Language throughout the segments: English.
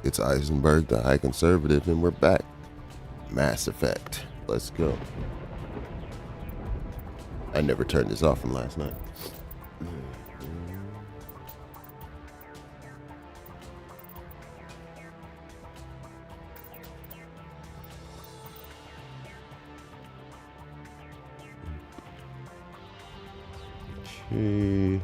It's Eisenberg, the High Conservative, and we're back. Mass Effect. Let's go. I never turned this off from last night. Okay.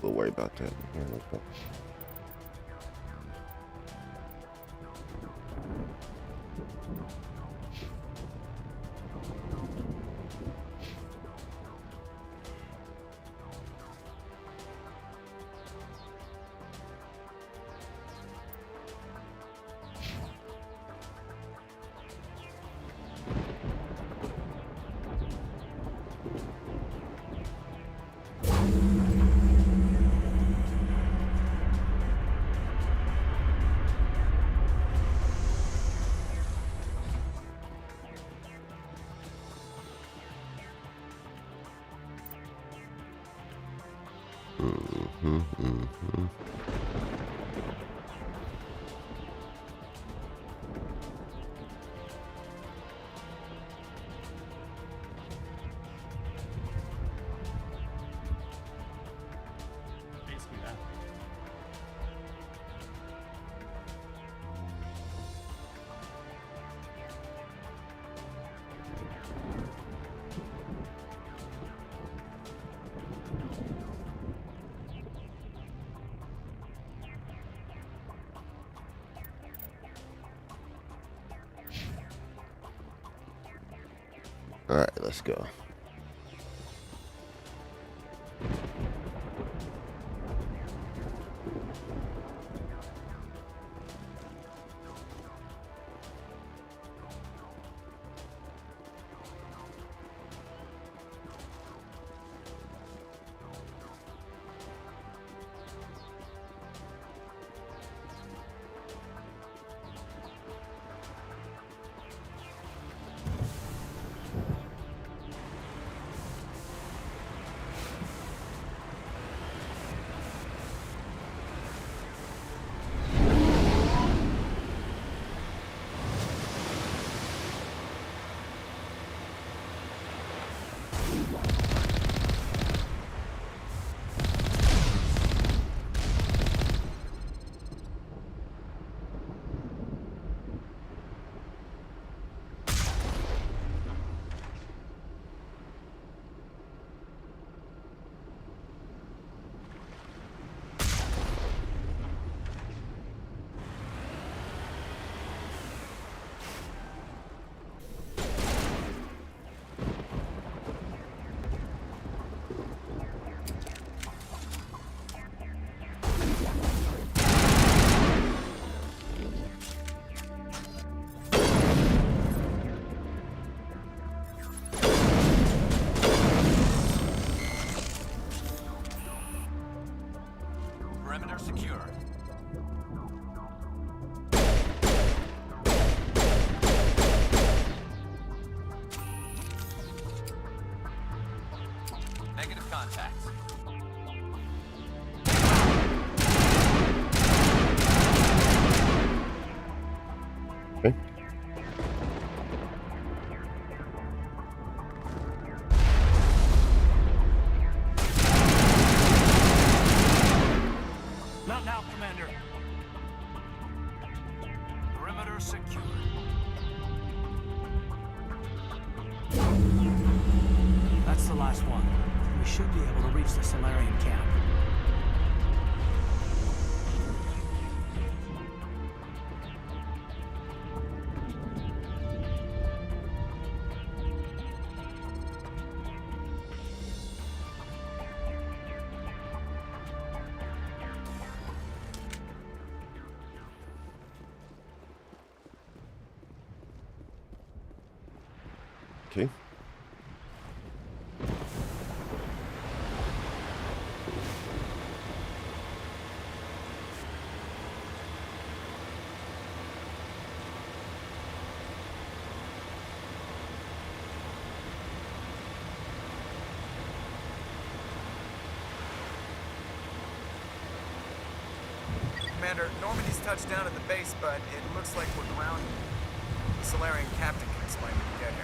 We'll worry about that. Yeah, let's go. Basically that. All right, let's go. Perimeter secure. Negative contacts. Okay. Not now, Commander. Perimeter secure. That's the last one. We should be able to reach the Solarian camp. Okay. Commander, Normandy's touched down at the base, but it looks like we're grounded. The Solarian captain can explain when we get here.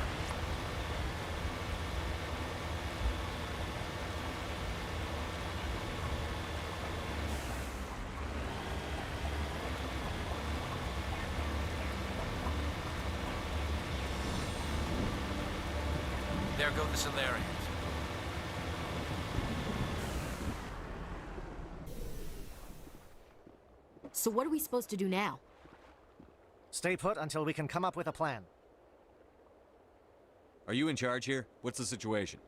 There go the Solarians. So what are we supposed to do now? Stay put until we can come up with a plan. Are you in charge here? What's the situation?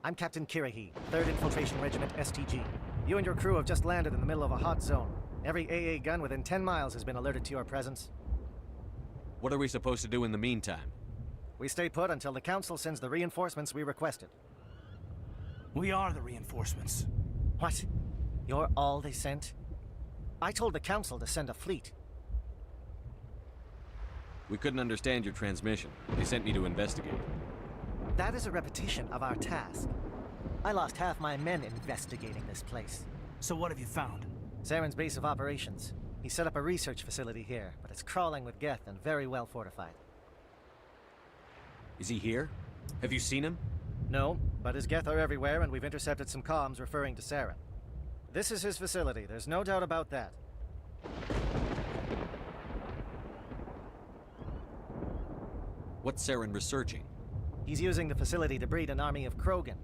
I'm Captain Kirahi, 3rd Infiltration Regiment STG. You and your crew have just landed in the middle of a hot zone. Every AA gun within 10 miles has been alerted to your presence. What are we supposed to do in the meantime? We stay put until the Council sends the reinforcements we requested. We are the reinforcements. What? You're all they sent? I told the Council to send a fleet. We couldn't understand your transmission. They sent me to investigate. That is a repetition of our task. I lost half my men investigating this place. So what have you found? Saren's base of operations. He set up a research facility here, but it's crawling with Geth and very well fortified. Is he here? Have you seen him? No, but his Geth are everywhere, and we've intercepted some comms referring to Saren. This is his facility, there's no doubt about that. What's Saren researching? He's using the facility to breed an army of Krogan.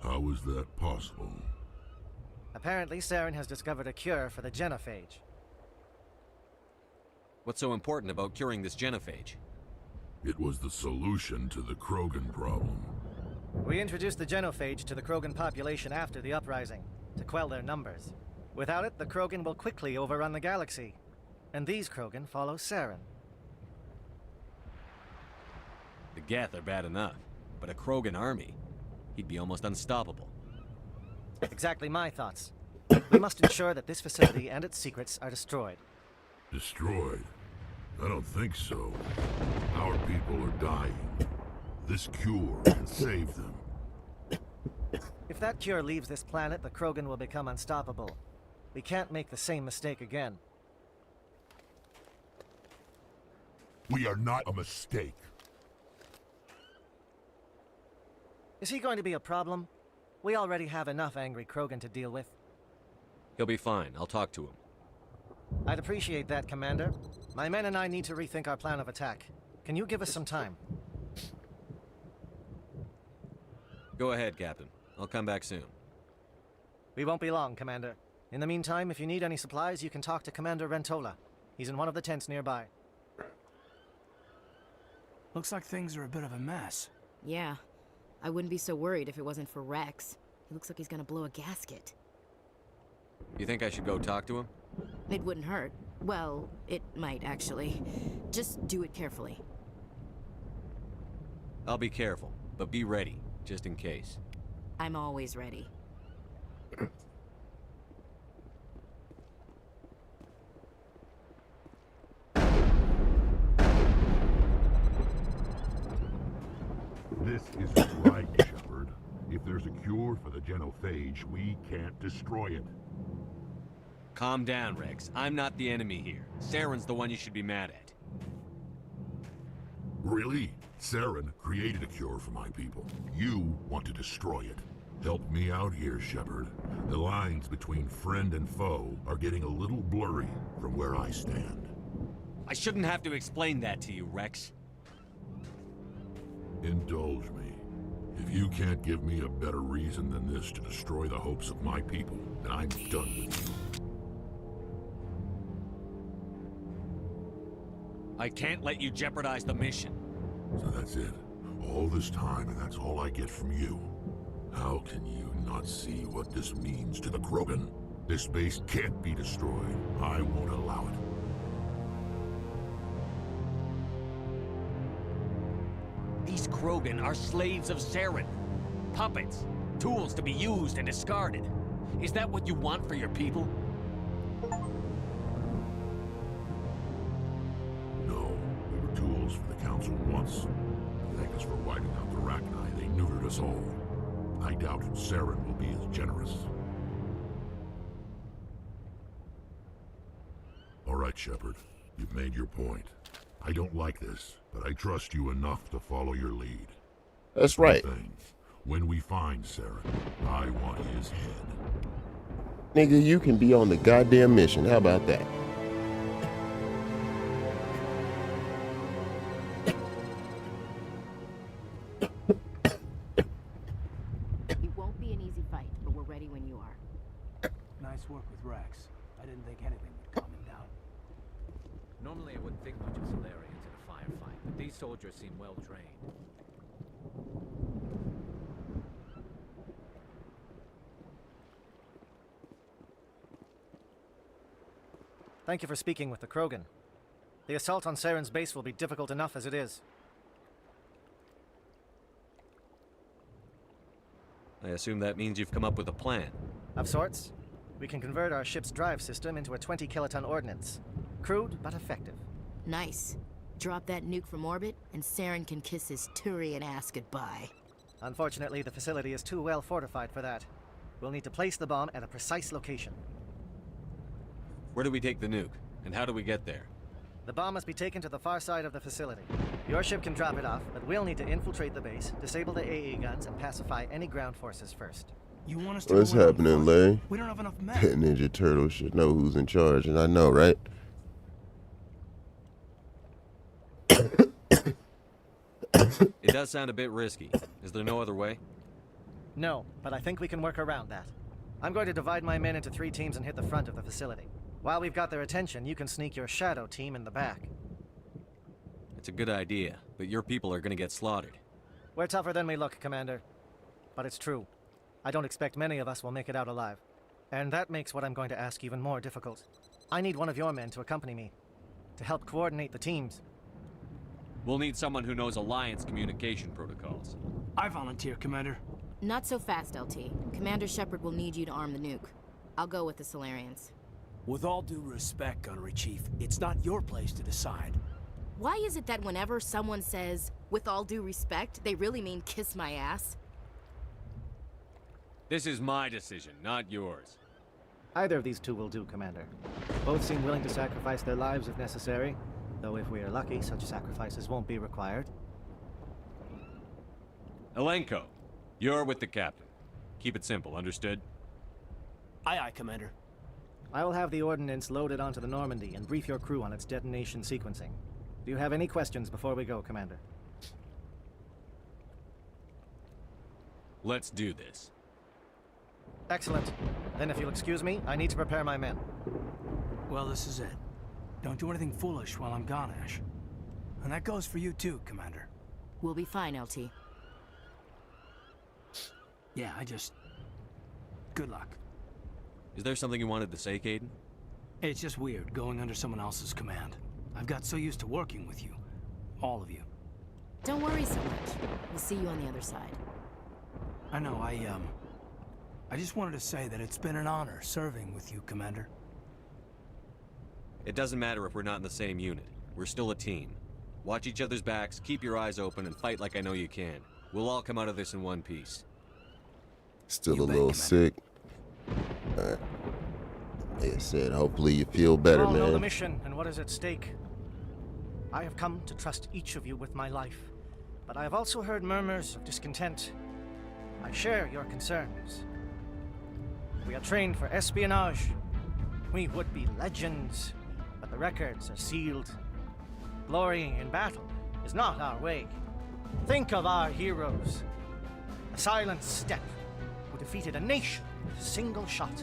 How is that possible? Apparently, Saren has discovered a cure for the genophage. What's so important about curing this genophage? It was the solution to the Krogan problem. We introduced the genophage to the Krogan population after the uprising, to quell their numbers. Without it, the Krogan will quickly overrun the galaxy. And these Krogan follow Saren. The Geth are bad enough, but a Krogan army? He'd be almost unstoppable. Exactly my thoughts. We must ensure that this facility and its secrets are destroyed. Destroyed? I don't think so. Our people are dying. This cure can save them. If that cure leaves this planet, the Krogan will become unstoppable. We can't make the same mistake again. We are not a mistake. Is he going to be a problem? We already have enough angry Krogan to deal with. He'll be fine. I'll talk to him. I'd appreciate that, Commander. My men and I need to rethink our plan of attack. Can you give us some time? Go ahead, Captain. I'll come back soon. We won't be long, Commander. In the meantime, if you need any supplies, you can talk to Commander Rentola. He's in one of the tents nearby. Looks like things are a bit of a mess. Yeah. I wouldn't be so worried if it wasn't for Rex. He looks like he's gonna blow a gasket. You think I should go talk to him? It wouldn't hurt. Well, it might, actually. Just do it carefully. I'll be careful, but be ready, just in case. I'm always ready. This isn't right, Shepard. If there's a cure for the genophage, we can't destroy it. Calm down, Rex. I'm not the enemy here. Saren's the one you should be mad at. Really? Saren created a cure for my people. You want to destroy it. Help me out here, Shepard. The lines between friend and foe are getting a little blurry from where I stand. I shouldn't have to explain that to you, Rex. Indulge me. If you can't give me a better reason than this to destroy the hopes of my people, then I'm done with you. I can't let you jeopardize the mission. So that's it. All this time, and that's all I get from you. How can you not see what this means to the Krogan? This base can't be destroyed. I won't allow it. Krogan are slaves of Saren. Puppets. Tools to be used and discarded. Is that what you want for your people? No, we were tools for the Council once. Thank us for wiping out the Rachni. They neutered us all. I doubt Saren will be as generous. All right, Shepard. You've made your point. I don't like this, but I trust you enough to follow your lead. That's right. One thing. When we find Saren, I want his head. Nigga, you can be on the goddamn mission. How about that? It won't be an easy fight, but we're ready when you are. Nice work with Rex. I didn't think anything would calm him down. Normally I wouldn't think much of Solarians in a firefight, but these soldiers seem well trained. Thank you for speaking with the Krogan. The assault on Saren's base will be difficult enough as it is. I assume that means you've come up with a plan. Of sorts. We can convert our ship's drive system into a 20-kiloton ordnance. Crude, but effective. Nice. Drop that nuke from orbit, and Saren can kiss his Turian ass goodbye. Unfortunately, the facility is too well fortified for that. We'll need to place the bomb at a precise location. Where do we take the nuke? And how do we get there? The bomb must be taken to the far side of the facility. Your ship can drop it off, but we'll need to infiltrate the base, disable the AA guns, and pacify any ground forces first. You want us to What's go in on happening, foot? Larry? We don't have enough men. Ninja Turtle should know who's in charge, and I know, right? It does sound a bit risky. Is there no other way? No, but I think we can work around that. I'm going to divide my men into 3 teams and hit the front of the facility. While we've got their attention, you can sneak your shadow team in the back. It's a good idea, but your people are gonna get slaughtered. We're tougher than we look, Commander. But it's true. I don't expect many of us will make it out alive. And that makes what I'm going to ask even more difficult. I need one of your men to accompany me, to help coordinate the teams. We'll need someone who knows Alliance communication protocols. I volunteer, Commander. Not so fast, LT. Commander Shepard will need you to arm the nuke. I'll go with the Solarians. With all due respect, Gunnery Chief, it's not your place to decide. Why is it that whenever someone says, with all due respect, they really mean kiss my ass? This is my decision, not yours. Either of these 2 will do, Commander. Both seem willing to sacrifice their lives if necessary, though if we are lucky, such sacrifices won't be required. Elenko, you're with the captain. Keep it simple, understood? Aye, aye, Commander. I will have the ordnance loaded onto the Normandy and brief your crew on its detonation sequencing. Do you have any questions before we go, Commander? Let's do this. Excellent. Then if you'll excuse me, I need to prepare my men. Well, this is it. Don't do anything foolish while I'm gone, Ash. And that goes for you too, Commander. We'll be fine, LT. Yeah, good luck. Is there something you wanted to say, Caden? It's just weird going under someone else's command. I've got so used to working with you. All of you. Don't worry so much. We'll see you on the other side. I know, I just wanted to say that it's been an honor serving with you, Commander. It doesn't matter if we're not in the same unit. We're still a team. Watch each other's backs, keep your eyes open, and fight like I know you can. We'll all come out of this in one piece. Still You a bet, little Commander. sick. Like I said, hopefully you feel better, You all know the man. mission and what is at stake. I have come to trust each of you with my life, but I have also heard murmurs of discontent. I share your concerns. We are trained for espionage. We would be legends, but the records are sealed. Glorying in battle is not our way. Think of our heroes. A silent step who defeated a nation with a single shot.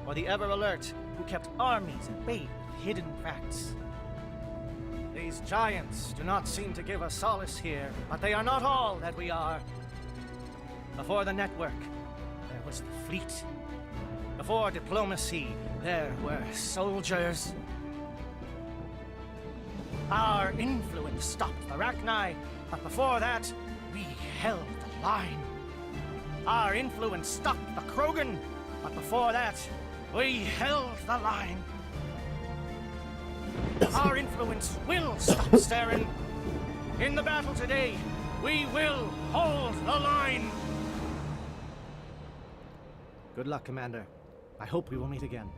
Or the ever-alert who kept armies at bay with hidden cracks. These giants do not seem to give us solace here, but they are not all that we are. Before the network, there was the fleet. Before diplomacy, there were soldiers. Our influence stopped the Rachni, But before that, we held the line. Our influence stopped the Krogan, but before that, we held the line. Our influence will stop Saren. In the battle today, we will hold the line. Good luck, Commander. I hope we will meet again.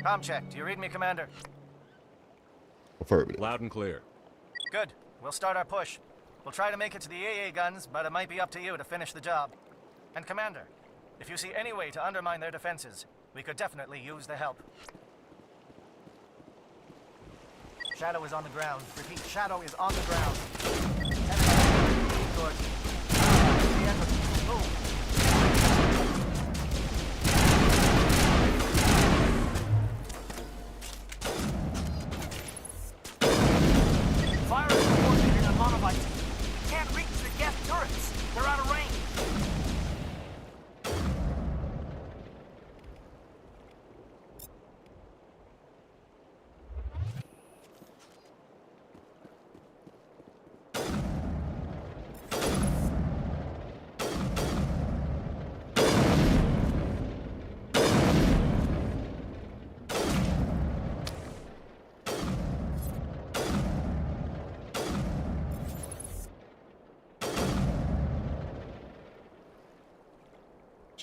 Com check. Do you read me, Commander? Affirmative. Loud and clear. Good. We'll start our push. We'll try to make it to the AA guns, but it might be up to you to finish the job. And Commander, if you see any way to undermine their defenses, we could definitely use the help. Shadow is on the ground. Repeat, Shadow is on the ground. Good. The enemy. Move. Fire is coordinated on Monovites. Can't reach the gas turrets. They're out of range.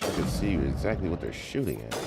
I can see exactly what they're shooting at.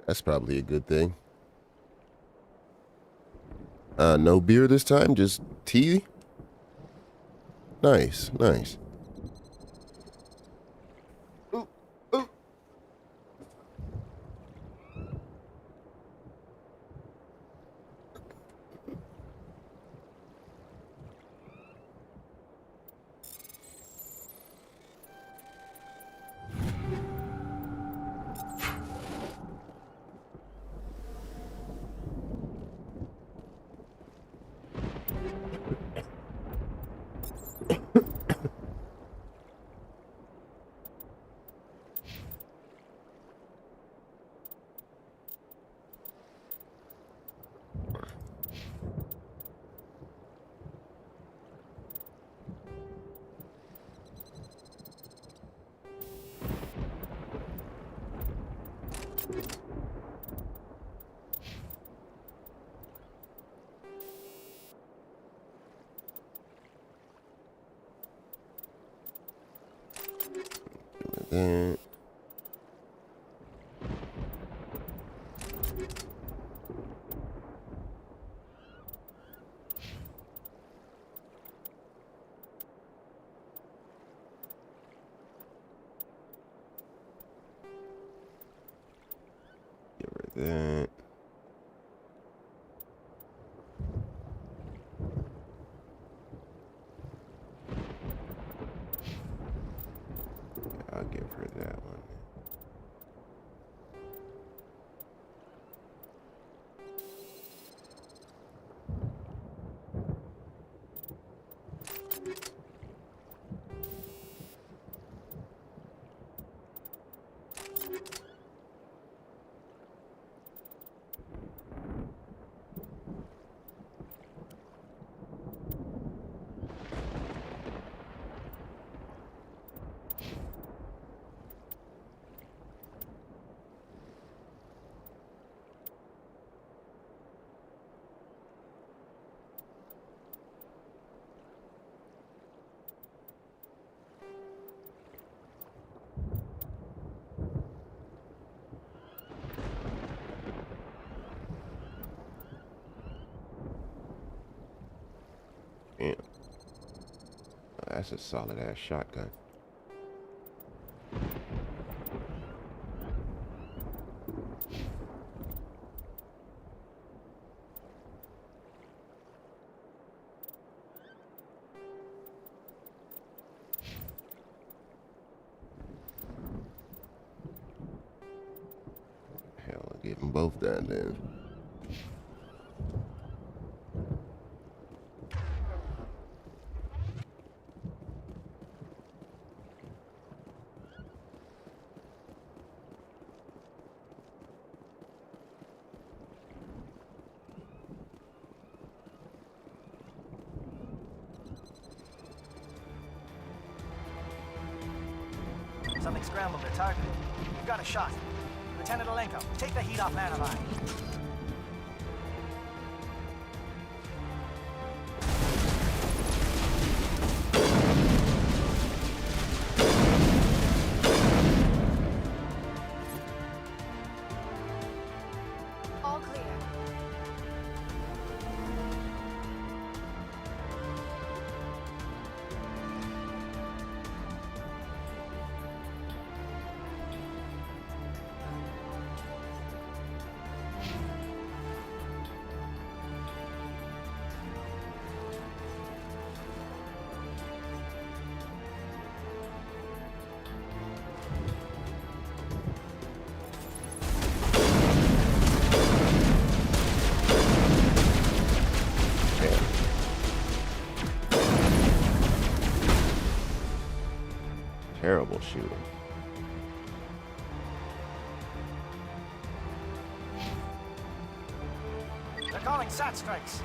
That's probably a good thing. No beer this time, just tea. Nice, nice. Ooh, ooh. That. Get rid of that. I'll give her that one. Damn. That's a solid ass shotgun. Hell, I'll give them both that then. Something scrambled their target. You've got a shot. Lieutenant Alenko, take the heat off Manavai. All clear. Terrible shooting. They're calling SAT strikes.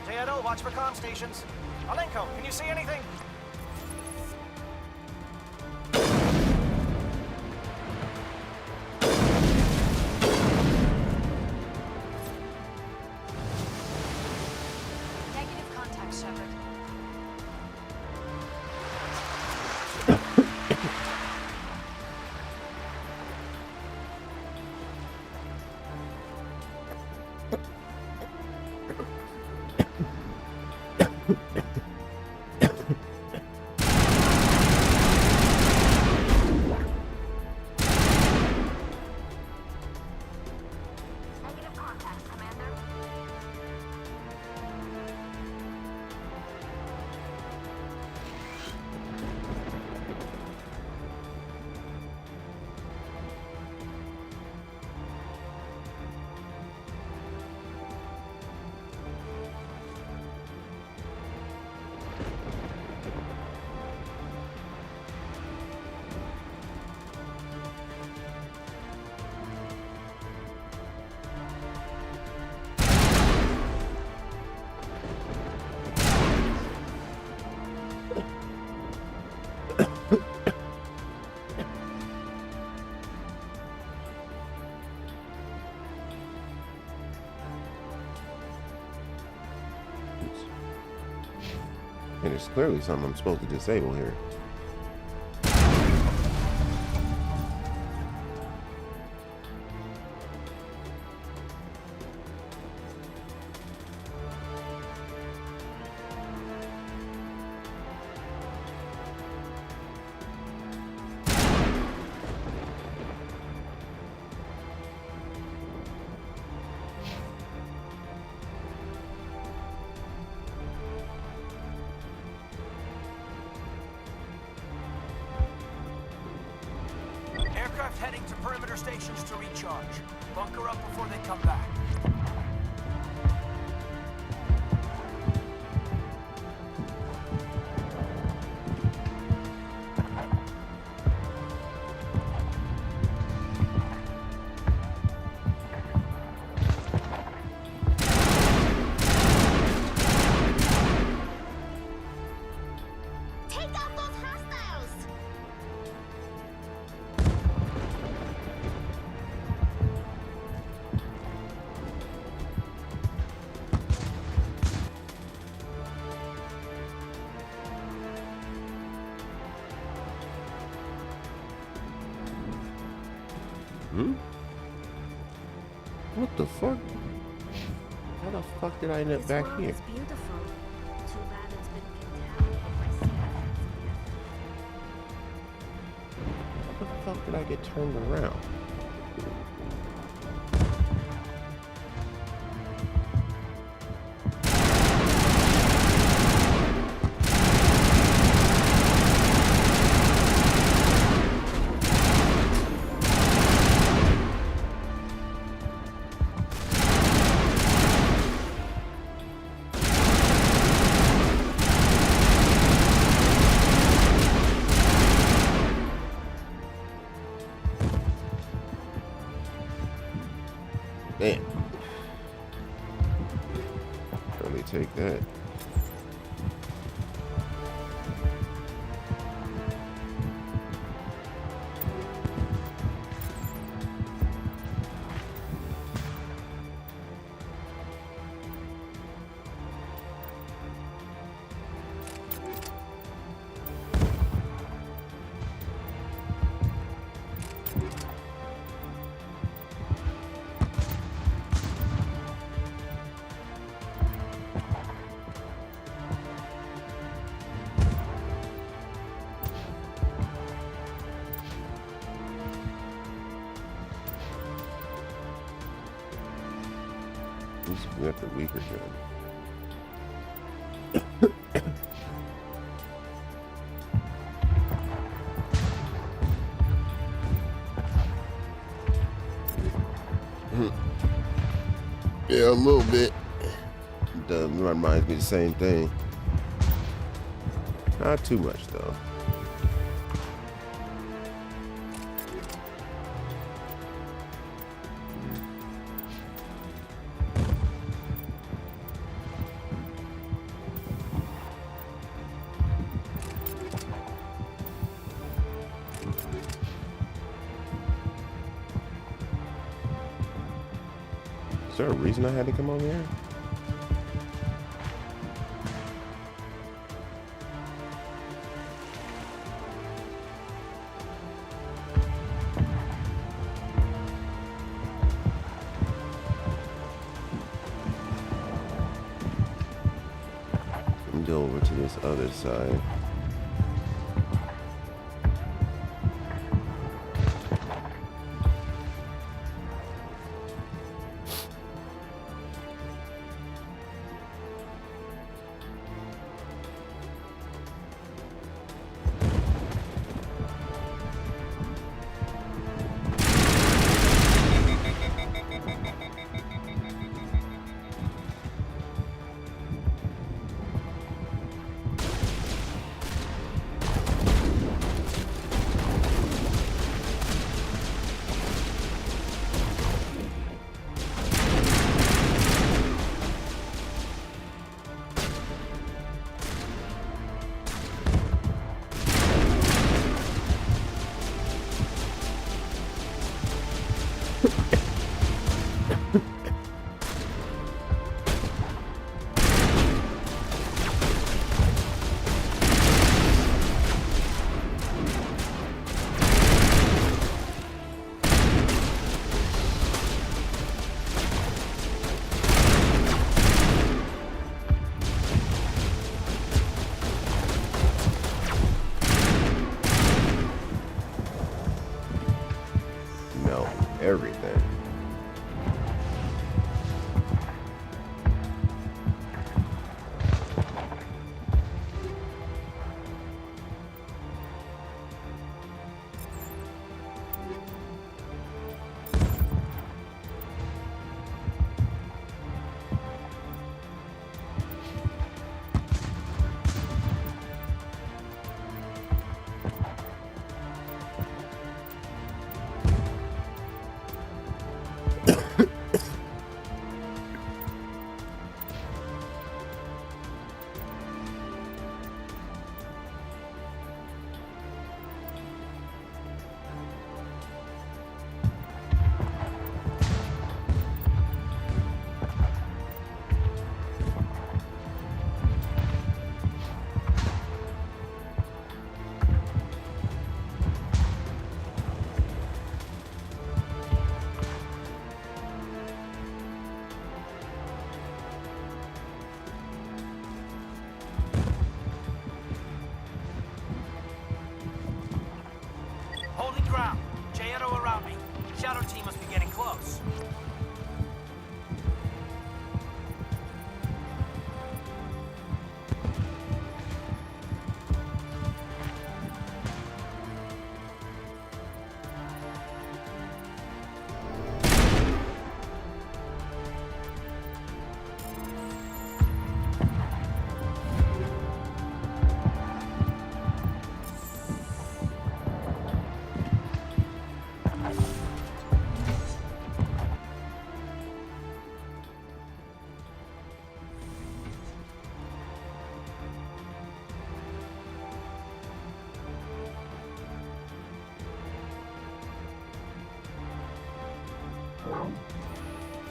JNO, watch for comm stations. Alenko, can you see anything? Negative contact, Shepard. Negative contact, Commander. And it's clearly something I'm supposed to disable here. Aircraft heading to perimeter stations to recharge. Bunker up before they come back. Take out those hostiles! What the fuck? How the fuck did I end up This back world here? is beautiful. Too bad it's been fuck did I get turned around? Damn. Really take that. We got the weaker gun. Yeah, a little bit. Does reminds me of the same thing. Not too much though. Is there a reason I had to come over here? Let me go over to this other side.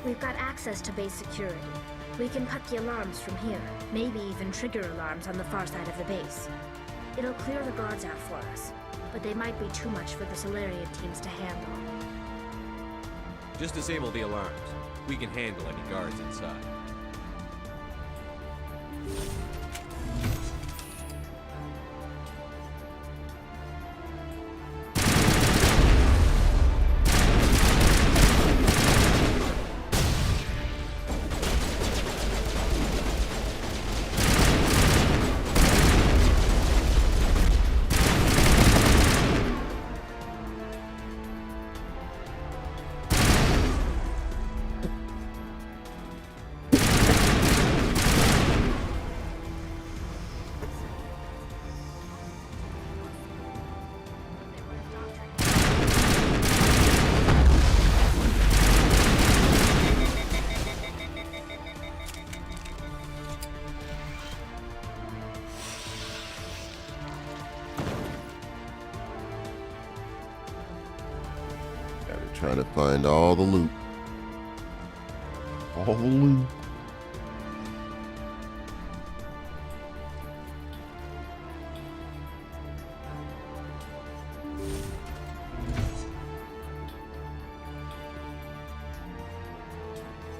We've got access to base security. We can cut the alarms from here, maybe even trigger alarms on the far side of the base. It'll clear the guards out for us, but they might be too much for the Solarian teams to handle. Just disable the alarms. We can handle any guards inside. Trying to find all the loot. All the loot.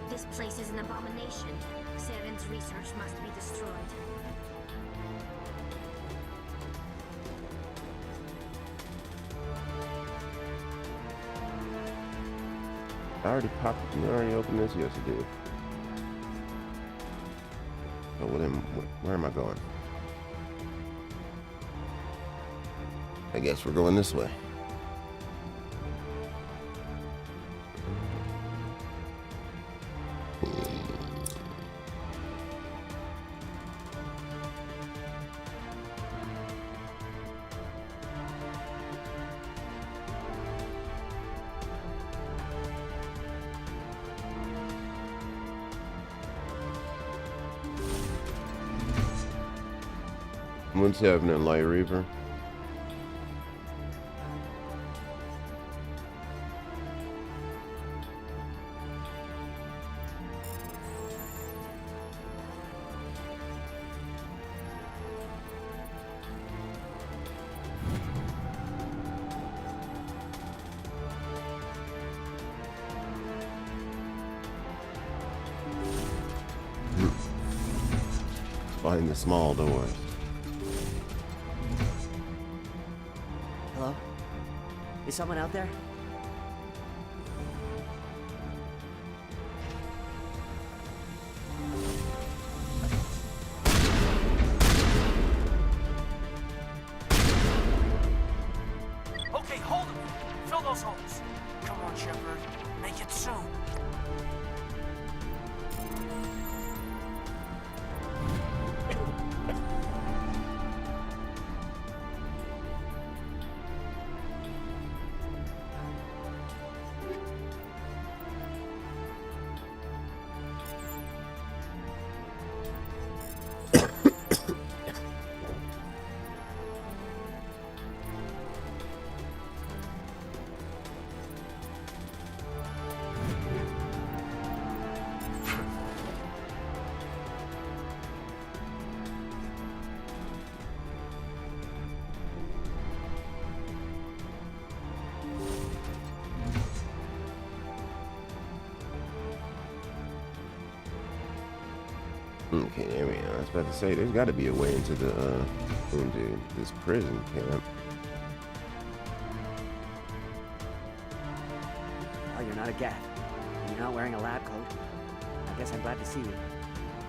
This place is an abomination. Saren's research must be destroyed. I already popped. You already opened this? Yes, I did. Oh, where am I going? I guess we're going this way. What's happening, Light Reaper? Find the small doors. Hello? Is someone out there? Okay, hold them. Fill those holes. Come on, Shepard. Make it soon. Okay, there we are. I was about to say, there's got to be a way into the into this prison camp. Oh, you're not a Gath. And you're not wearing a lab coat. I guess I'm glad to see you.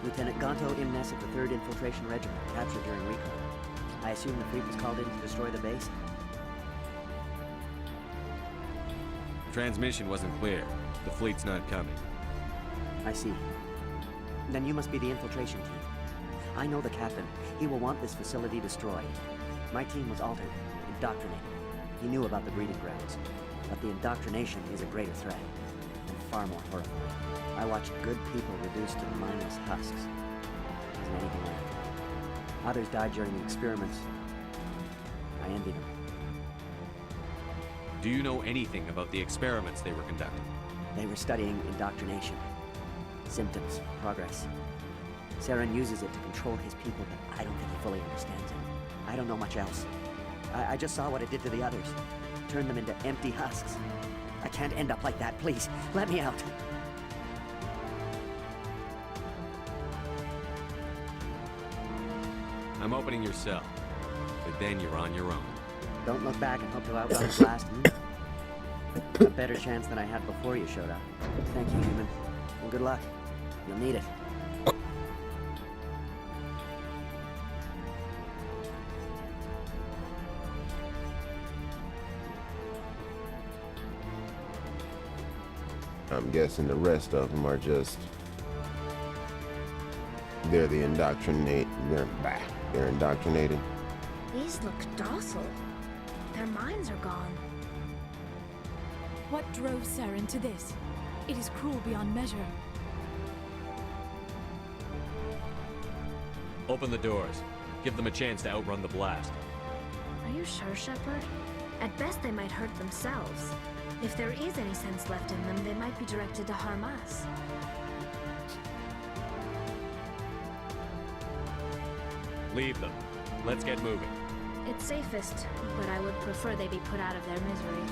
Lieutenant Gonto Imnes of the 3rd Infiltration Regiment, captured during recon. I assume the fleet was called in to destroy the base? Transmission wasn't clear. The fleet's not coming. I see. Then you must be the infiltration team. I know the captain. He will want this facility destroyed. My team was altered, indoctrinated. He knew about the breeding grounds. But the indoctrination is a greater threat, and far more horrifying. I watched good people reduced to mindless husks. There wasn't anything left. Others died during the experiments. I envied them. Do you know anything about the experiments they were conducting? They were studying indoctrination. Symptoms, progress. Saren uses it to control his people, but I don't think he fully understands it. I don't know much else. I just saw what it did to the others. Turned them into empty husks. I can't end up like that, please. Let me out. I'm opening your cell, but then you're on your own. Don't look back and hope to outrun the blast. A better chance than I had before you showed up. Thank you, human. And good luck. You'll need it. I'm guessing the rest of them are just... They're the indoctrinate... They're indoctrinated. These look docile. Their minds are gone. What drove Saren to this? It is cruel beyond measure. Open the doors. Give them a chance to outrun the blast. Are you sure, Shepard? At best, they might hurt themselves. If there is any sense left in them, they might be directed to harm us. Leave them. Let's get moving. It's safest, but I would prefer they be put out of their misery.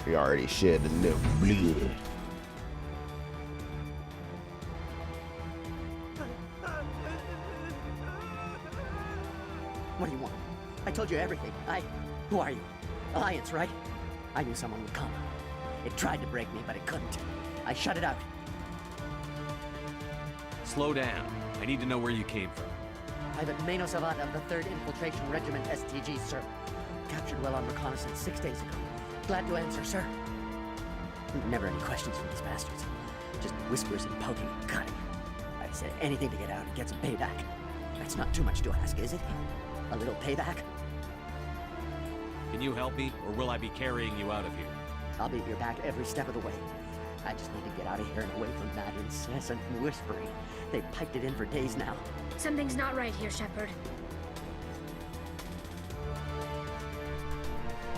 We already shed enough blood. What do you want? I told you everything. Who are you? Alliance, right? I knew someone would come. It tried to break me, but it couldn't. I shut it out. Slow down. I need to know where you came from. Private Mano Savant of the 3rd Infiltration Regiment STG, sir. Captured well on reconnaissance 6 days ago. Glad to answer, sir. Never any questions from these bastards. Just whispers and poking and cutting. I said anything to get out and get some payback. That's not too much to ask, is it? A little payback? Can you help me, or will I be carrying you out of here? I'll be at your back every step of the way. I just need to get out of here and away from that incessant whispering. They've piped it in for days now. Something's not right here, Shepard.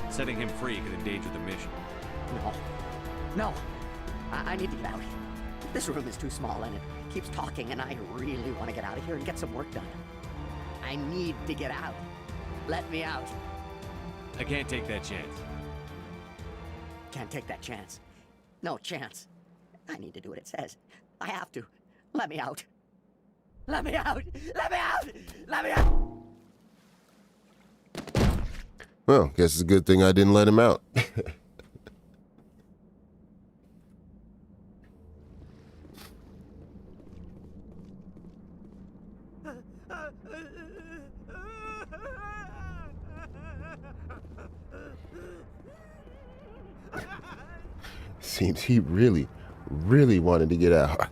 Setting him free could endanger the mission. No. I need to get out. This room is too small and it keeps talking, and I really want to get out of here and get some work done. I need to get out. Let me out. I can't take that chance. Can't take that chance. No chance. I need to do what it says. I have to. Let me out. Let me out! Let me out! Let me out! Well, guess it's a good thing I didn't let him out. Seems he really, really wanted to get out.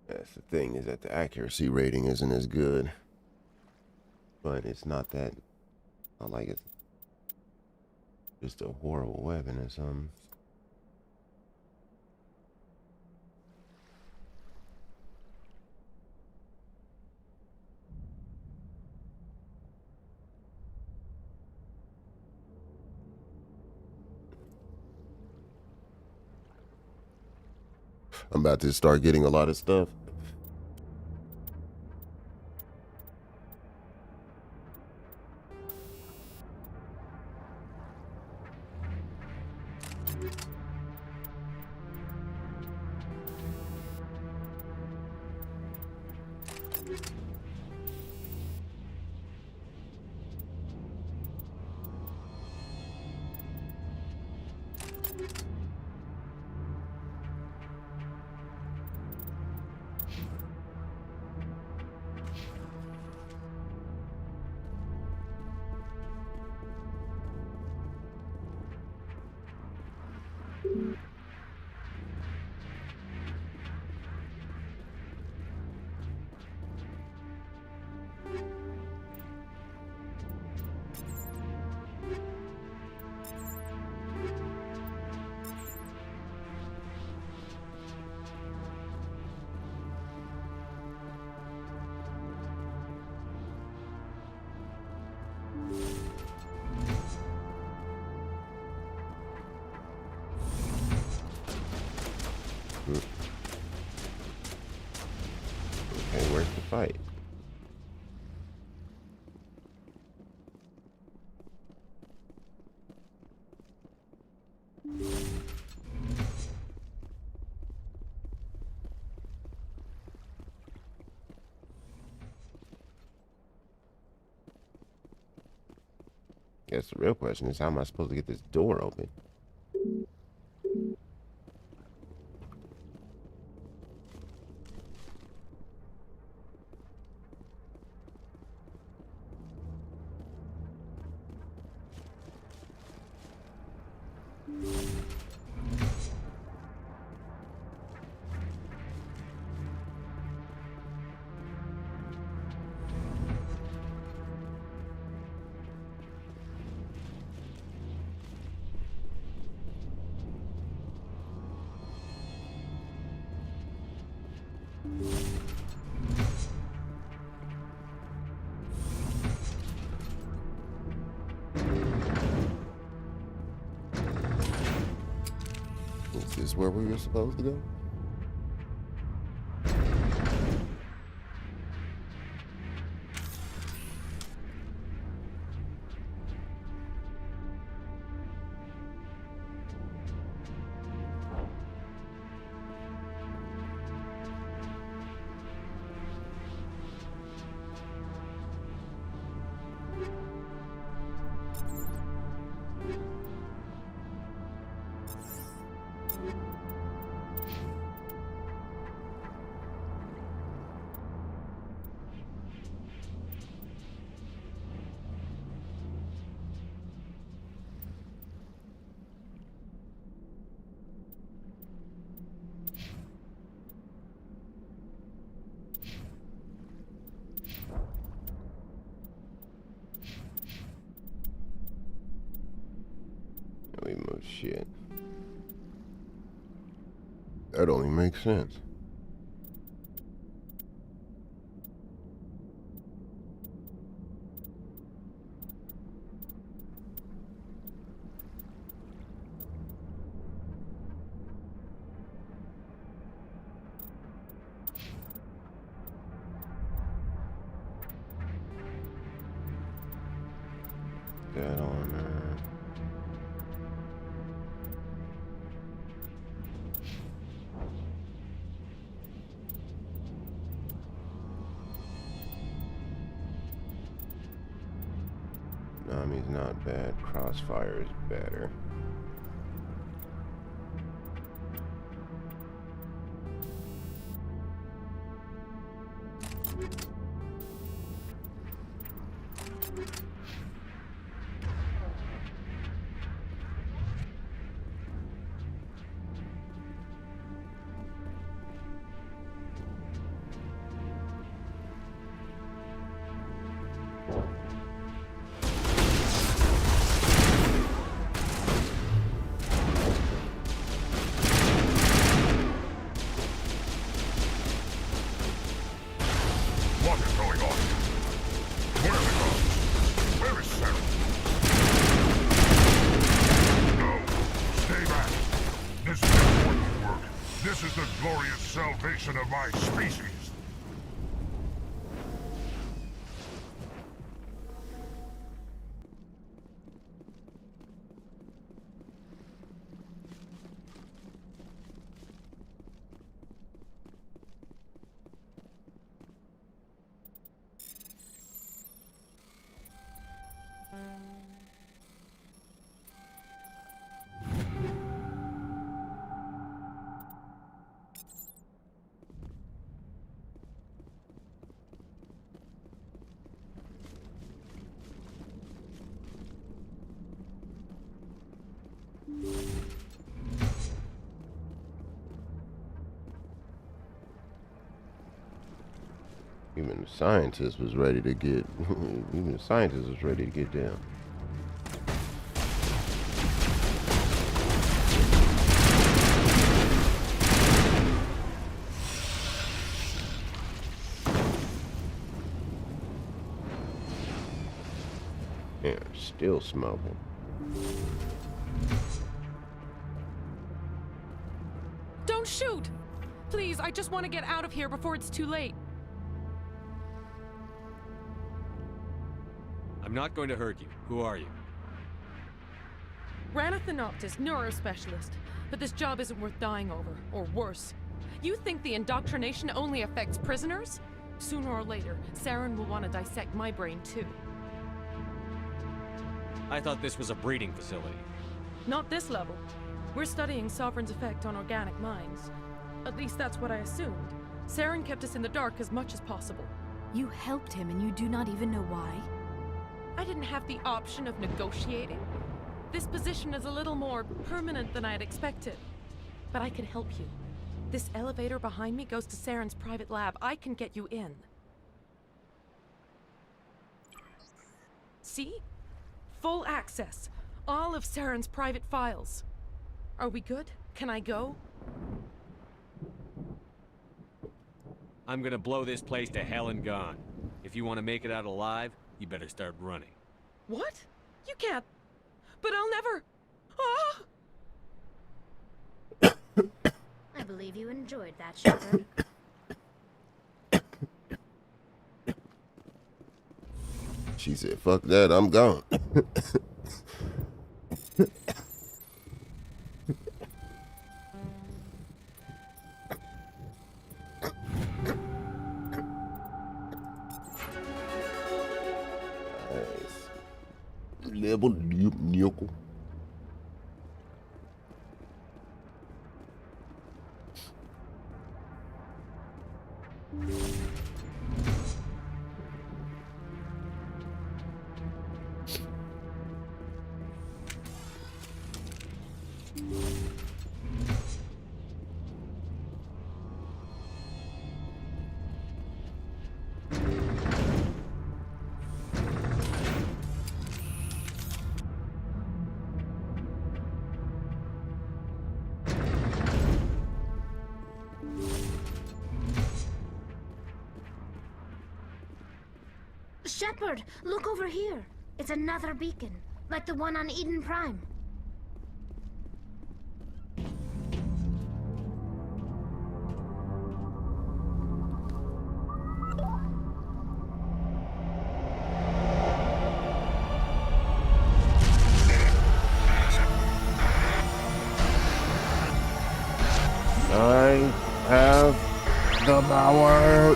That's the thing, is that the accuracy rating isn't as good. But it's not that, not like it's just a horrible weapon or something. I'm about to start getting a lot of stuff. Okay, where's the fight? Guess the real question is, how am I supposed to get this door open? Is this where we were supposed to go? Oh shit. That only makes sense. That on Nami's not bad. Crossfire is better. assassin of my species. Even the scientist was ready to get. Even the scientist was ready to get down. Yeah, still smoking. Don't shoot! Please, I just want to get out of here before it's too late. I'm not going to hurt you. Who are you? Rana Thanoptis, neurospecialist. But this job isn't worth dying over, or worse. You think the indoctrination only affects prisoners? Sooner or later, Saren will want to dissect my brain too. I thought this was a breeding facility. Not this level. We're studying Sovereign's effect on organic minds. At least that's what I assumed. Saren kept us in the dark as much as possible. You helped him and you do not even know why? I didn't have the option of negotiating. This position is a little more permanent than I had expected. But I can help you. This elevator behind me goes to Saren's private lab. I can get you in. See? Full access. All of Saren's private files. Are we good? Can I go? I'm gonna blow this place to hell and gone. If you want to make it out alive, you better start running. What? You can't. But I'll never. Ah! I believe you enjoyed that, Shepard. She said, fuck that, I'm gone. Level nickel. Shepard, look over here. It's another beacon, like the one on Eden Prime. I have the power.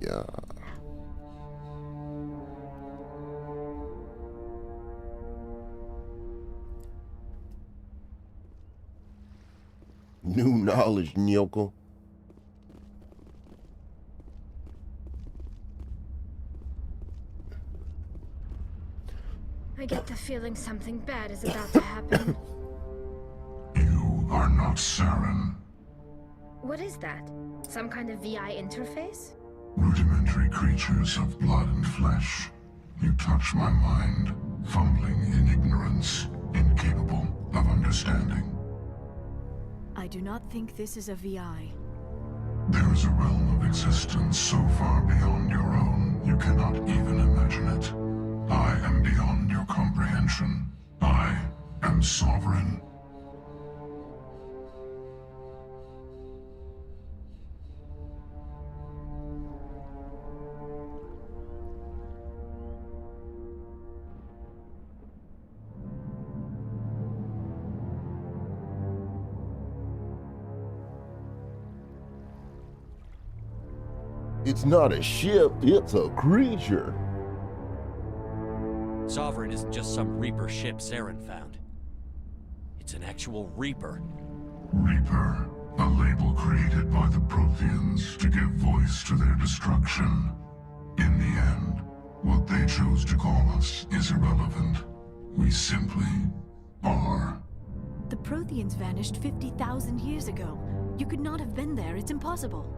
Yeah. New knowledge, Nyoko. I get the feeling something bad is about to happen. You are not Saren. What is that? Some kind of VI interface? Rudimentary creatures of blood and flesh. You touch my mind, fumbling in ignorance, incapable of understanding. I do not think this is a VI. There is a realm of existence so far beyond your own, you cannot even imagine it. I am beyond your comprehension. I am sovereign. It's not a ship, it's a creature. Sovereign isn't just some Reaper ship Saren found. It's an actual Reaper. Reaper, a label created by the Protheans to give voice to their destruction. In the end, what they chose to call us is irrelevant. We simply are. The Protheans vanished 50,000 years ago. You could not have been there. It's impossible.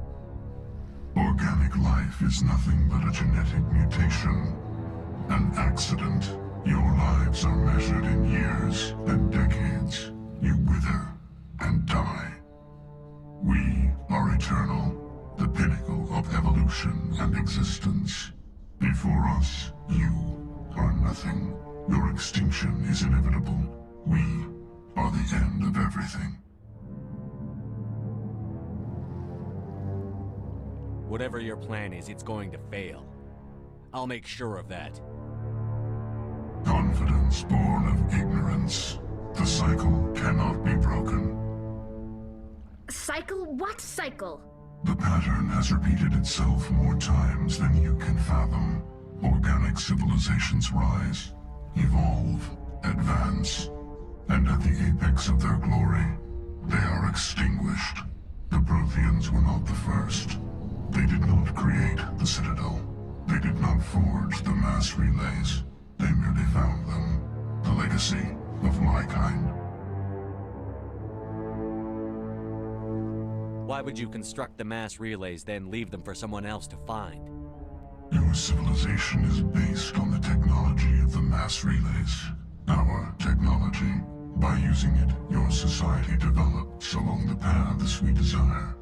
Organic life is nothing but a genetic mutation. An accident. Your lives are measured in years and decades. You wither and die. We are eternal, the pinnacle of evolution and existence. Before us, you are nothing. Your extinction is inevitable. We are the end of everything. Whatever your plan is, it's going to fail. I'll make sure of that. Confidence born of ignorance. The cycle cannot be broken. Cycle? What cycle? The pattern has repeated itself more times than you can fathom. Organic civilizations rise, evolve, advance, and at the apex of their glory, they are extinguished. The Protheans were not the first. They did not create the Citadel. They did not forge the mass relays. They merely found them. The legacy of my kind. Why would you construct the mass relays, then leave them for someone else to find? Your civilization is based on the technology of the mass relays. Our technology. By using it, your society develops along the paths we desire.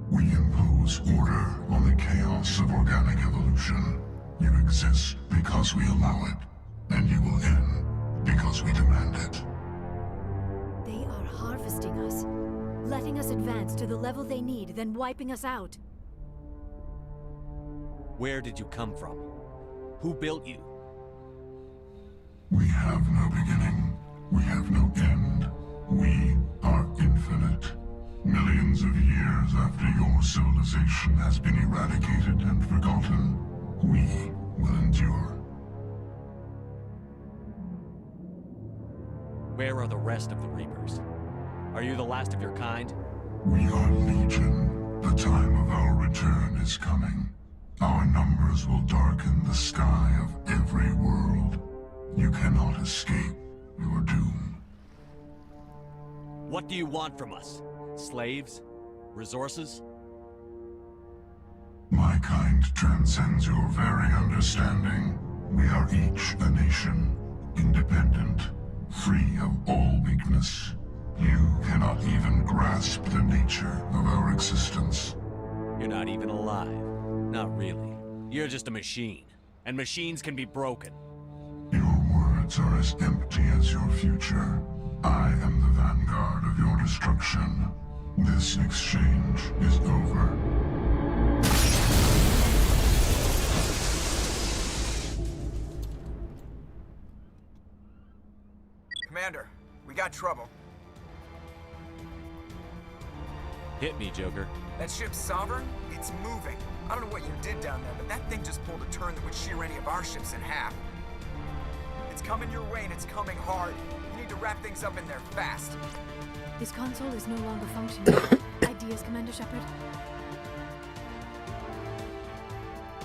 We impose order on the chaos of organic evolution. You exist because we allow it, and you will end because we demand it. They are harvesting us, letting us advance to the level they need, then wiping us out. Where did you come from? Who built you? We have no beginning. We have no end. We are infinite. Millions of years after your civilization has been eradicated and forgotten, we will endure. Where are the rest of the Reapers? Are you the last of your kind? We are Legion. The time of our return is coming. Our numbers will darken the sky of every world. You cannot escape your doom. What do you want from us? Slaves? Resources? My kind transcends your very understanding. We are each a nation, independent, free of all weakness. You cannot even grasp the nature of our existence. You're not even alive. Not really. You're just a machine. And machines can be broken. Your words are as empty as your future. I am the vanguard of your destruction. This exchange is over. Commander, we got trouble. Hit me, Joker. That ship's Sovereign? It's moving. I don't know what you did down there, but that thing just pulled a turn that would shear any of our ships in half. It's coming your way and it's coming hard. You need to wrap things up in there fast. This console is no longer functioning. Ideas, Commander Shepard?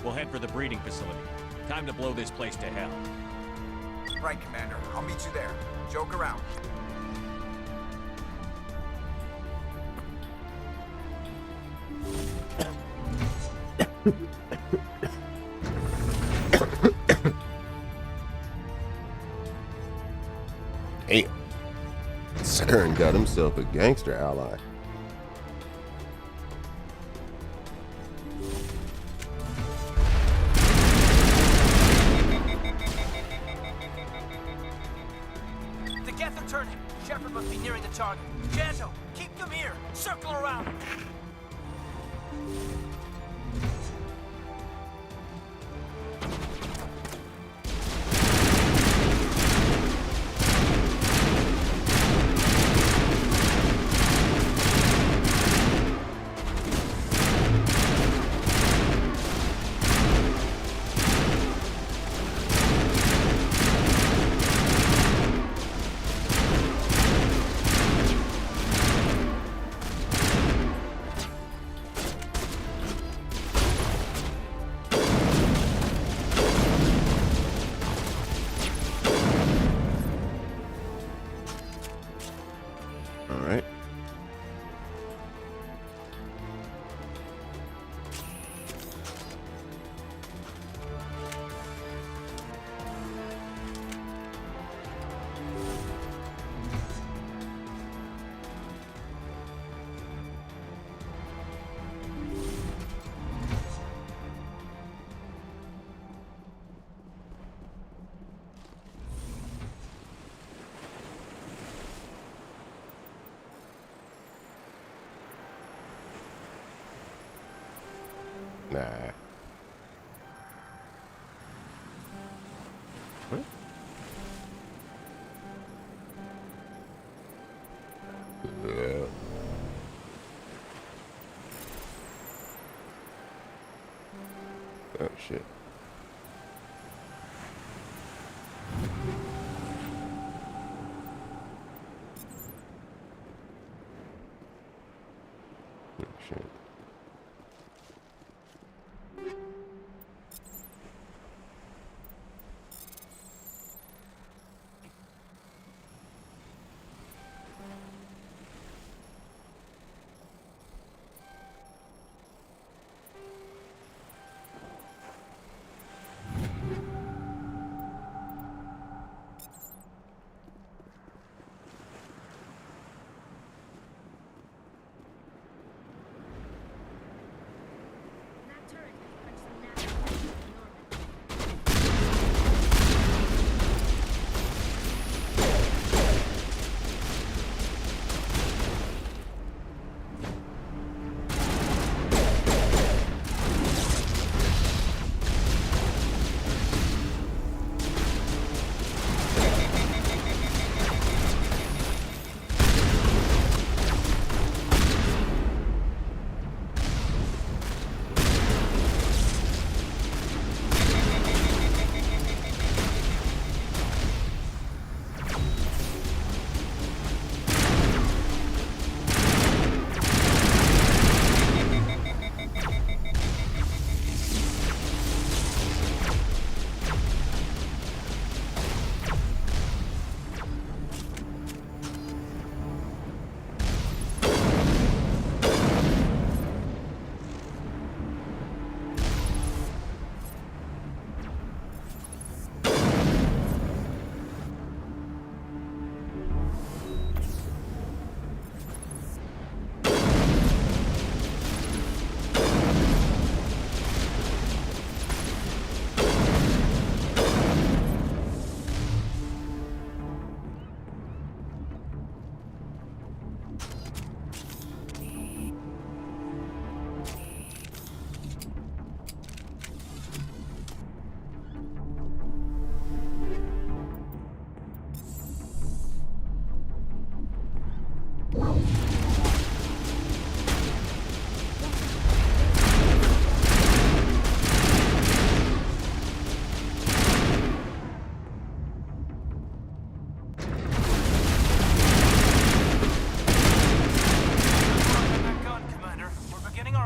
We'll head for the breeding facility. Time to blow this place to hell. Right, Commander. I'll meet you there. Joke around. Hey, Kern got himself a gangster ally. The Geth are turning. Shepard must be nearing the target. Janto, keep them here. Circle around. Nah. What? Yeah. Oh shit. Oh shit. That turret has punched some natural weapons in Norman.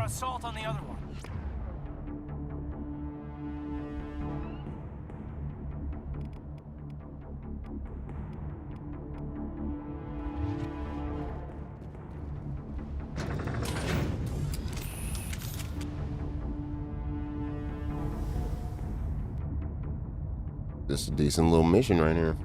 Assault on the other one. This is a decent little mission right here.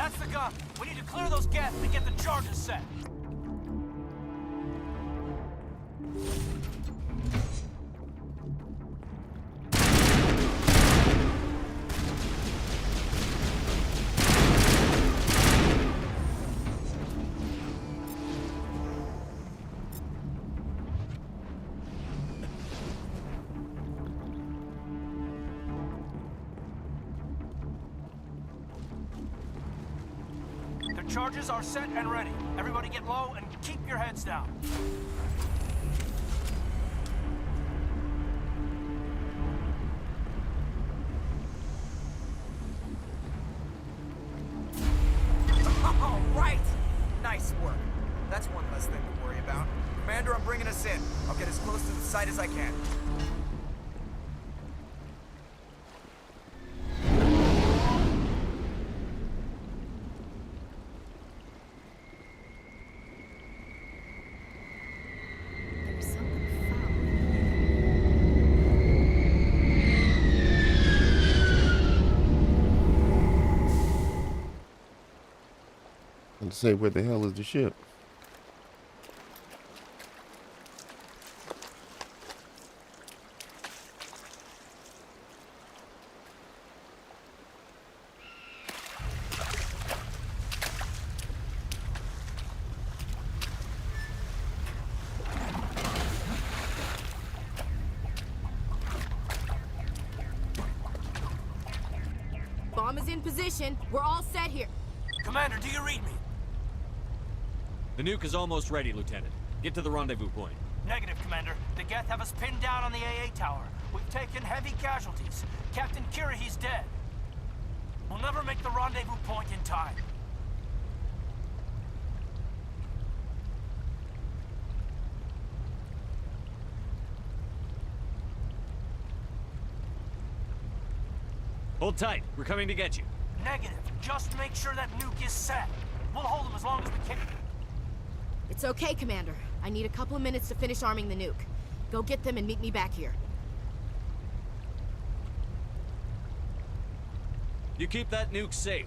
That's the gun. We need to clear those gaps and get the charges set. The charges are set and ready. Everybody get low and keep your heads down. All right! Nice work. That's one less thing to worry about. Commander, I'm bringing us in. I'll get as close to the site as I can. There's something foul. Let's say, where the hell is the ship? Bomb is in position. We're all set here. Commander, do you read me? The nuke is almost ready, Lieutenant. Get to the rendezvous point. Negative, Commander. The Geth have us pinned down on the AA tower. We've taken heavy casualties. Captain Kirahi's dead. We'll never make the rendezvous point in time. Hold tight. We're coming to get you. Negative. Just make sure that nuke is set. We'll hold them as long as we can. It's okay, Commander. I need a couple of minutes to finish arming the nuke. Go get them and meet me back here. You keep that nuke safe.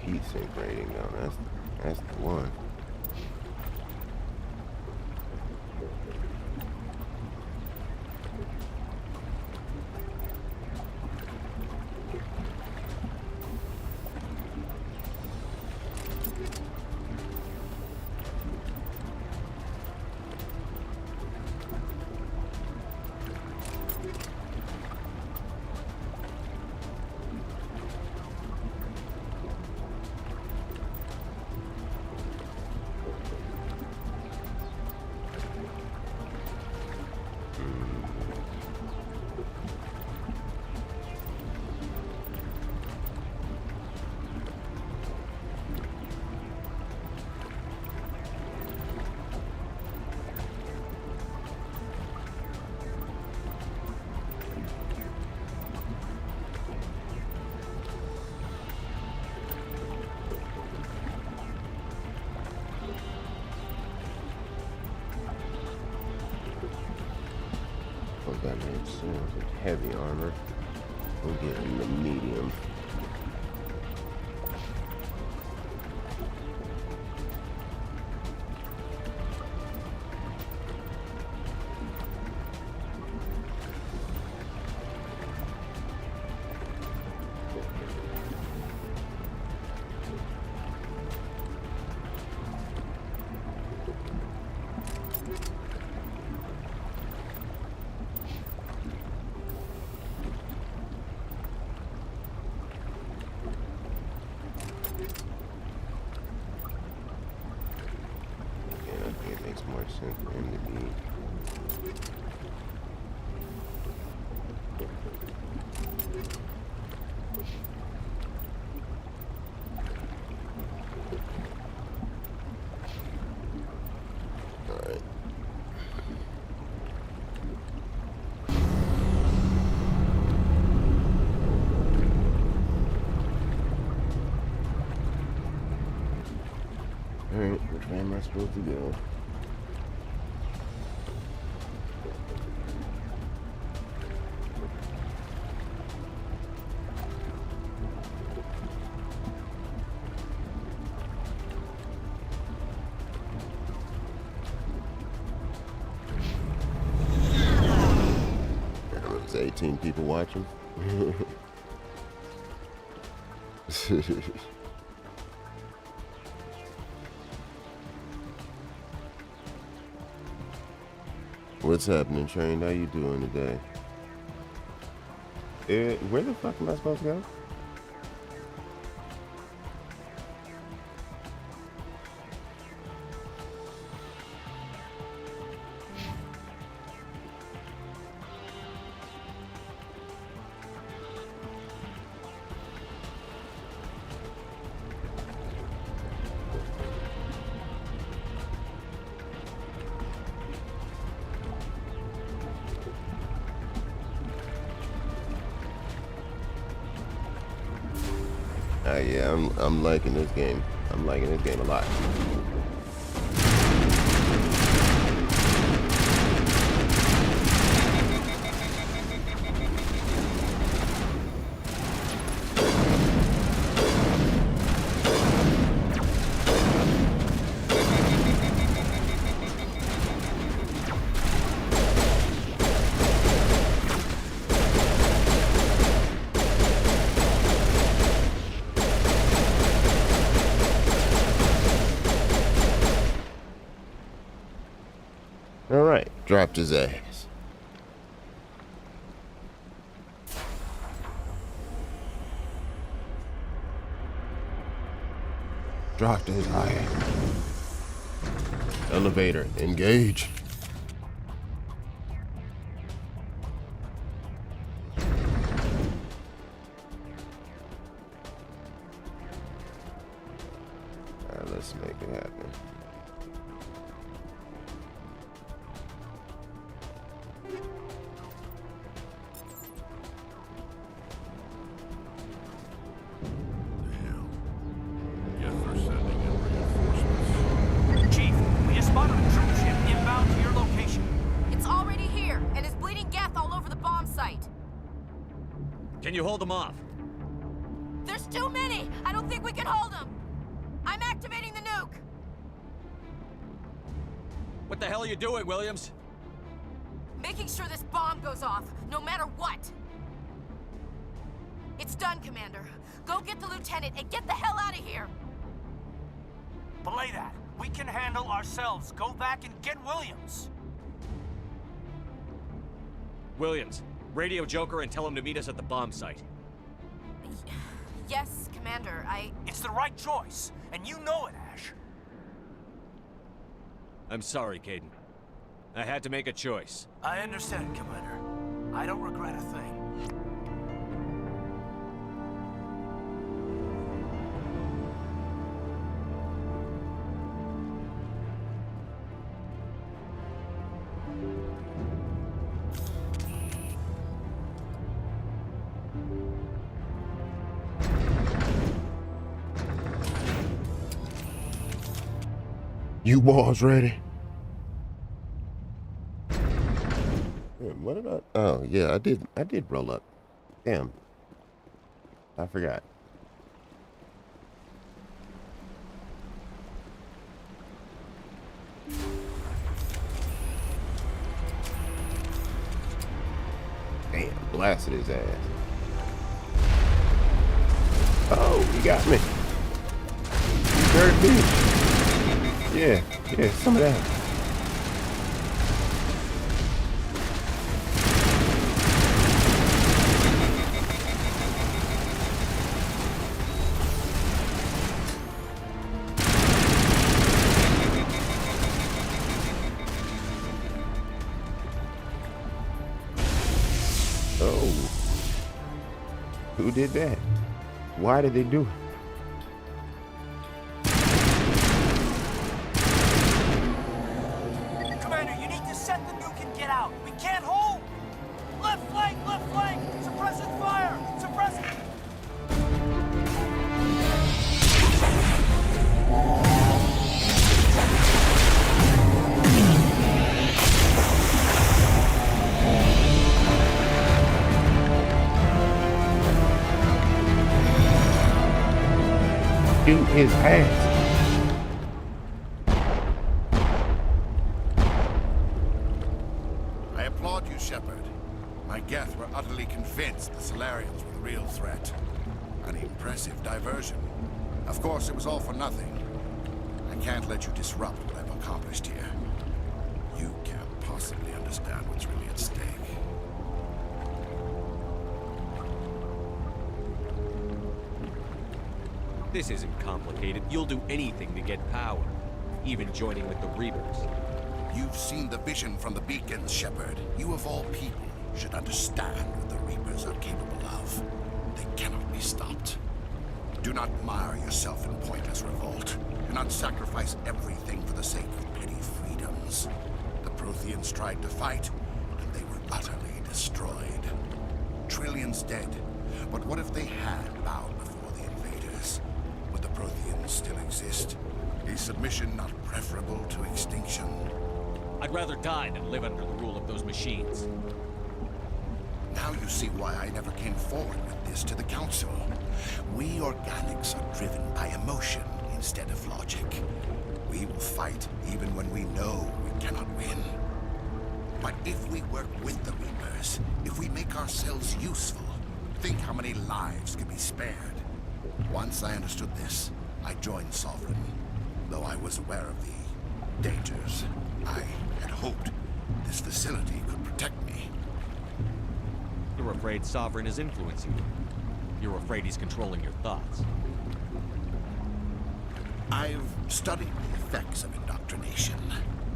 Heat sink rating though, that's the one. that makes sense. It's heavy armor. We'll get in the medium. More sense for him to be. All right. All right, which way am I supposed to go? There was 18 people watching. What's happening, Trained? How you doing today? Where the fuck am I supposed to go? Yeah, I'm liking this game. I'm liking this game a lot. Alright, dropped his ass. Dropped his ass. Elevator, engage. Alright, let's make it happen. Can you hold them off? There's too many! I don't think we can hold them! I'm activating the nuke! What the hell are you doing, Williams? Making sure this bomb goes off, no matter what! It's done, Commander. Go get the lieutenant and get the hell out of here! Belay that. We can handle ourselves. Go back and get Williams. Williams, radio Joker and tell him to meet us at the bomb site. Yes, Commander, It's the right choice, and you know it, Ash. I'm sorry, Caden. I had to make a choice. I understand, Commander. I don't regret a thing. You boys ready? What about Oh, yeah, I did roll up. Damn. I forgot. Damn, blasted his ass. Oh, you got me. You heard me. Yeah, some of that. Oh. Who did that? Why did they do it? Commander, you need to set the nuke and get out. We can't hold! Left flank! Suppressing fire! Suppressing... Shoot his ass. I applaud you, Shepard. My Geth were utterly convinced the Solarians were the real threat. An impressive diversion. Of course, it was all for nothing. I can't let you disrupt what I've accomplished here. You can't possibly understand what's really at stake. This isn't complicated. You'll do anything to get power, even joining with the Reapers. You've seen the vision from the beacons, Shepard. You of all people should understand what the Reapers are capable of. They cannot be stopped. Do not mire yourself in pointless revolt. Do not sacrifice everything for the sake of petty freedoms. The Protheans tried to fight, and they were utterly destroyed. Trillions dead. But what if they had bowed before the invaders? Would the Protheans still exist? Is submission not preferable to extinction? I'd rather die than live under the rule of those machines. Now you see why I never came forward with this to the Council. We organics are driven by emotion instead of logic. We will fight even when we know we cannot win. But if we work with the Reapers, if we make ourselves useful, think how many lives could be spared. Once I understood this, I joined Sovereign. Though I was aware of the dangers, I had hoped this facility could protect me. You're afraid Sovereign is influencing you. You're afraid he's controlling your thoughts. I've studied the effects of indoctrination.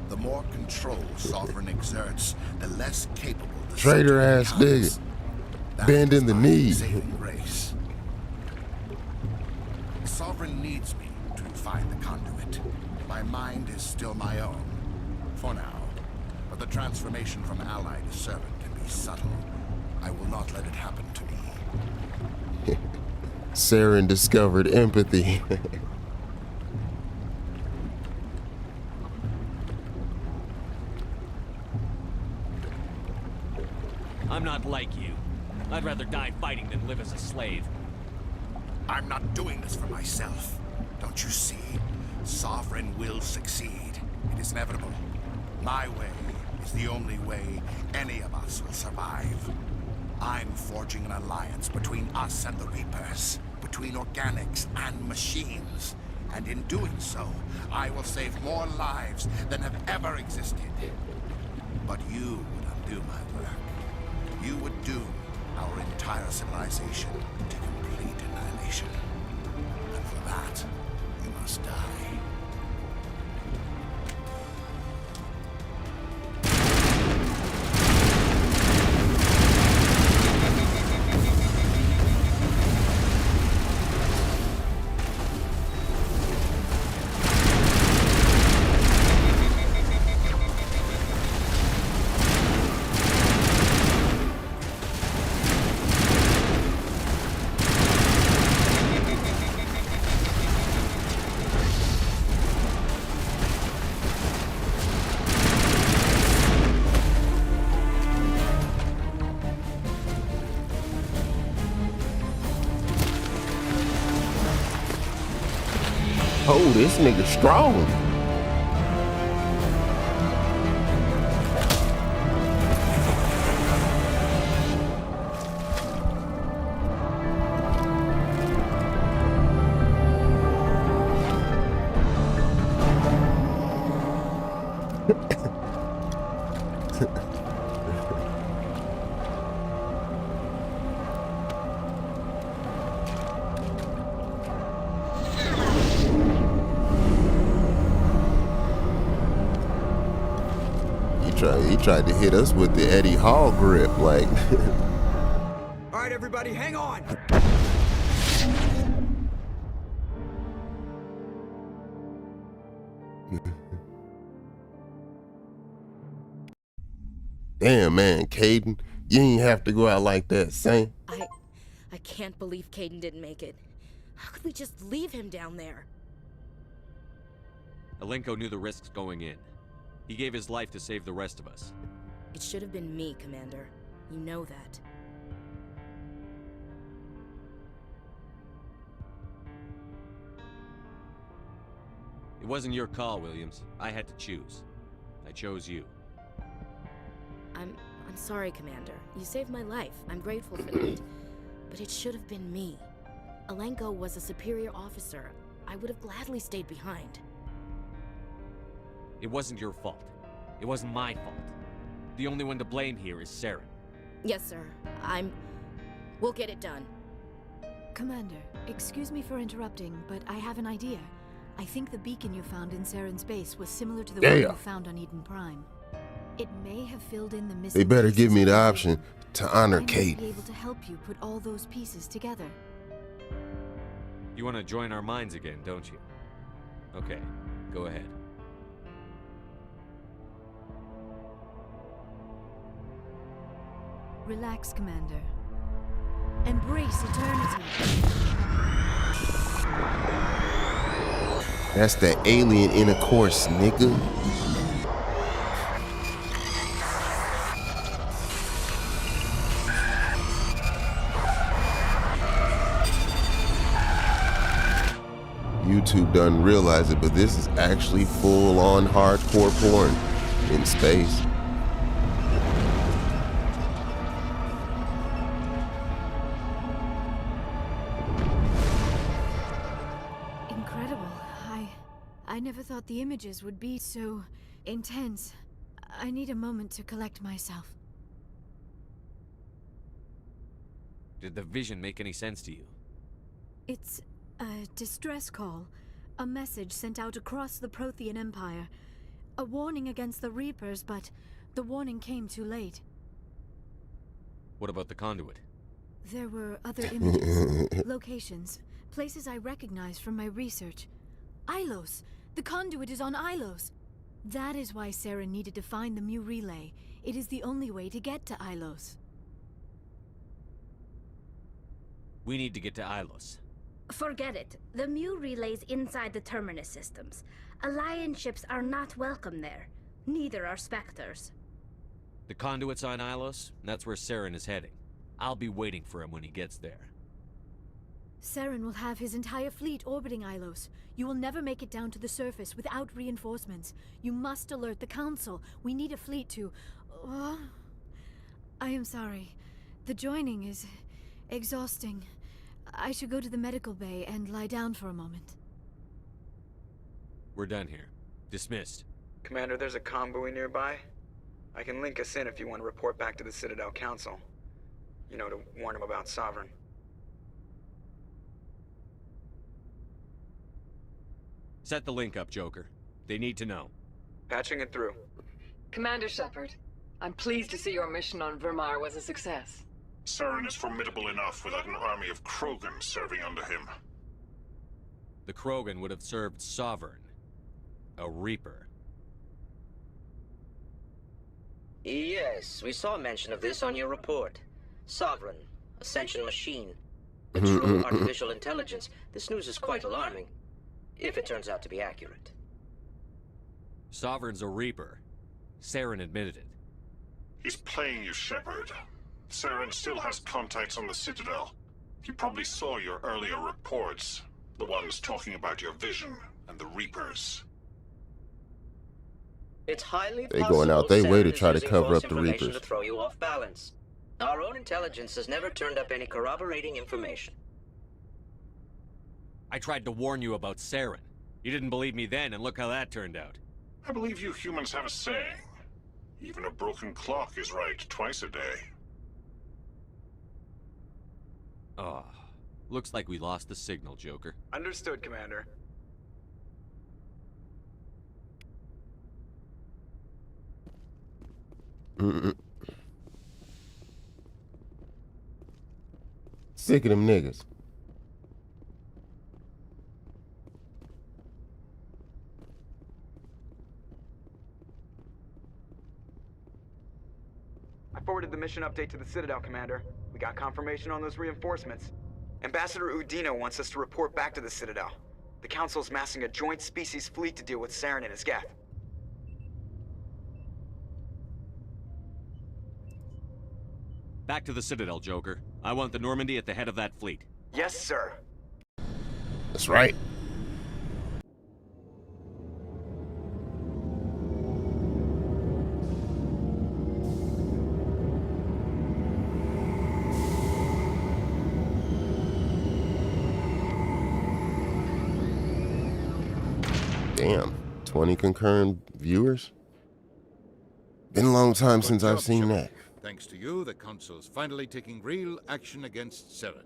The more control Sovereign exerts, the less capable the Traitor ass nigga. Bending the knee. Saving grace. Sovereign needs me to find the conduit. My mind is still my own, for now. But the transformation from ally to servant can be subtle. I will not let it happen to me. Saren discovered empathy. I'm not like you. I'd rather die fighting than live as a slave. I'm not doing this for myself. Don't you see? Sovereign will succeed. It is inevitable. My way is the only way any of us will survive. I'm forging an alliance between us and the Reapers, between organics and machines. And in doing so, I will save more lives than have ever existed. But you would undo my work. You would doom our entire civilization to complete annihilation. And for that, you must die. Oh, this nigga strong. He tried to hit us with the Eddie Hall grip, like. All right, everybody, hang on. Damn, man, Caden, you ain't have to go out like that, Saint. I can't believe Caden didn't make it. How could we just leave him down there? Alenko knew the risks going in. He gave his life to save the rest of us. It should have been me, Commander. You know that. It wasn't your call, Williams. I had to choose. I chose you. I'm sorry, Commander. You saved my life. I'm grateful for that. But it should have been me. Alenko was a superior officer. I would have gladly stayed behind. It wasn't your fault. It wasn't my fault. The only one to blame here is Saren. Yes, sir. We'll get it done. Commander, excuse me for interrupting, but I have an idea. I think the beacon you found in Saren's base was similar to the one you found on Eden Prime. It may have filled in the missing. They better pieces give me the of option to honor I Kate. might be able to help you put all those pieces together. You want to join our minds again, don't you? Okay, go ahead. Relax, Commander. Embrace eternity. That's the alien in a course, nigga. YouTube doesn't realize it, but this is actually full-on hardcore porn in space. Incredible. I never thought the images would be so intense. I need a moment to collect myself. Did the vision make any sense to you? It's a distress call. A message sent out across the Prothean Empire. A warning against the Reapers, but the warning came too late. What about the conduit? There were other images, locations, places I recognized from my research. Ilos! The conduit is on Ilos! That is why Sarah needed to find the Mu relay. It is the only way to get to Ilos. We need to get to Ilos. Forget it. The Mu relay's inside the Terminus systems. Alliance ships are not welcome there. Neither are Spectres. The conduit's on Ilos, and that's where Saren is heading. I'll be waiting for him when he gets there. Saren will have his entire fleet orbiting Ilos. You will never make it down to the surface without reinforcements. You must alert the Council. We need a fleet to... I am sorry. The joining is exhausting. I should go to the medical bay and lie down for a moment. We're done here. Dismissed. Commander, there's a convoy nearby. I can link us in if you want to report back to the Citadel Council. You know, to warn them about Sovereign. Set the link up, Joker. They need to know. Patching it through. Commander Shepard, I'm pleased to see your mission on Vermar was a success. Saren is formidable enough without an army of Krogan serving under him. The Krogan would have served Sovereign. A Reaper. Yes, we saw mention of this on your report. Sovereign, Ascension machine. A true artificial intelligence. This news is quite alarming, if it turns out to be accurate. Sovereign's a Reaper. Saren admitted it. He's playing you, Shepard. Saren still has contacts on the Citadel. He probably saw your earlier reports, the ones talking about your vision and the Reapers. It's highly They possible going out their way to Saren is try to using cover false up the information Reapers. to throw you off balance. Our own intelligence has never turned up any corroborating information. I tried to warn you about Saren. You didn't believe me then, and look how that turned out. I believe you humans have a saying. Even a broken clock is right twice a day. Oh, looks like we lost the signal, Joker. Understood, Commander. Sick of them niggas. I forwarded the mission update to the Citadel, Commander. We got confirmation on those reinforcements. Ambassador Udina wants us to report back to the Citadel. The Council's massing a joint species fleet to deal with Saren and his Geth. Back to the Citadel, Joker. I want the Normandy at the head of that fleet. Yes, sir. That's right. Damn, 20 concurrent viewers? Been a long time since I've seen that. Thanks to you, the Council's finally taking real action against Saren.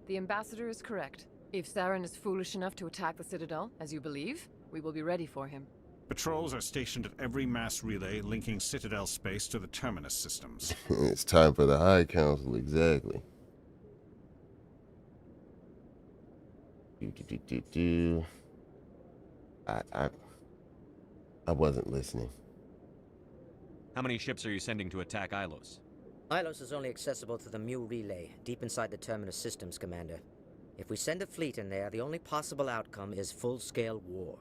The Ambassador is correct. If Saren is foolish enough to attack the Citadel, as you believe, we will be ready for him. Patrols are stationed at every mass relay linking Citadel space to the Terminus systems. It's time for the High Council, exactly. I wasn't listening. How many ships are you sending to attack Ilos? Ilos is only accessible to the Mu relay, deep inside the Terminus systems, Commander. If we send a fleet in there, the only possible outcome is full-scale war.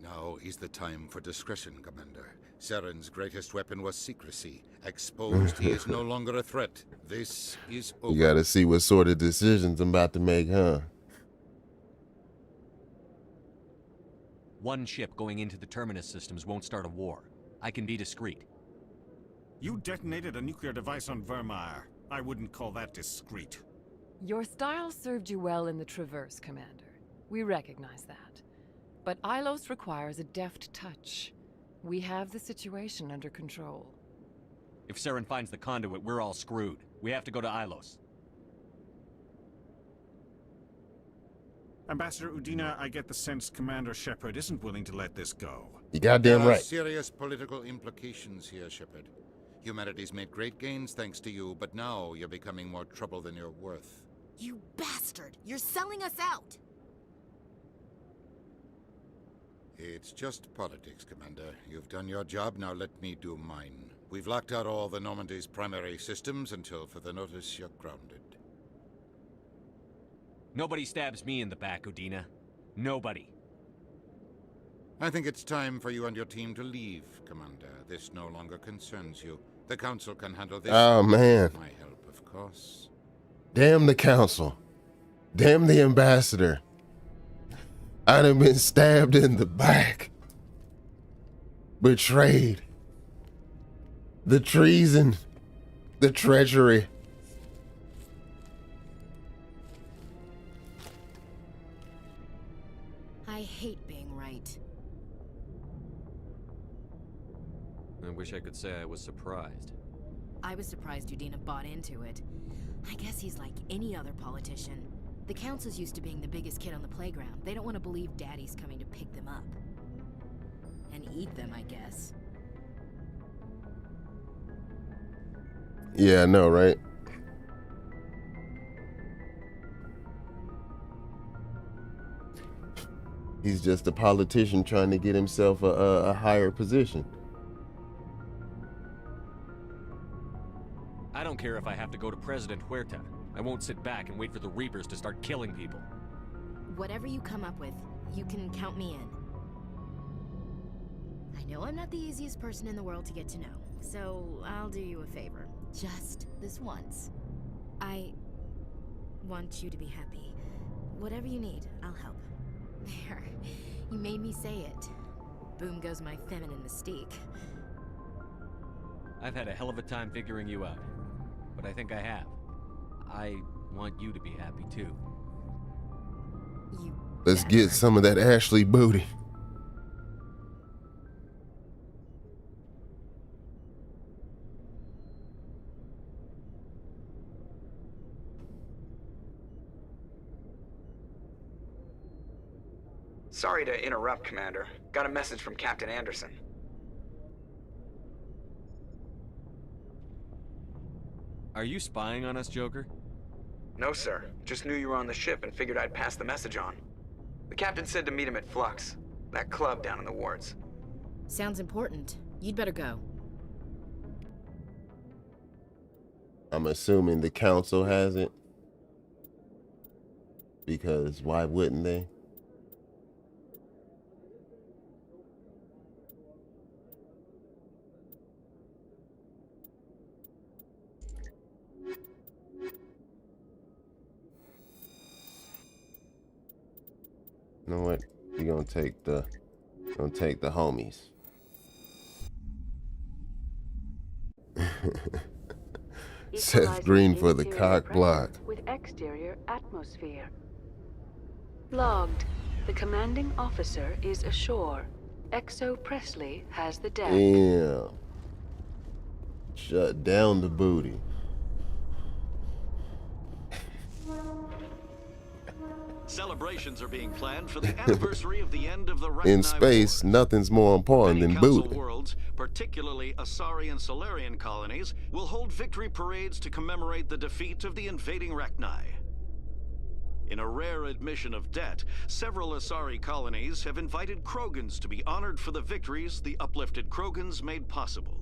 Now is the time for discretion, Commander. Saren's greatest weapon was secrecy. Exposed, he is no longer a threat. This is over. You gotta see what sort of decisions I'm about to make, huh? One ship going into the Terminus systems won't start a war. I can be discreet. You detonated a nuclear device on Vermeer. I wouldn't call that discreet. Your style served you well in the Traverse, Commander. We recognize that. But Ilos requires a deft touch. We have the situation under control. If Saren finds the conduit, we're all screwed. We have to go to Ilos. Ambassador Udina, I get the sense Commander Shepard isn't willing to let this go. You goddamn There are right. serious political implications here, Shepard. Humanity's made great gains thanks to you, but now you're becoming more trouble than you're worth. You bastard! You're selling us out! It's just politics, Commander. You've done your job, now let me do mine. We've locked out all the Normandy's primary systems until further notice you're grounded. Nobody stabs me in the back, Udina. Nobody. I think it's time for you and your team to leave, Commander. This no longer concerns you. The Council can handle this. Oh, man. With my help, of course. Damn the Council. Damn the Ambassador. I'd have been stabbed in the back. Betrayed. The treason. The treachery. I hate being right. I wish I could say I was surprised. I was surprised Udina bought into it. I guess he's like any other politician. The Council's used to being the biggest kid on the playground. They don't want to believe Daddy's coming to pick them up. And eat them, I guess. Yeah, I know, right? He's just a politician trying to get himself a higher position. I don't care if I have to go to President Huerta. I won't sit back and wait for the Reapers to start killing people. Whatever you come up with, you can count me in. I know I'm not the easiest person in the world to get to know, so I'll do you a favor. Just this once. I want you to be happy. Whatever you need, I'll help. There. You made me say it. Boom goes my feminine mystique. I've had a hell of a time figuring you out, but I think I have. I want you to be happy too. You Let's get some of that Ashley booty. Sorry to interrupt, Commander. Got a message from Captain Anderson. Are you spying on us, Joker? No, sir. Just knew you were on the ship and figured I'd pass the message on. The captain said to meet him at Flux, that club down in the wards. Sounds important. You'd better go. I'm assuming the council has it. Because why wouldn't they? You know what? You're gonna take the homies. Seth Green for the cock block. With exterior atmosphere. Logged. The commanding officer is ashore. Exo Presley has the deck. Damn. Shut down the booty. Celebrations are being planned for the anniversary of the end of the Rachni In space, nothing's more important than Council booty. worlds, particularly Asari and Solarian colonies, will hold victory parades to commemorate the defeat of the invading Rachni. In a rare admission of debt, several Asari colonies have invited Krogans to be honored for the victories the uplifted Krogans made possible.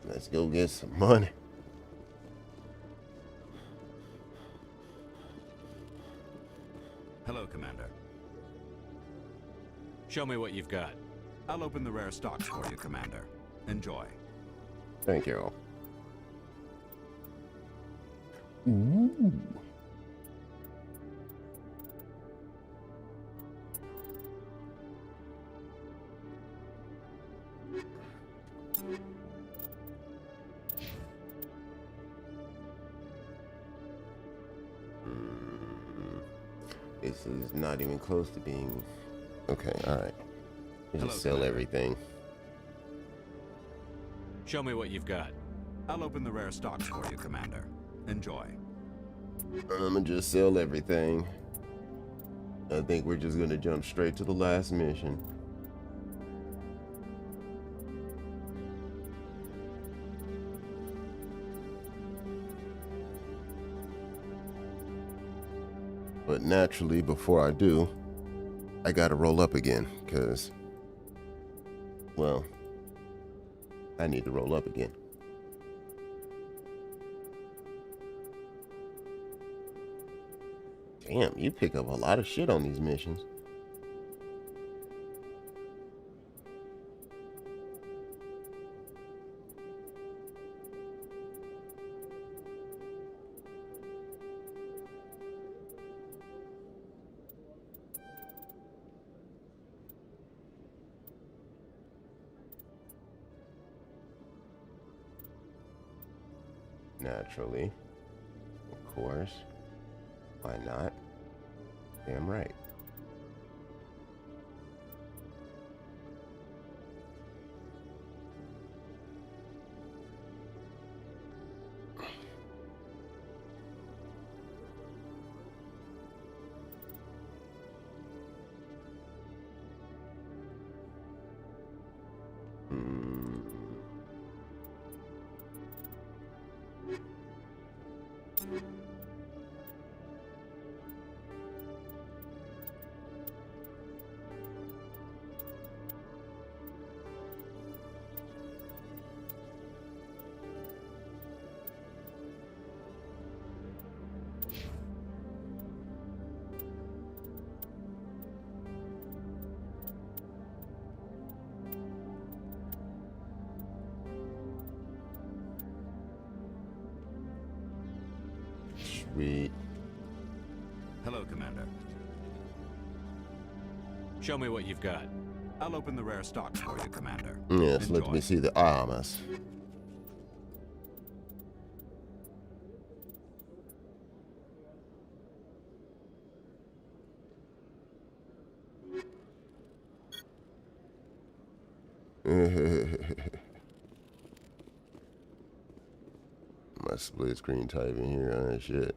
Let's go get some money. Hello, Commander. Show me what you've got. I'll open the rare stocks for you, Commander. Enjoy. Thank you. Ooh. This is not even close to being... Okay, alright. Just sell everything. Show me what you've got. I'll open the rare stocks for you, Commander. Enjoy. I'ma just sell everything. I think we're just gonna jump straight to the last mission. But naturally, before I do, I gotta roll up again, because, well, I need to roll up again. Damn, you pick up a lot of shit on these missions. Naturally. Of course. Why not? Damn right. Sweet. Hello, Commander. Show me what you've got. I'll open the rare stock for you, Commander. Yes, let Enjoy. me see the armors. My split screen typing here on shit.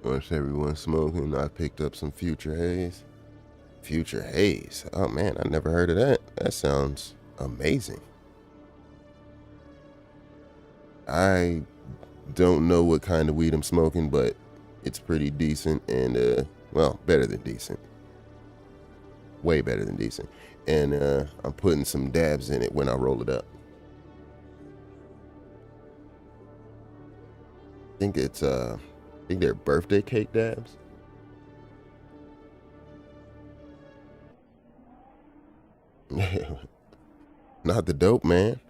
Once everyone's smoking, I picked up some Future Haze. Future Haze. Oh man, I never heard of that. That sounds amazing. I don't know what kind of weed I'm smoking, but it's pretty decent and well, better than decent. Way better than decent. And I'm putting some dabs in it when I roll it up. I think they're birthday cake dabs. Not the dope, man.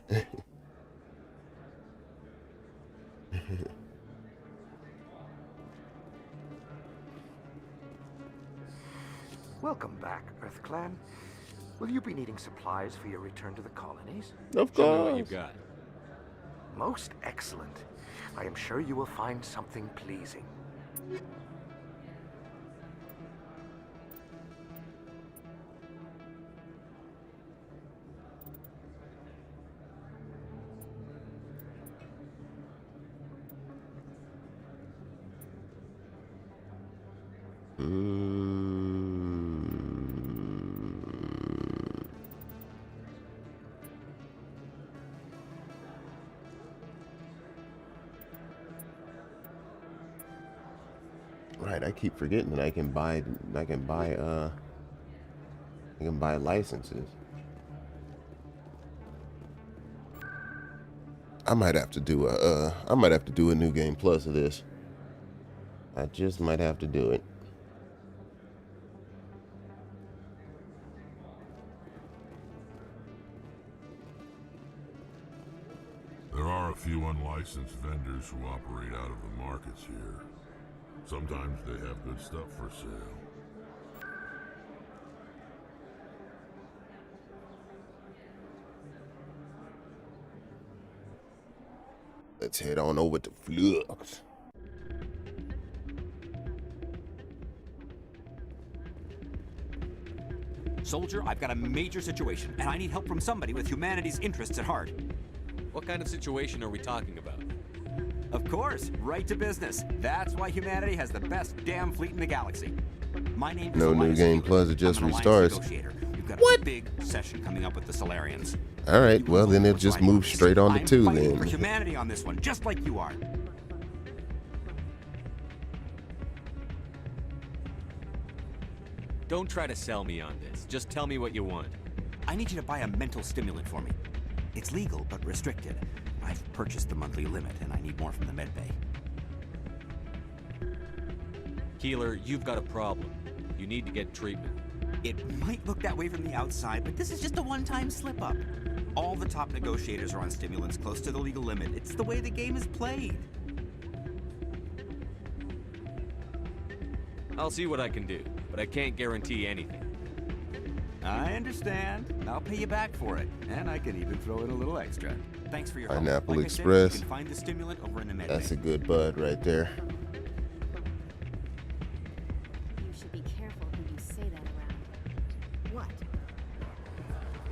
Welcome back, EarthClan. Will you be needing supplies for your return to the colonies? Of Show me what course. you've got. Most excellent. I am sure you will find something pleasing. Right, I keep forgetting that I can buy licenses. I might have to do a new game plus of this. I just might have to do it. There are a few unlicensed vendors who operate out of the markets here. Sometimes they have good stuff for sale. Let's head on over to Flux. Soldier, I've got a major situation, and I need help from somebody with humanity's interests at heart. What kind of situation are we talking about? Of course, right to business. That's why humanity has the best damn fleet in the galaxy. My name is No new Elias game Healer. plus, it just I'm an alliance restarts. negotiator. We've got a big session coming up with the Solarians. All right, well then it just moves straight on to I'm 2 fighting for then. humanity on this one, just like you are. Don't try to sell me on this. Just tell me what you want. I need you to buy a mental stimulant for me. It's legal, but restricted. I've purchased the monthly limit, and I need more from the medbay. Keeler, you've got a problem. You need to get treatment. It might look that way from the outside, but this is just a one-time slip-up. All the top negotiators are on stimulants close to the legal limit. It's the way the game is played. I'll see what I can do, but I can't guarantee anything. I understand. I'll pay you back for it, and I can even throw in a little extra. Thanks for your help. Pineapple Like I said, Express. you can find the stimulant over in the med That's bay. a good bud right there. You should be careful who you say that around. What?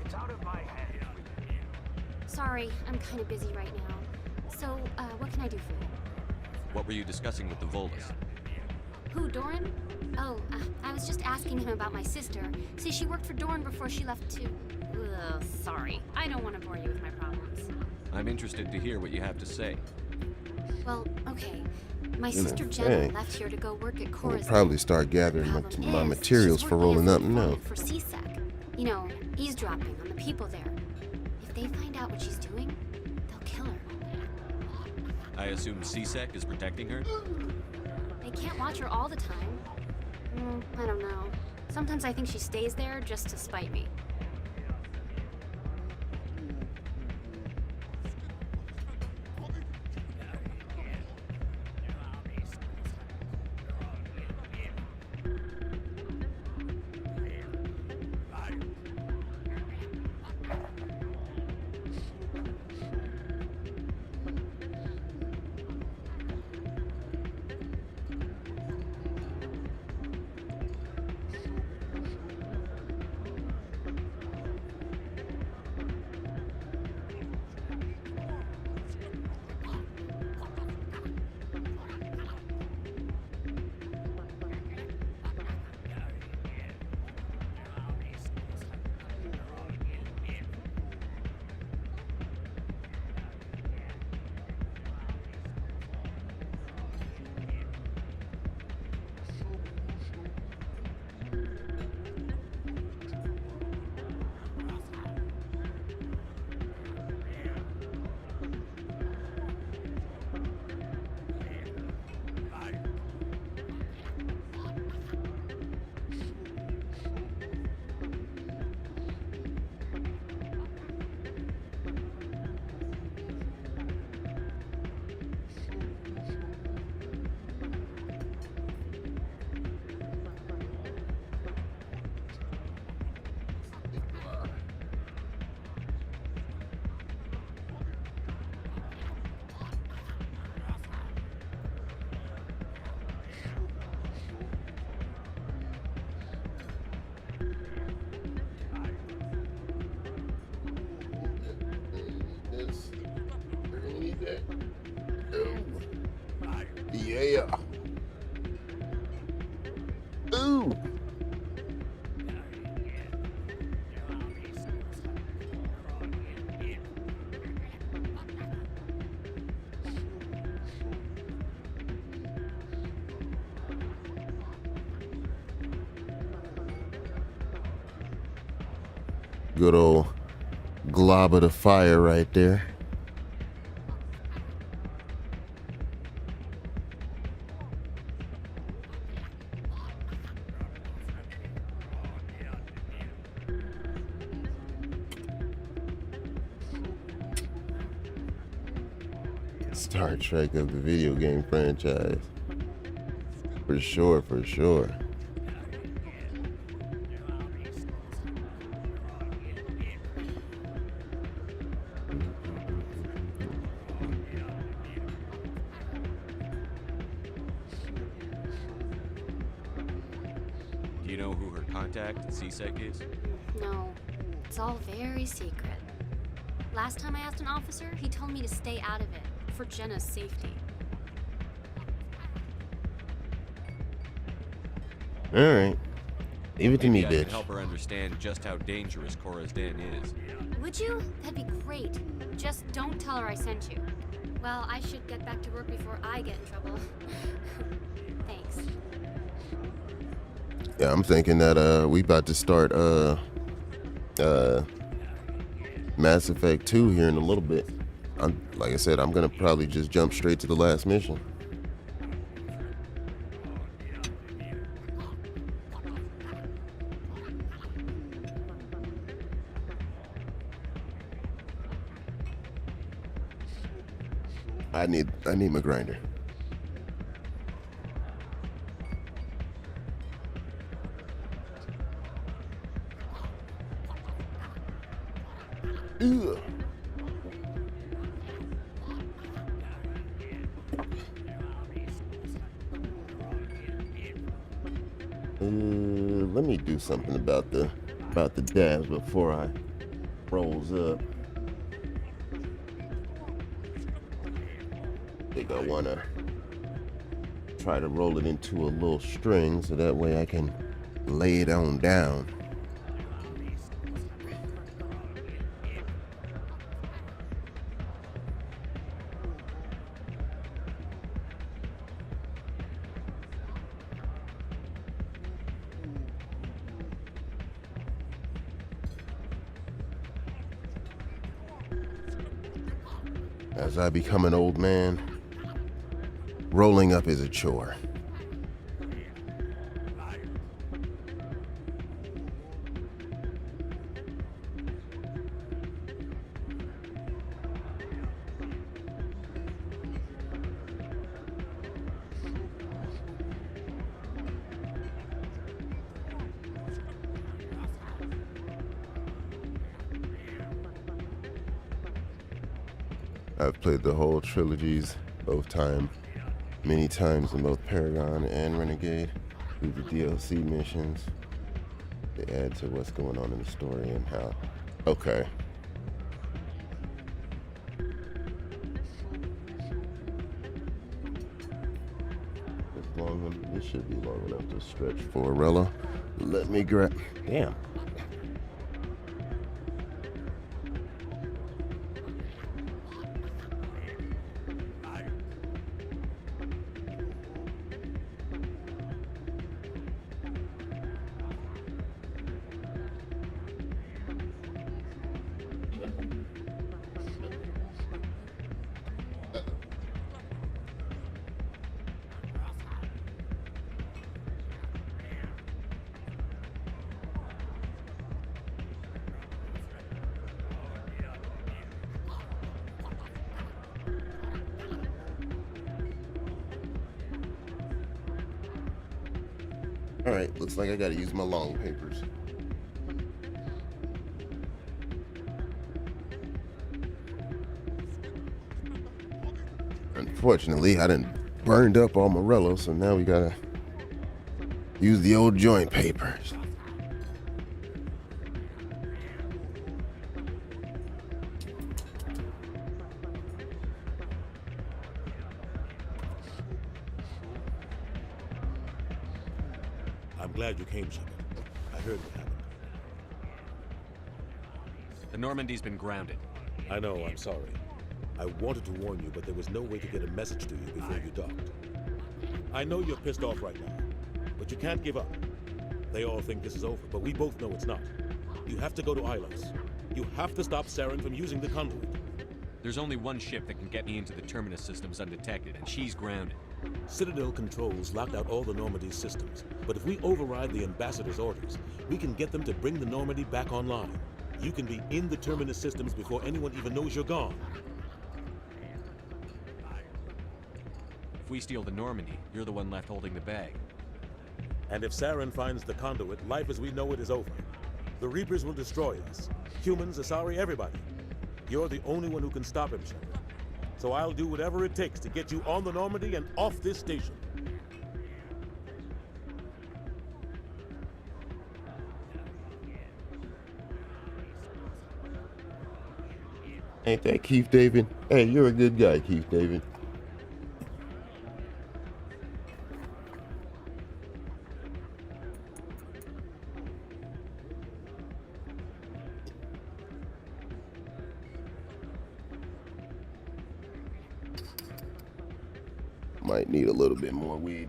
It's out of my head. Sorry, I'm kind of busy right now. So, what can I do for you? What were you discussing with the Volus? Who, Doran? Oh, I was just asking him about my sister. See, she worked for Doran before she left to... Ugh, sorry. I don't want to bore you with my problems. I'm interested to hear what you have to say. Well, okay. My You know, sister Jenna dang. left here to go work at I'll Cora's. probably start gathering my Problem is, materials she's for working rolling as up an now. informant for CSEC. You know, eavesdropping on the people there. If they find out what she's doing, they'll kill her. I assume CSEC is protecting her? They can't watch her all the time. I don't know. Sometimes I think she stays there just to spite me. Yeah. Ooh. Good old glob of the fire right there. Star Trek of the video game franchise. For sure, for sure. Do you know who her contact at CSEC is? No, it's all very secret. Last time I asked an officer, he told me to stay out of it, for Jenna's safety. All right. Leave it to me, Maybe I bitch. can help her understand just how dangerous Cora's Den is. Would you? That'd be great. Just don't tell her I sent you. Well, I should get back to work before I get in trouble. Thanks. Yeah, I'm thinking that we about to start Mass Effect 2 here in a little bit. Like I said, I'm gonna probably just jump straight to the last mission. I need my grinder. Ugh. Let me do something about the dabs before I rolls up. I think I wanna try to roll it into a little string so that way I can lay it on down. As I become an old man, rolling up is a chore. I've played the whole trilogies, many times in both Paragon and Renegade, through the DLC missions. They add to what's going on in the story and how. Okay. This should be long enough to stretch for Rella. Let me grab. Damn. All right, looks like I gotta use my long papers. Unfortunately, I done burned up all Morello, so now we gotta use the old joint papers. I'm glad you came, Shepard. I heard what happened. The Normandy's been grounded. I know, I'm sorry. I wanted to warn you, but there was no way to get a message to you before you docked. I know you're pissed off right now, but you can't give up. They all think this is over, but we both know it's not. You have to go to Ilos. You have to stop Saren from using the conduit. There's only one ship that can get me into the Terminus systems undetected, and she's grounded. Citadel controls locked out all the Normandy's systems, but if we override the Ambassador's orders, we can get them to bring the Normandy back online. You can be in the Terminus systems before anyone even knows you're gone. If we steal the Normandy, you're the one left holding the bag. And if Saren finds the conduit, life as we know it is over. The Reapers will destroy us. Humans, Asari, everybody. You're the only one who can stop him, Shepard. So I'll do whatever it takes to get you on the Normandy and off this station. Ain't that Keith David? Hey, you're a good guy, Keith David. Might need a little bit more weed.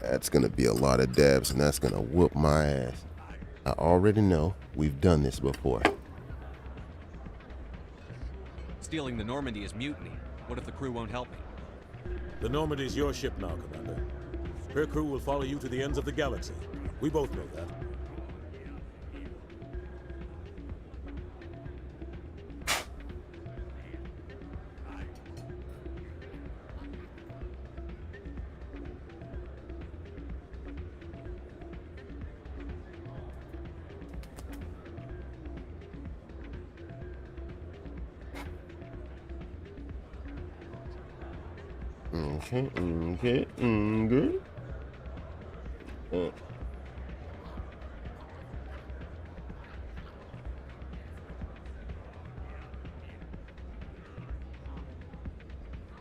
That's gonna be a lot of dabs, and that's gonna whoop my ass. I already know we've done this before. Stealing the Normandy is mutiny. What if the crew won't help me? The Normandy's your ship now, Commander. Her crew will follow you to the ends of the galaxy. We both know that. Okay.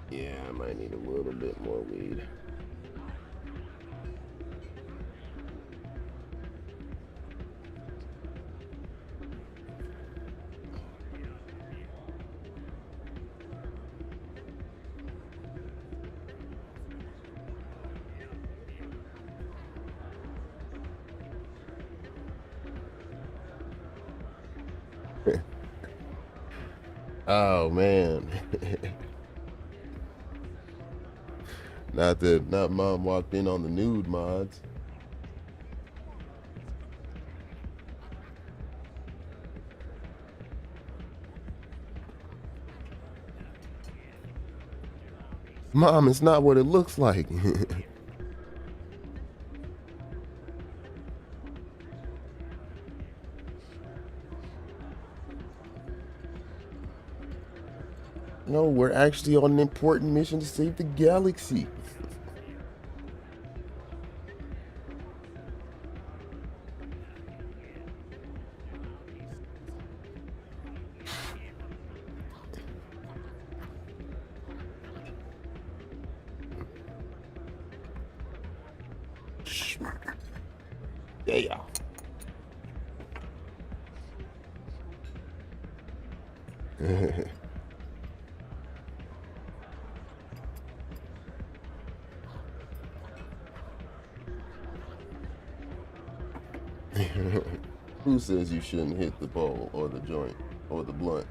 Yeah, I might need a little bit more weed. Oh man. Not mom walked in on the nude mods. Mom, it's not what it looks like. No, we're actually on an important mission to save the galaxy. Yeah. Who says you shouldn't hit the bowl or the joint or the blunt?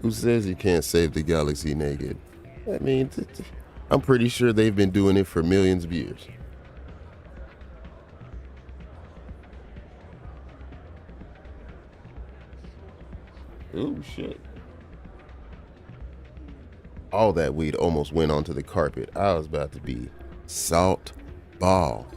Who says you can't save the galaxy naked? I mean, I'm pretty sure they've been doing it for millions of years. Oh, shit. All that weed almost went onto the carpet. I was about to be salt ball.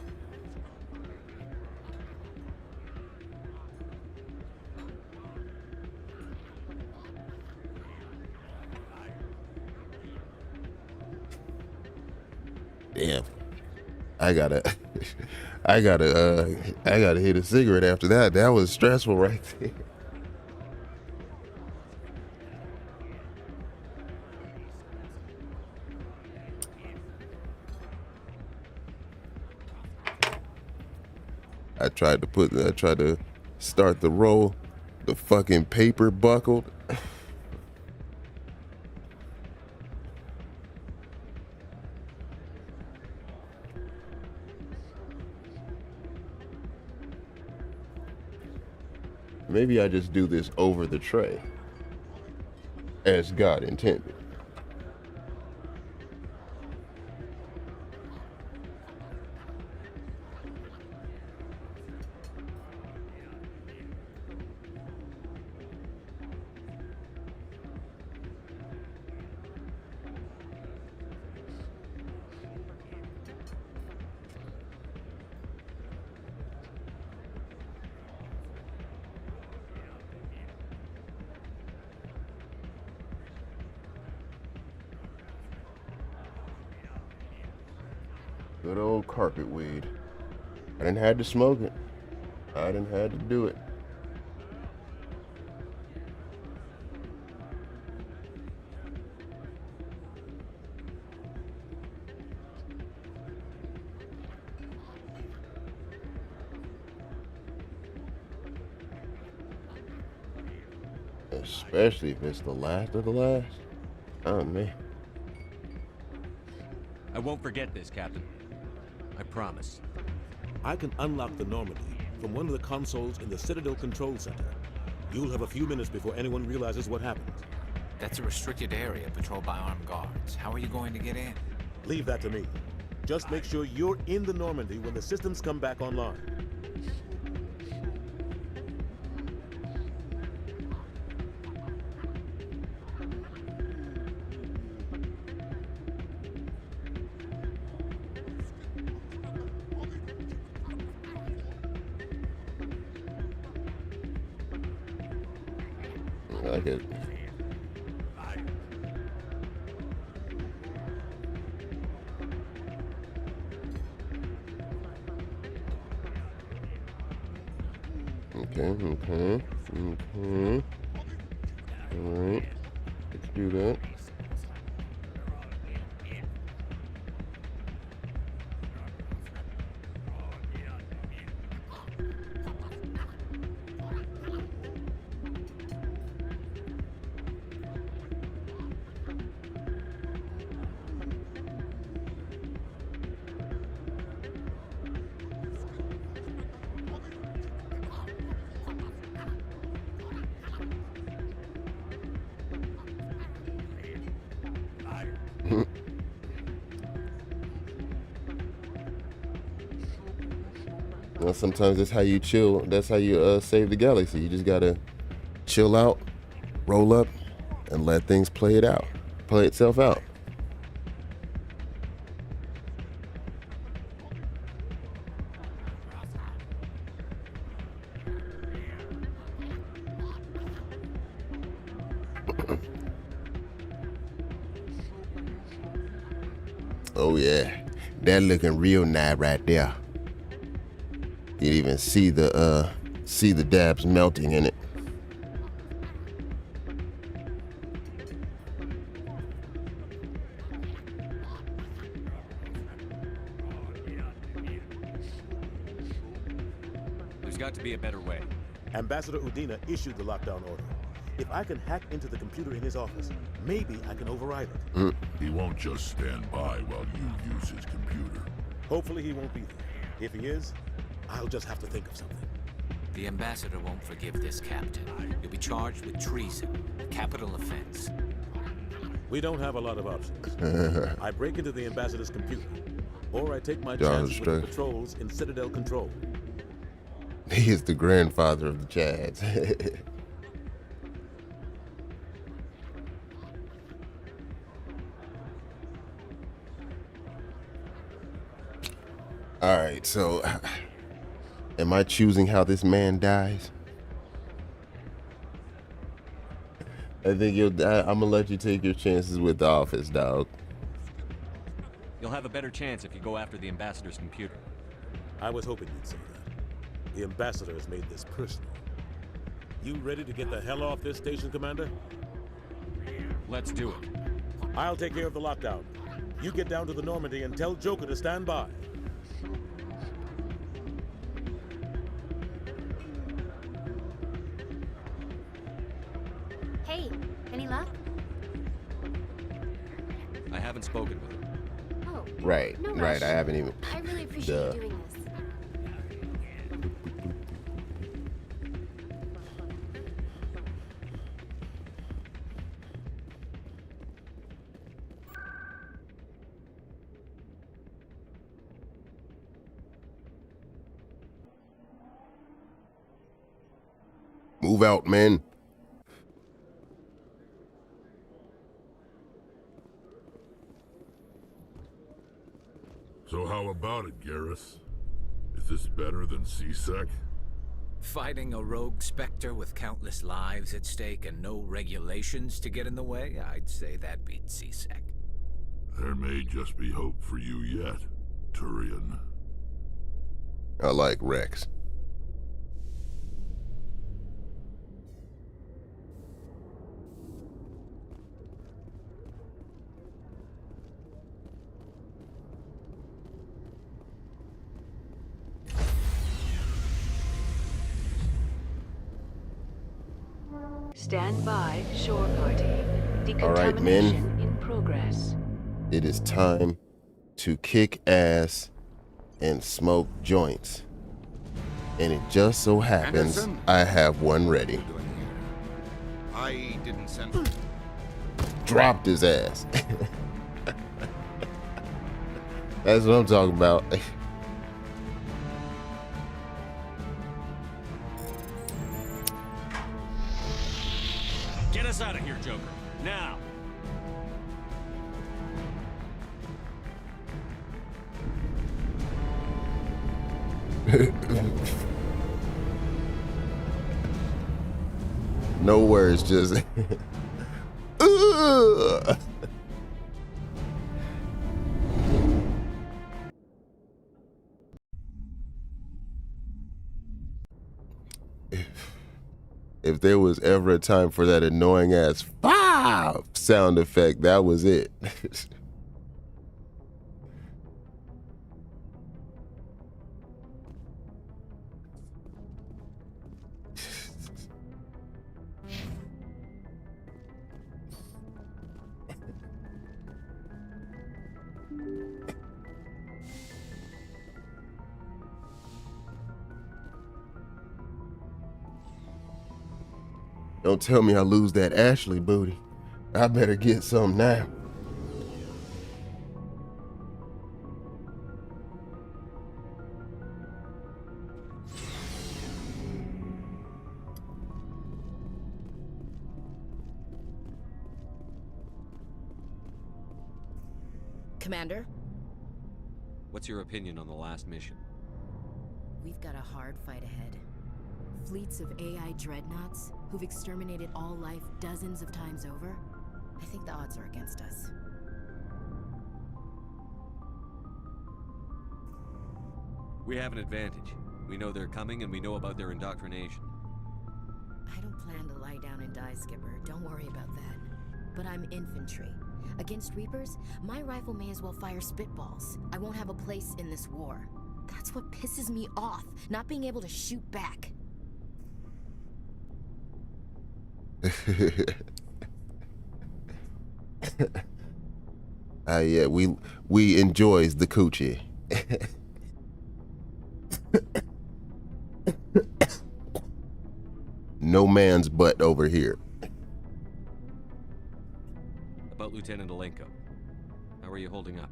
Damn. I gotta hit a cigarette after that. That was stressful right there. I tried to start the roll. The fucking paper buckled. Maybe I just do this over the tray, as God intended. Good old carpet weed. I didn't have to smoke it. I didn't have to do it. Especially if it's the last of the last. Oh, man. I won't forget this, Captain. I promise. I can unlock the Normandy from one of the consoles in the Citadel Control Center. You'll have a few minutes before anyone realizes what happened. That's a restricted area patrolled by armed guards. How are you going to get in? Leave that to me. Just make sure you're in the Normandy when the systems come back online. I could. Okay. All right, let's do that. Well, sometimes that's how you chill. That's how you save the galaxy. You just gotta chill out, roll up, and let things play itself out. Oh yeah, that looking real nice right there. You can even see the dabs melting in it. There's got to be a better way. Ambassador Udina issued the lockdown order. If I can hack into the computer in his office, maybe I can override it. He won't just stand by while you use his computer. Hopefully he won't be there. If he is, I'll just have to think of something. The ambassador won't forgive this, Captain. You'll be charged with treason, a capital offense. We don't have a lot of options. I break into the ambassador's computer, or I take my chances with the patrols in Citadel Control. He is the grandfather of the Chads. All right, so am I choosing how this man dies? I think I'm gonna let you take your chances with the office, dog. You'll have a better chance if you go after the ambassador's computer. I was hoping you'd say that. The ambassador has made this personal. You ready to get the hell off this station, Commander? Let's do it. I'll take care of the lockdown. You get down to the Normandy and tell Joker to stand by. Hey, any luck? I haven't spoken with him. Oh. Right, No right. rush. I haven't even. I really appreciate you doing this. Move out, man. So how about it, Garrus? Is this better than C-Sec? Fighting a rogue specter with countless lives at stake and no regulations to get in the way? I'd say that beats C-Sec. There may just be hope for you yet, Turian. I like Rex. Stand by, shore party. All right, Decontamination men. in progress. It is time to kick ass and smoke joints. And it just so happens Anderson? I have one ready. I didn't send. Dropped his ass. That's what I'm talking about. Get us out of here, Joker. Now! No words, just Ugh. If there was ever a time for that annoying ass "five" sound effect, that was it. Don't tell me I lose that Ashley booty. I better get some now. Commander? What's your opinion on the last mission? We've got a hard fight ahead. Fleets of AI dreadnoughts who've exterminated all life dozens of times over. I think the odds are against us. We have an advantage. We know they're coming and we know about their indoctrination. I don't plan to lie down and die, Skipper. Don't worry about that. But I'm infantry. Against Reapers, my rifle may as well fire spitballs. I won't have a place in this war. That's what pisses me off, not being able to shoot back. Yeah, we enjoys the coochie. No man's butt over here. About Lieutenant Alenko. How are you holding up?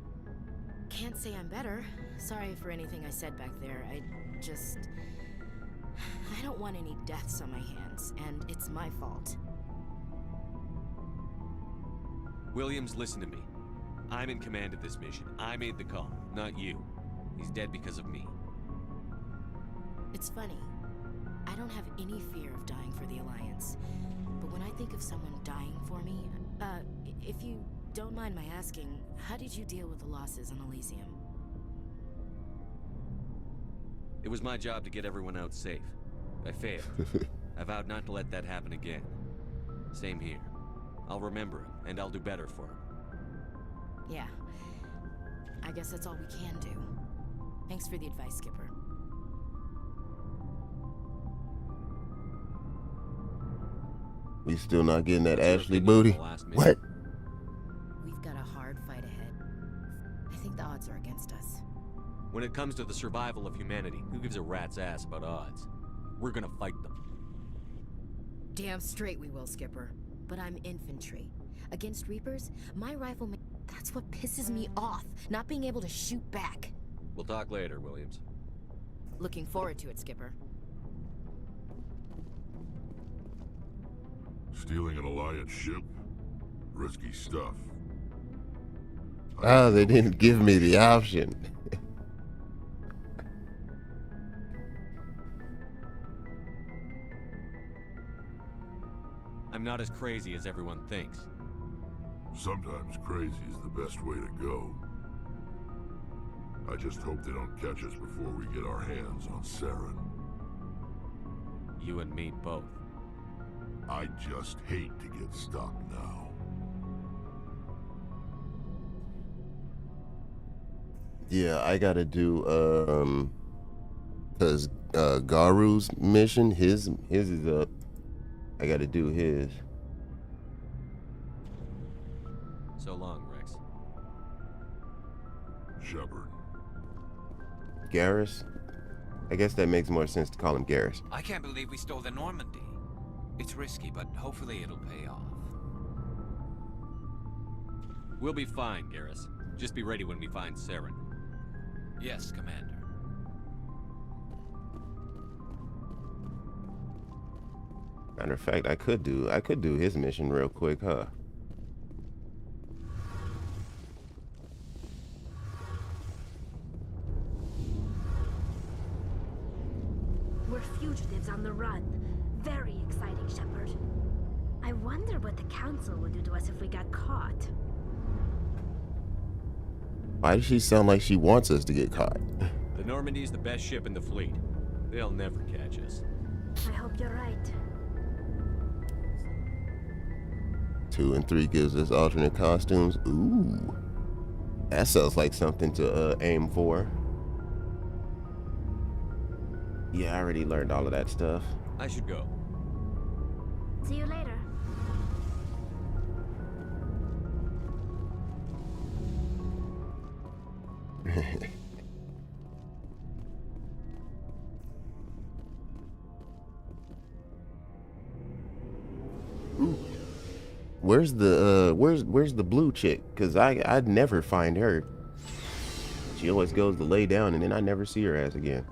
Can't say I'm better. Sorry for anything I said back there. I don't want any deaths on my hands, and it's my fault. Williams, listen to me. I'm in command of this mission. I made the call, not you. He's dead because of me. It's funny. I don't have any fear of dying for the Alliance. But when I think of someone dying for me, if you don't mind my asking, how did you deal with the losses on Elysium? It was my job to get everyone out safe. I failed. I vowed not to let that happen again. Same here. I'll remember him, and I'll do better for him. Yeah. I guess that's all we can do. Thanks for the advice, Skipper. We still not getting that Ashley booty? What? We've got a hard fight ahead. I think the odds are against us. When it comes to the survival of humanity, who gives a rat's ass about odds? We're gonna fight them. Damn straight we will, Skipper. But I'm infantry. Against Reapers, my rifle that's what pisses me off, not being able to shoot back. We'll talk later, Williams. Looking forward to it, Skipper. Stealing an Alliance ship? Risky stuff. Oh, they didn't give me the option. I'm not as crazy as everyone thinks. Sometimes crazy is the best way to go. I just hope they don't catch us before we get our hands on Saren. You and me both. I just hate to get stuck now. Yeah, I gotta do cause Garu's mission, his is up. I gotta do his. So long, Rex. Shepard. Garrus? I guess that makes more sense to call him Garrus. I can't believe we stole the Normandy. It's risky, but hopefully it'll pay off. We'll be fine, Garrus. Just be ready when we find Saren. Yes, Commander. Matter of fact, I could do his mission real quick, huh? We're fugitives on the run. Very exciting, Shepard. I wonder what the Council would do to us if we got caught. Why does she sound like she wants us to get caught? The Normandy's the best ship in the fleet. They'll never catch us. I hope you're right. 2 and 3 gives us alternate costumes. Ooh. That sounds like something to aim for. Yeah, I already learned all of that stuff. I should go. See you later. Where's the blue chick? Cause I'd never find her. She always goes to lay down and then I never see her ass again.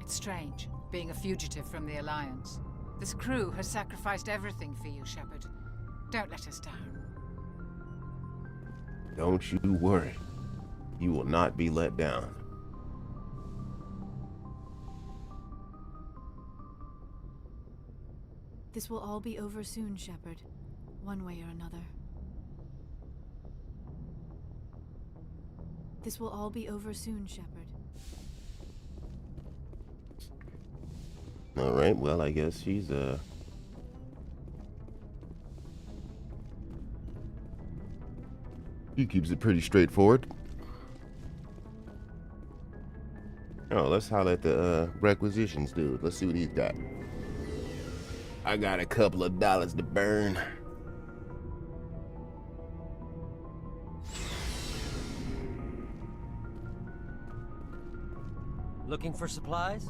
It's strange, being a fugitive from the Alliance. This crew has sacrificed everything for you, Shepard. Don't let us down. Don't you worry. You will not be let down. This will all be over soon, Shepard. One way or another. This will all be over soon, Shepard. All right, well, I guess she's, he keeps it pretty straightforward. Oh, let's holler at the, requisitions dude. Let's see what he's got. I got a couple of dollars to burn. Looking for supplies?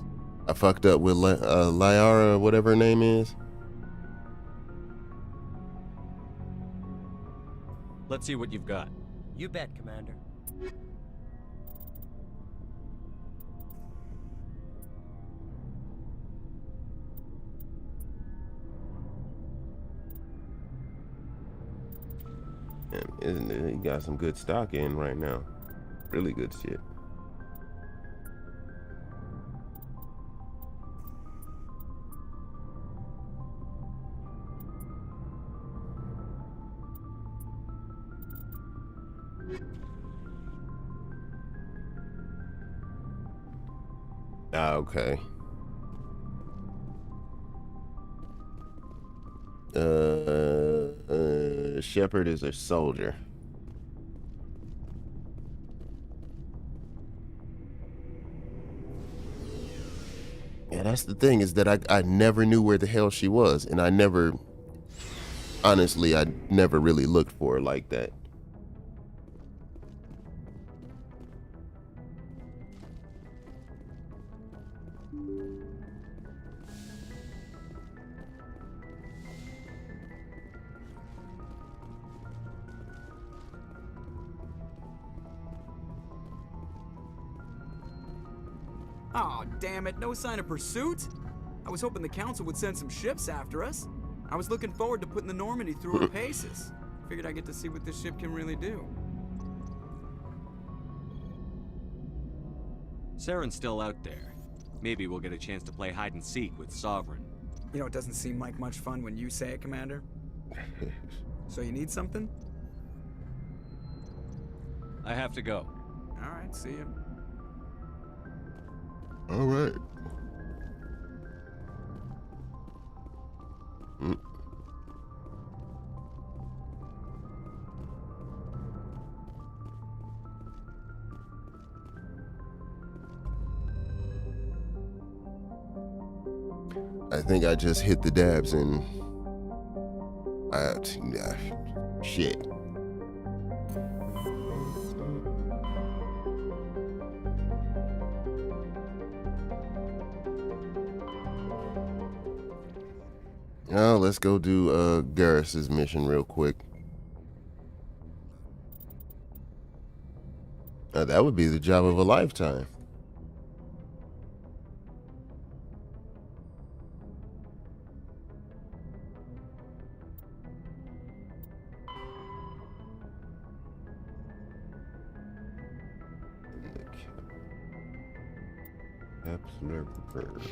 I fucked up with Lyara, whatever her name is. Let's see what you've got. You bet, Commander. Isn't it? He got some good stock in right now. Really good shit. Okay. Shepard is a soldier. Yeah, that's the thing, is that I never knew where the hell she was, and I never really looked for her like that. Oh, damn it, no sign of pursuit? I was hoping the Council would send some ships after us. I was looking forward to putting the Normandy through her paces. Figured I'd get to see what this ship can really do. Saren's still out there. Maybe we'll get a chance to play hide and seek with Sovereign. You know, it doesn't seem like much fun when you say it, Commander. So you need something? I have to go. All right, see you. All right. I think I just hit the dabs and shit. Now let's go do Garrus's mission real quick. That would be the job of a lifetime. Capsular purge.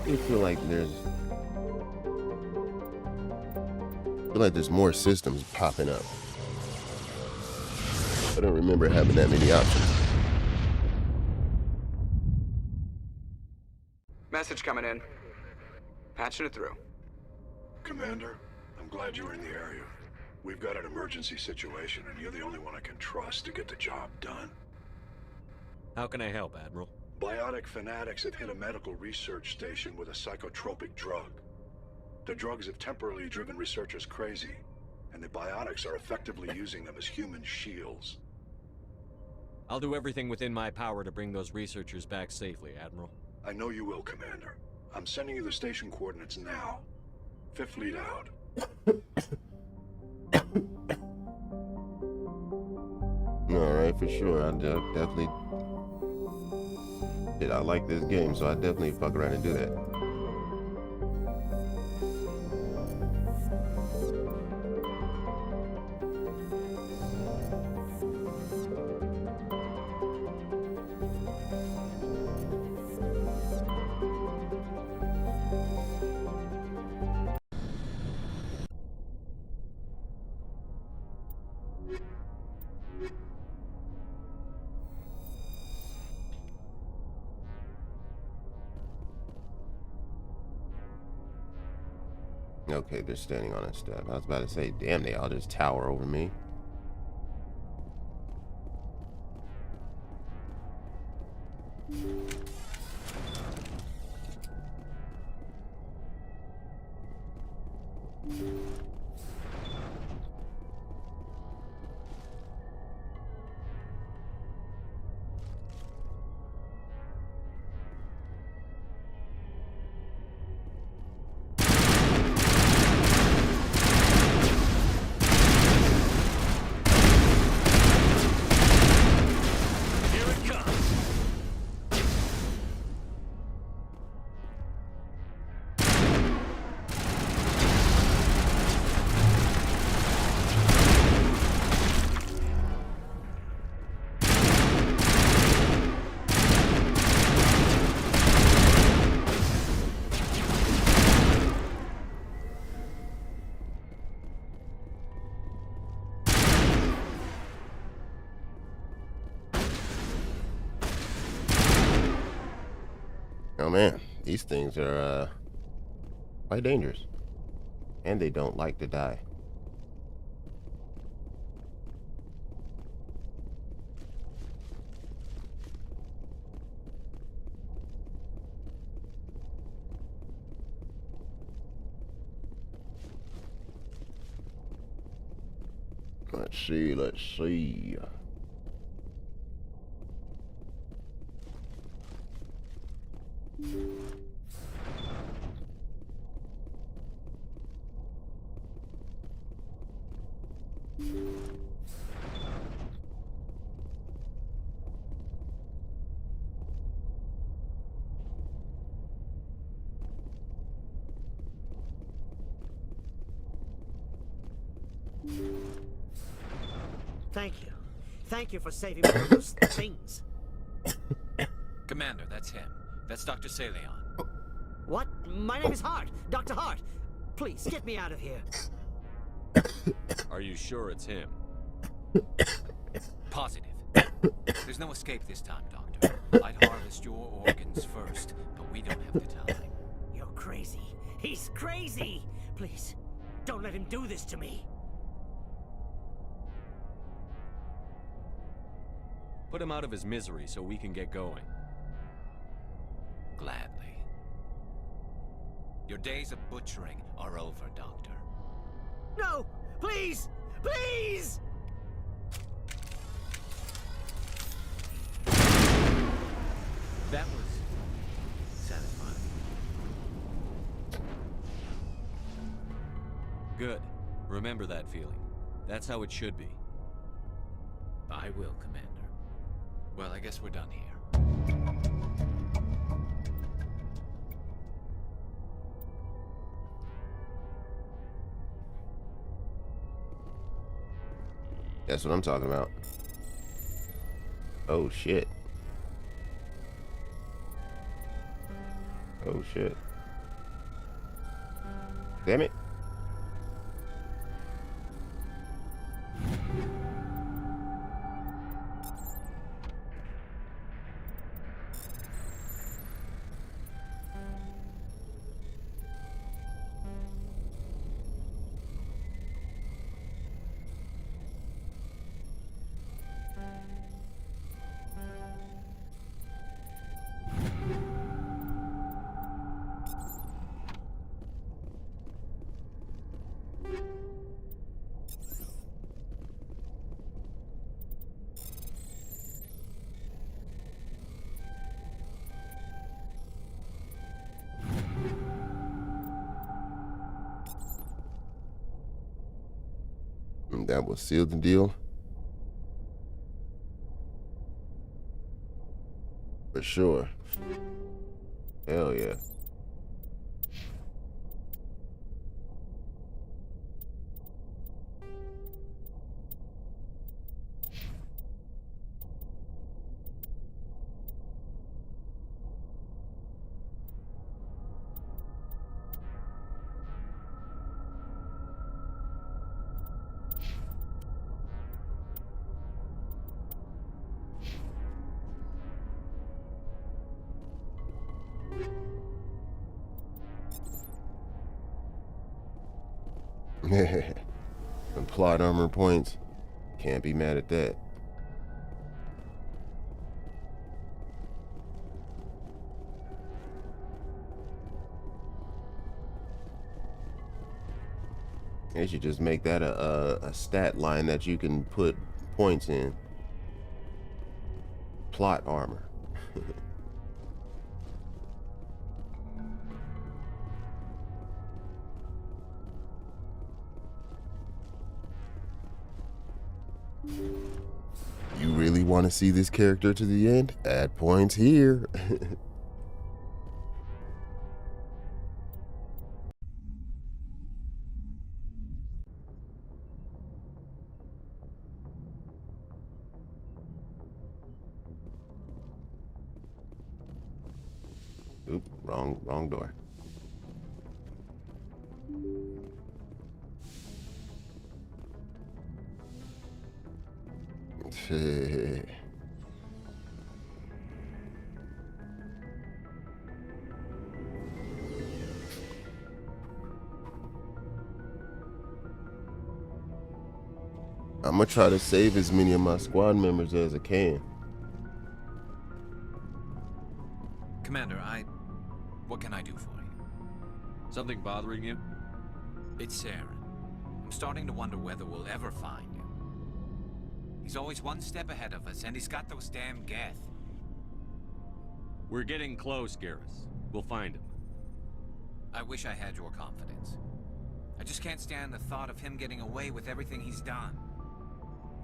I feel like there's more systems popping up. I don't remember having that many options. Message coming in. Patching it through. Commander, I'm glad you're in the area. We've got an emergency situation, and you're the only one I can trust to get the job done. How can I help, Admiral? Biotic fanatics have hit a medical research station with a psychotropic drug. The drugs have temporarily driven researchers crazy, and the biotics are effectively using them as human shields. I'll do everything within my power to bring those researchers back safely, Admiral. I know you will, Commander. I'm sending you the station coordinates now. Fifth lead out. Alright, for sure. I definitely... I like this game, so I definitely fuck around and do that. Okay, they're standing on a step. I was about to say, damn, they all just tower over me. Oh man, these things are quite dangerous. And they don't like to die. Let's see. Thank you. Thank you for saving me from those things. Commander, that's him. That's Dr. Saleon. What? My name is Hart. Dr. Hart. Please, get me out of here. Are you sure it's him? Positive. There's no escape this time, Doctor. I'd harvest your organs first, but we don't have the time. You're crazy. He's crazy! Please, don't let him do this to me. Put him out of his misery so we can get going. Gladly. Your days of butchering are over, Doctor. No! Please! Please! That was satisfying. Good. Remember that feeling. That's how it should be. I will, Commander. Well, I guess we're done here. That's what I'm talking about. Oh shit. Oh shit. Damn it. That will seal the deal. For sure. Hell yeah. And plot armor points. Can't be mad at that. They should just make that a stat line that you can put points in. Plot armor. You really want to see this character to the end? Add points here. Oop, wrong door. I'm gonna try to save as many of my squad members as I can. Commander, what can I do for you? Something bothering you? It's Saren. I'm starting to wonder whether we'll ever find him. He's always one step ahead of us, and he's got those damn Geth. We're getting close, Garrus. We'll find him. I wish I had your confidence. I just can't stand the thought of him getting away with everything he's done.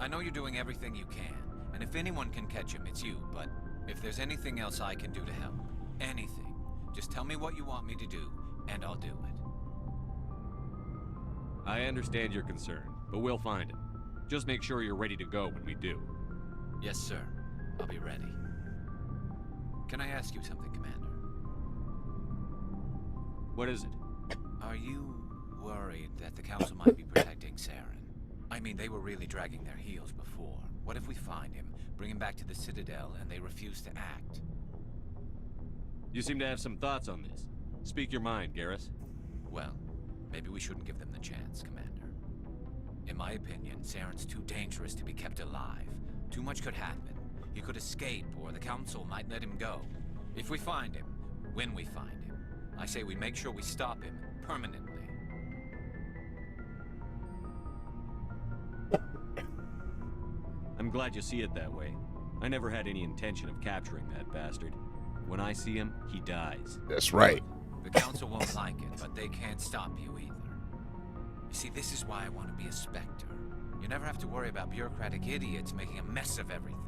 I know you're doing everything you can, and if anyone can catch him, it's you, but if there's anything else I can do to help, anything, just tell me what you want me to do, and I'll do it. I understand your concern, but we'll find him. Just make sure you're ready to go when we do. Yes, sir. I'll be ready. Can I ask you something, Commander? What is it? Are you worried that the Council might be protecting Saren? I mean, they were really dragging their heels before. What if we find him, bring him back to the Citadel, and they refuse to act? You seem to have some thoughts on this. Speak your mind, Garrus. Well, maybe we shouldn't give them the chance, Commander. In my opinion, Saren's too dangerous to be kept alive. Too much could happen. He could escape, or the Council might let him go. If we find him, when we find him, I say we make sure we stop him permanently. I'm glad you see it that way. I never had any intention of capturing that bastard. When I see him, he dies. That's right. The Council won't like it, but they can't stop you either. You see, this is why I want to be a Spectre. You never have to worry about bureaucratic idiots making a mess of everything.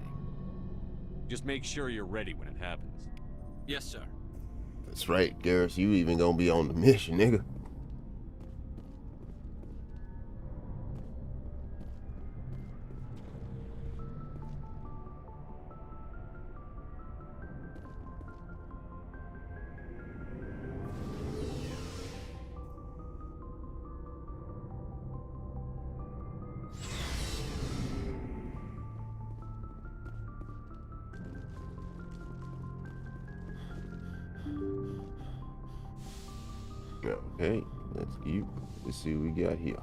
Just make sure you're ready when it happens. Yes, sir. That's right, Garrus. You even gonna be on the mission, nigga. Okay, let's see what we got here.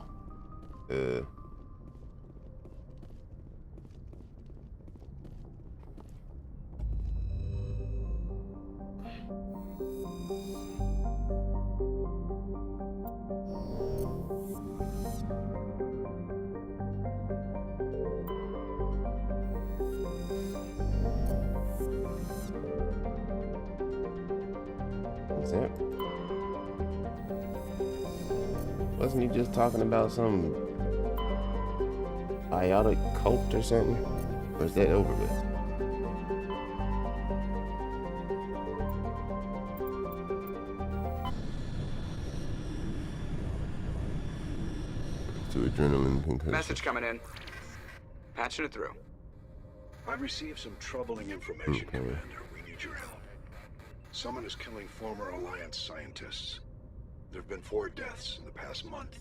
What's that? Wasn't he just talking about some Iota cult or something? Or is that over with? To adrenaline concussion. Message coming in. Patching it through. I've received some troubling information, Okay. Commander. We need your help. Someone is killing former Alliance scientists. There have been 4 deaths in the past month.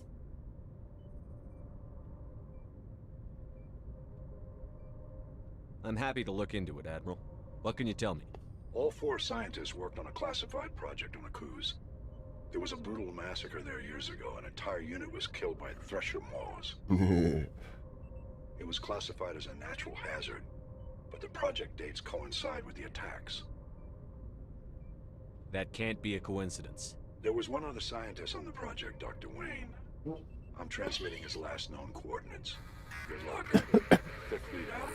I'm happy to look into it, Admiral. What can you tell me? All 4 scientists worked on a classified project on Akuz. There was a brutal massacre there years ago. An entire unit was killed by thresher maws. It was classified as a natural hazard, but the project dates coincide with the attacks. That can't be a coincidence. There was one other scientist on the project, Dr. Wayne. I'm transmitting his last known coordinates. Good luck. Fifth Fleet out.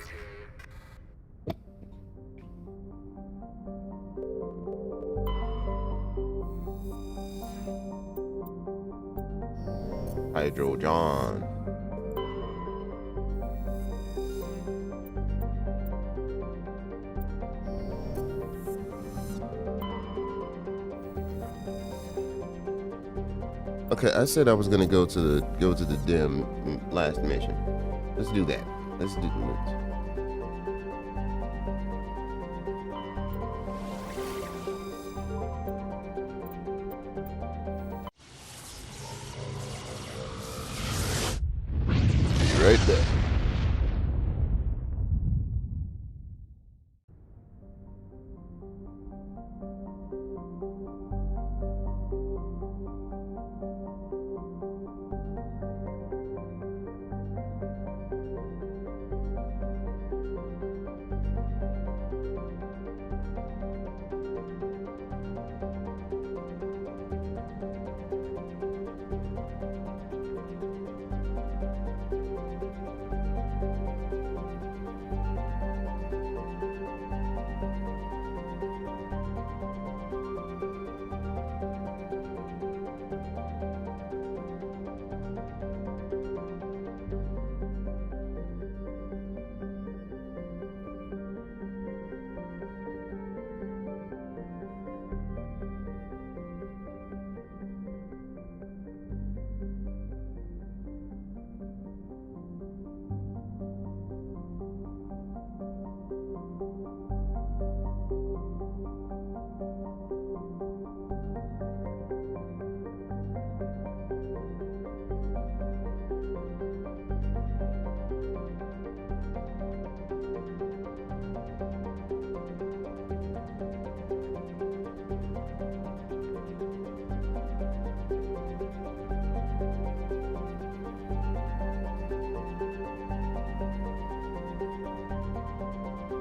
Hydro John. Okay, I said I was gonna go to the dim last mission. Let's do that. Let's do the right there.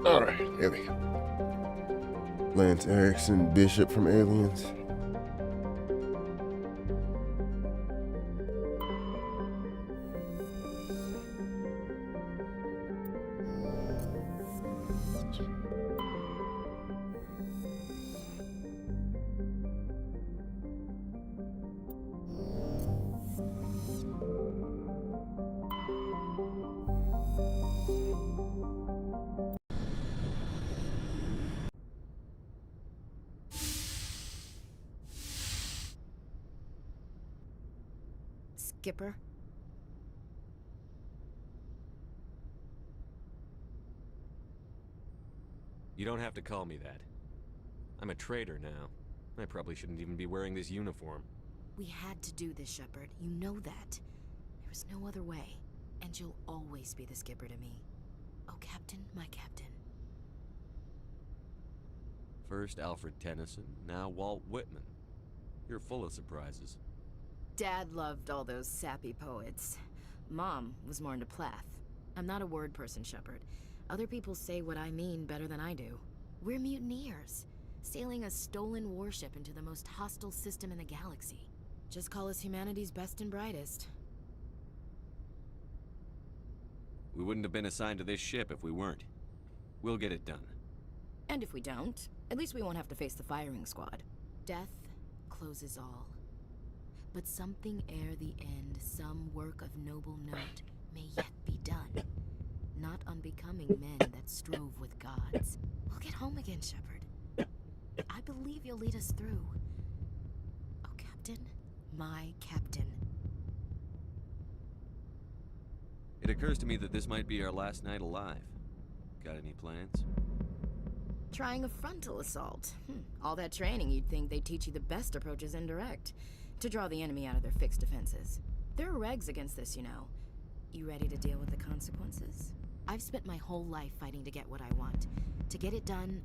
All right, here we go. Lance Erickson, Bishop from Aliens. Skipper? You don't have to call me that. I'm a traitor now. I probably shouldn't even be wearing this uniform. We had to do this, Shepard. You know that. There was no other way. And you'll always be the skipper to me. Oh, Captain, my captain. First Alfred Tennyson, now Walt Whitman. You're full of surprises. Dad loved all those sappy poets. Mom was more into Plath. I'm not a word person, Shepard. Other people say what I mean better than I do. We're mutineers, sailing a stolen warship into the most hostile system in the galaxy. Just call us humanity's best and brightest. We wouldn't have been assigned to this ship if we weren't. We'll get it done. And if we don't, at least we won't have to face the firing squad. Death closes all. But something ere the end, some work of noble note, may yet be done. Not unbecoming men that strove with gods. We'll get home again, Shepard. I believe you'll lead us through. Oh, Captain. My Captain. It occurs to me that this might be our last night alive. Got any plans? Trying a frontal assault. All that training, you'd think they'd teach you the best approach is indirect. To draw the enemy out of their fixed defenses. There are regs against this, you know. You ready to deal with the consequences? I've spent my whole life fighting to get what I want. To get it done,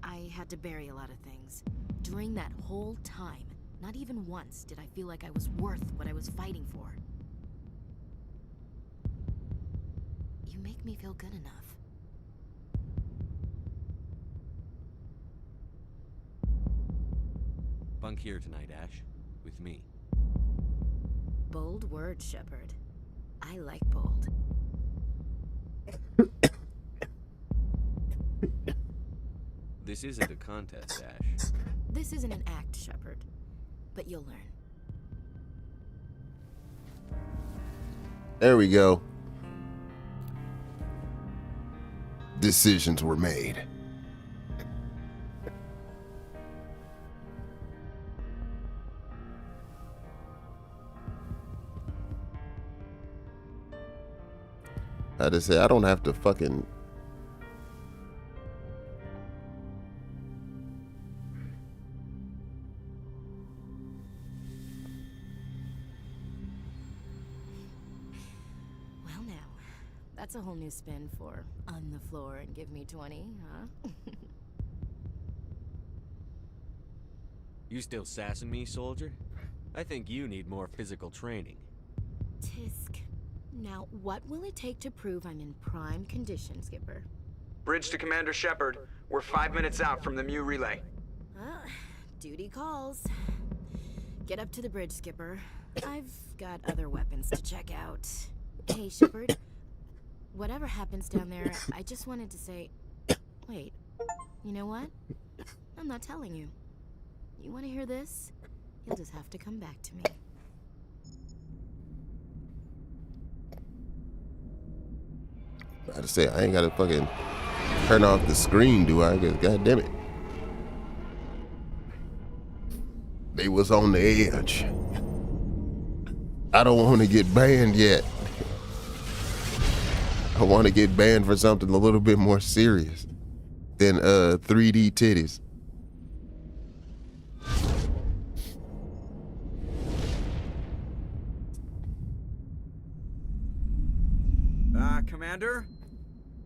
I had to bury a lot of things. During that whole time, not even once did I feel like I was worth what I was fighting for. You make me feel good enough. Bunk here tonight, Ash. With me. Bold words, Shepard. I like bold. This isn't a contest, Ash. This isn't an act, Shepard. But you'll learn. There we go. Decisions were made. I just say I don't have to fucking Well now, that's a whole new spin for on the floor and give me 20, huh? You still sassing me, soldier? I think you need more physical training. Tisk. Now, what will it take to prove I'm in prime condition, Skipper? Bridge to Commander Shepard. We're 5 minutes out from the ME relay. Duty calls. Get up to the bridge, Skipper. I've got other weapons to check out. Hey, Shepard. Whatever happens down there, I just wanted to say... Wait. You know what? I'm not telling you. You want to hear this? You'll just have to come back to me. I just say I ain't gotta fucking turn off the screen, do I? God damn it. They was on the edge. I don't want to get banned yet. I want to get banned for something a little bit more serious than 3D titties. Commander?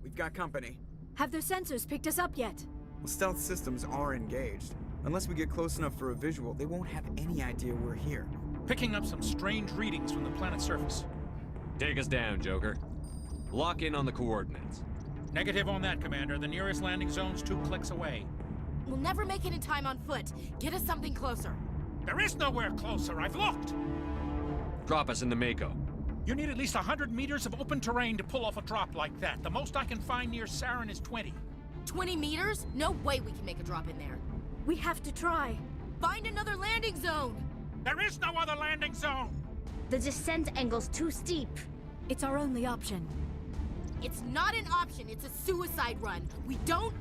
We've got company. Have their sensors picked us up yet? Well, stealth systems are engaged. Unless we get close enough for a visual, they won't have any idea we're here. Picking up some strange readings from the planet's surface. Take us down, Joker. Lock in on the coordinates. Negative on that, Commander. The nearest landing zone's 2 clicks away. We'll never make it in time on foot. Get us something closer. There is nowhere closer. I've looked. Drop us in the Mako. You need at least 100 meters of open terrain to pull off a drop like that. The most I can find near Saren is 20. 20 meters? No way we can make a drop in there. We have to try. Find another landing zone! There is no other landing zone! The descent angle's too steep. It's our only option. It's not an option, it's a suicide run. We don't...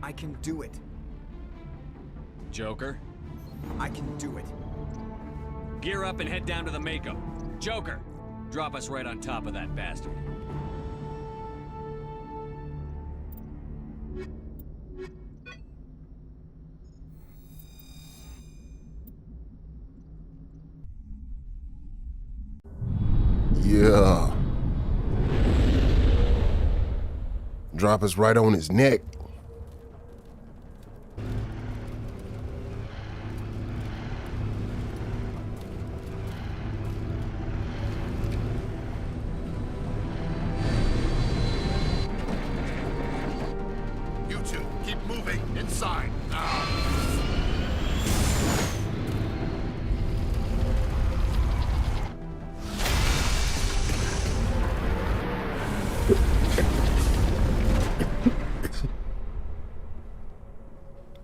I can do it. Joker? I can do it. Gear up and head down to the Mako. Joker, drop us right on top of that bastard. Yeah. Drop us right on his neck. You two, keep moving inside now.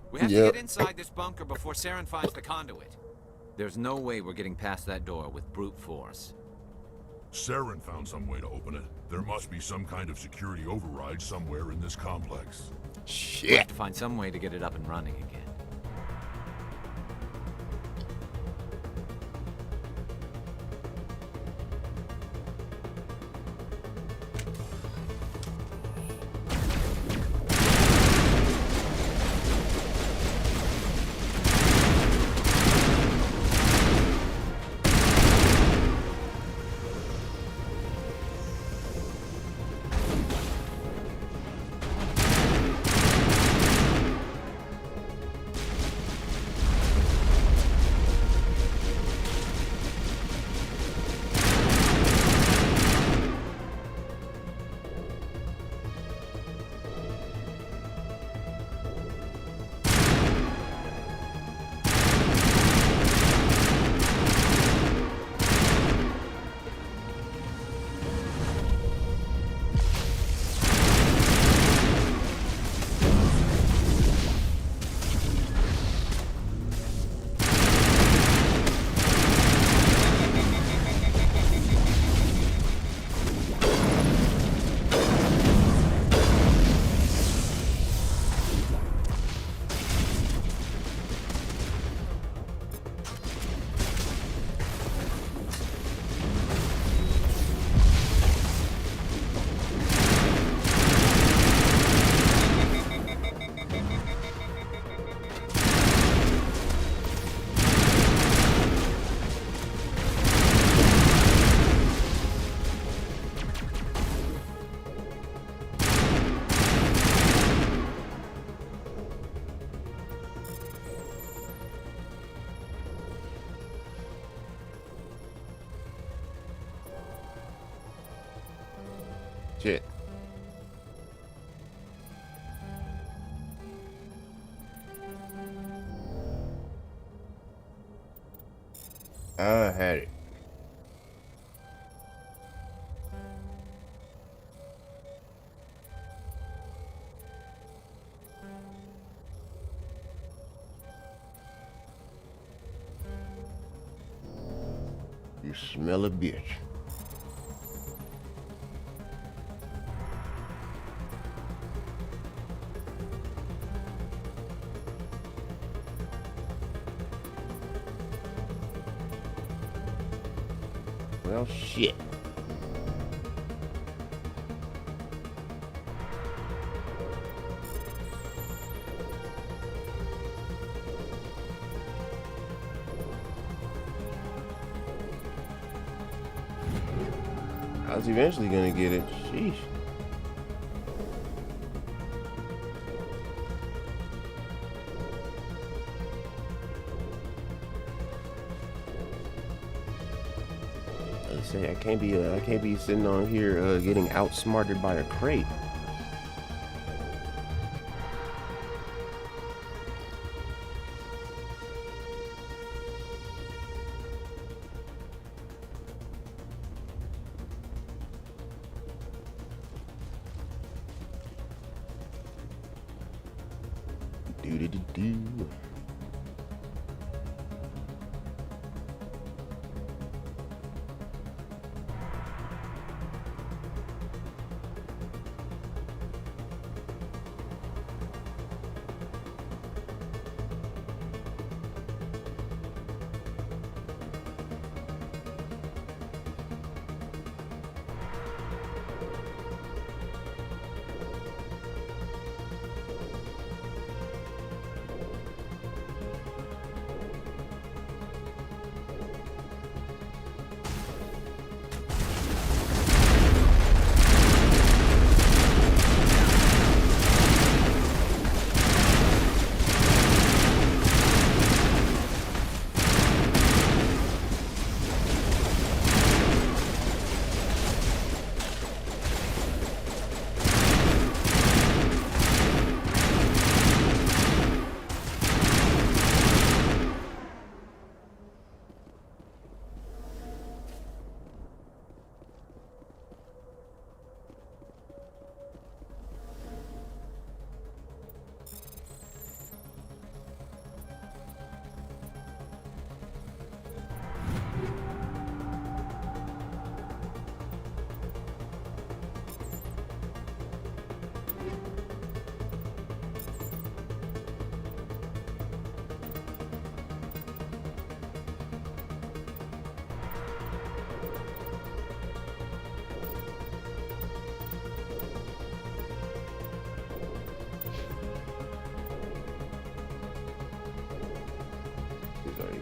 We have to get inside this bunker before Saren finds the conduit. There's no way we're getting past that door with brute force. Saren found some way to open it. There must be some kind of security override somewhere in this complex. Shit. We'll have to find some way to get it up and running again. Shit. I had it. You smell a bitch. Well, shit. I was eventually gonna get it. Sheesh. Say I can't be sitting on here getting outsmarted by a crate. Do.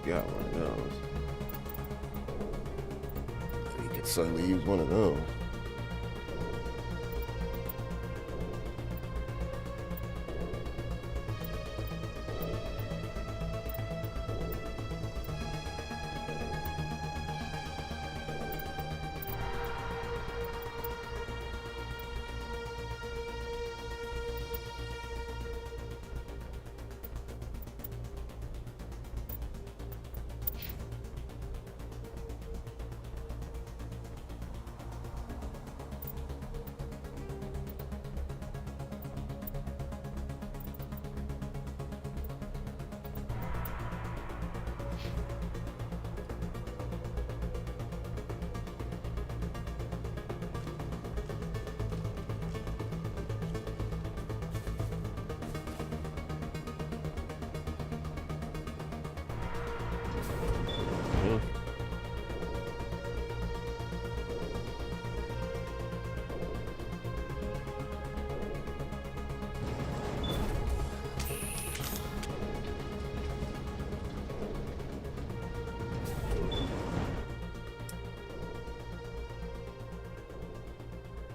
got one of those. He could certainly use one of those.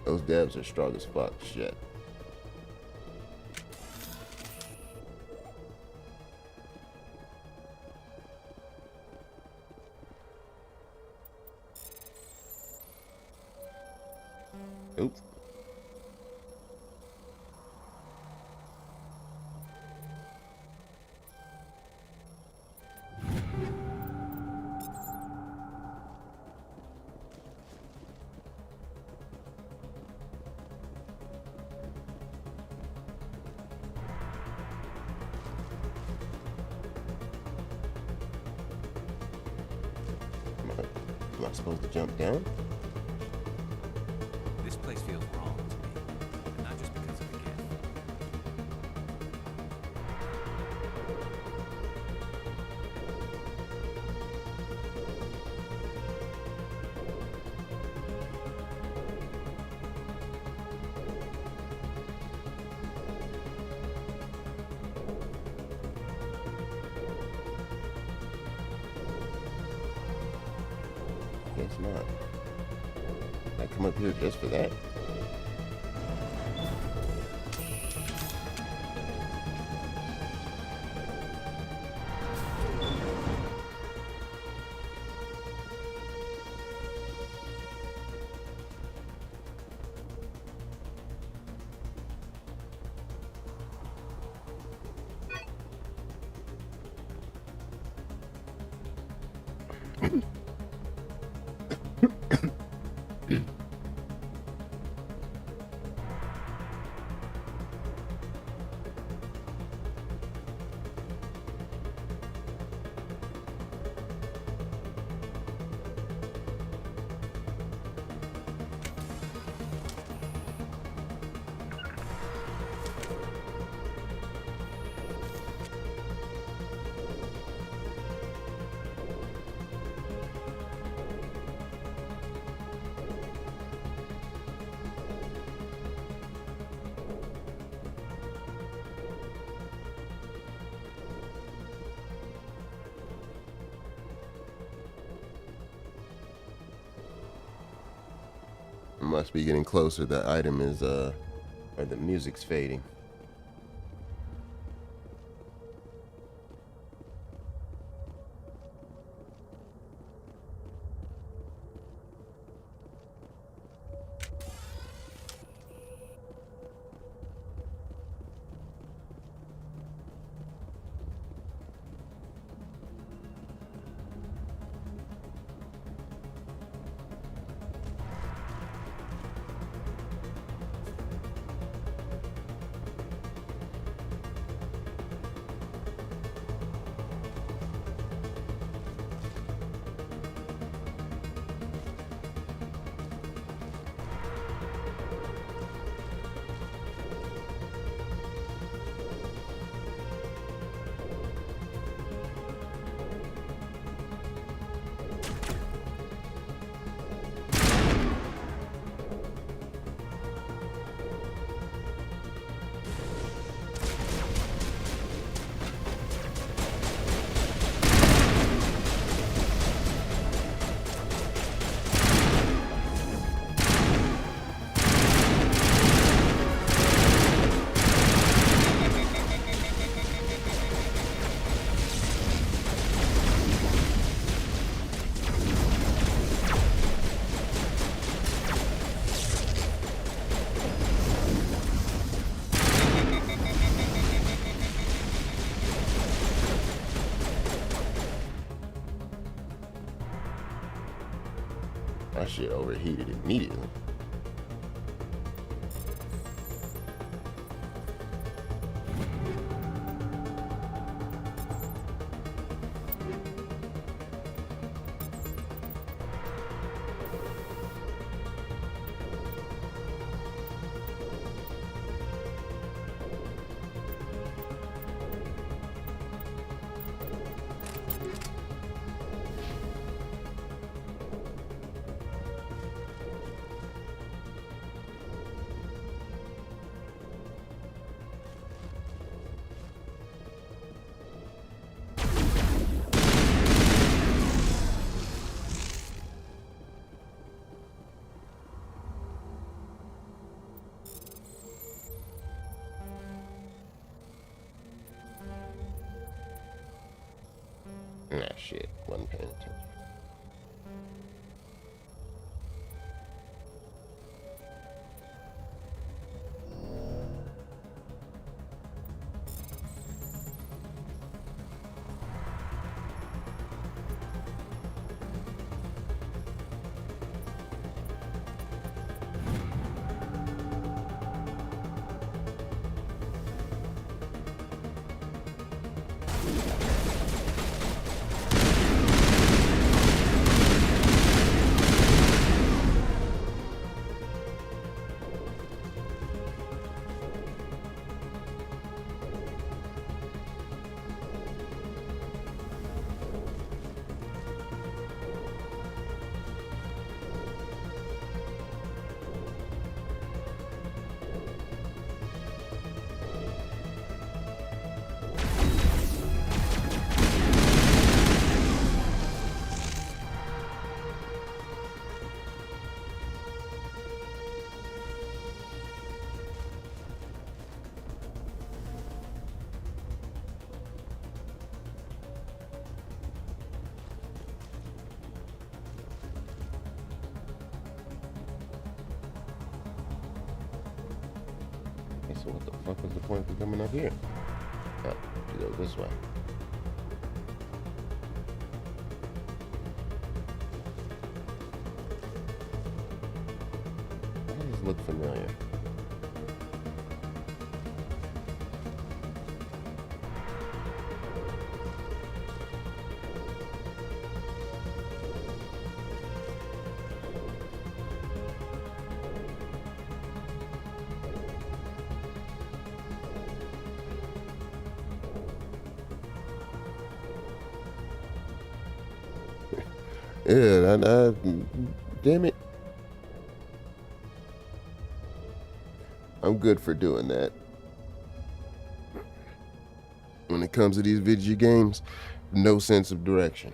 Those devs are strong as fuck. Shit. Oops. Am I supposed to jump down? This place feels wrong to me, and not just because of the gift. Guess not. I come up here just for that. Must be getting closer. The item is or the music's fading. shit overheated immediately. Nah, shit, wasn't paying attention. So what the fuck was the point of coming up here? Oh, to go this way. Why does this look familiar? Yeah, damn it. I'm good for doing that. When it comes to these video games, no sense of direction.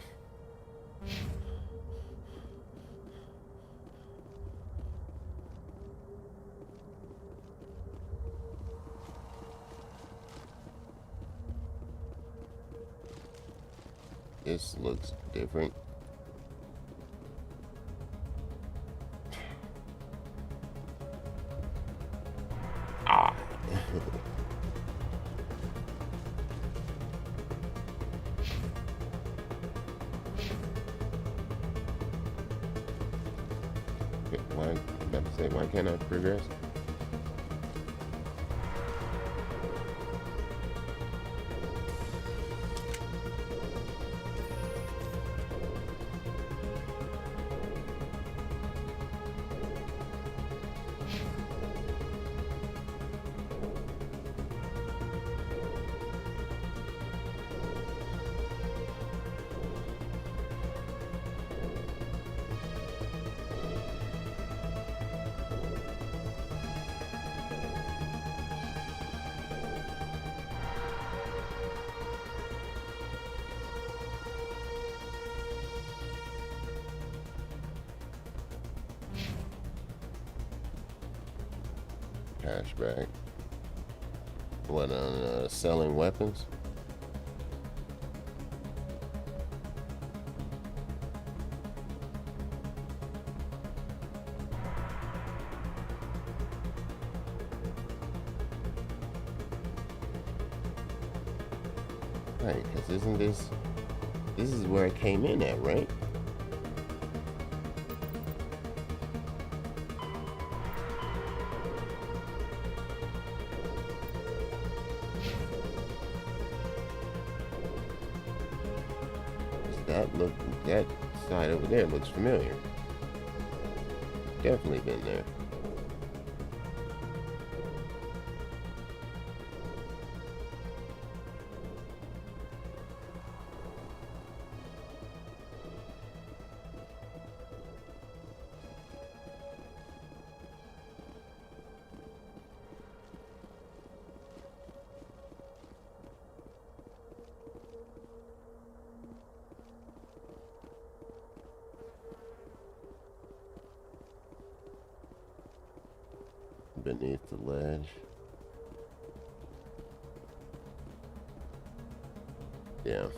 This looks different. Why can't I progress? Cashback. What, on selling weapons? Right, because isn't this is where I came in at, right? that side over there looks familiar. Definitely been there. Beneath the ledge. Yeah.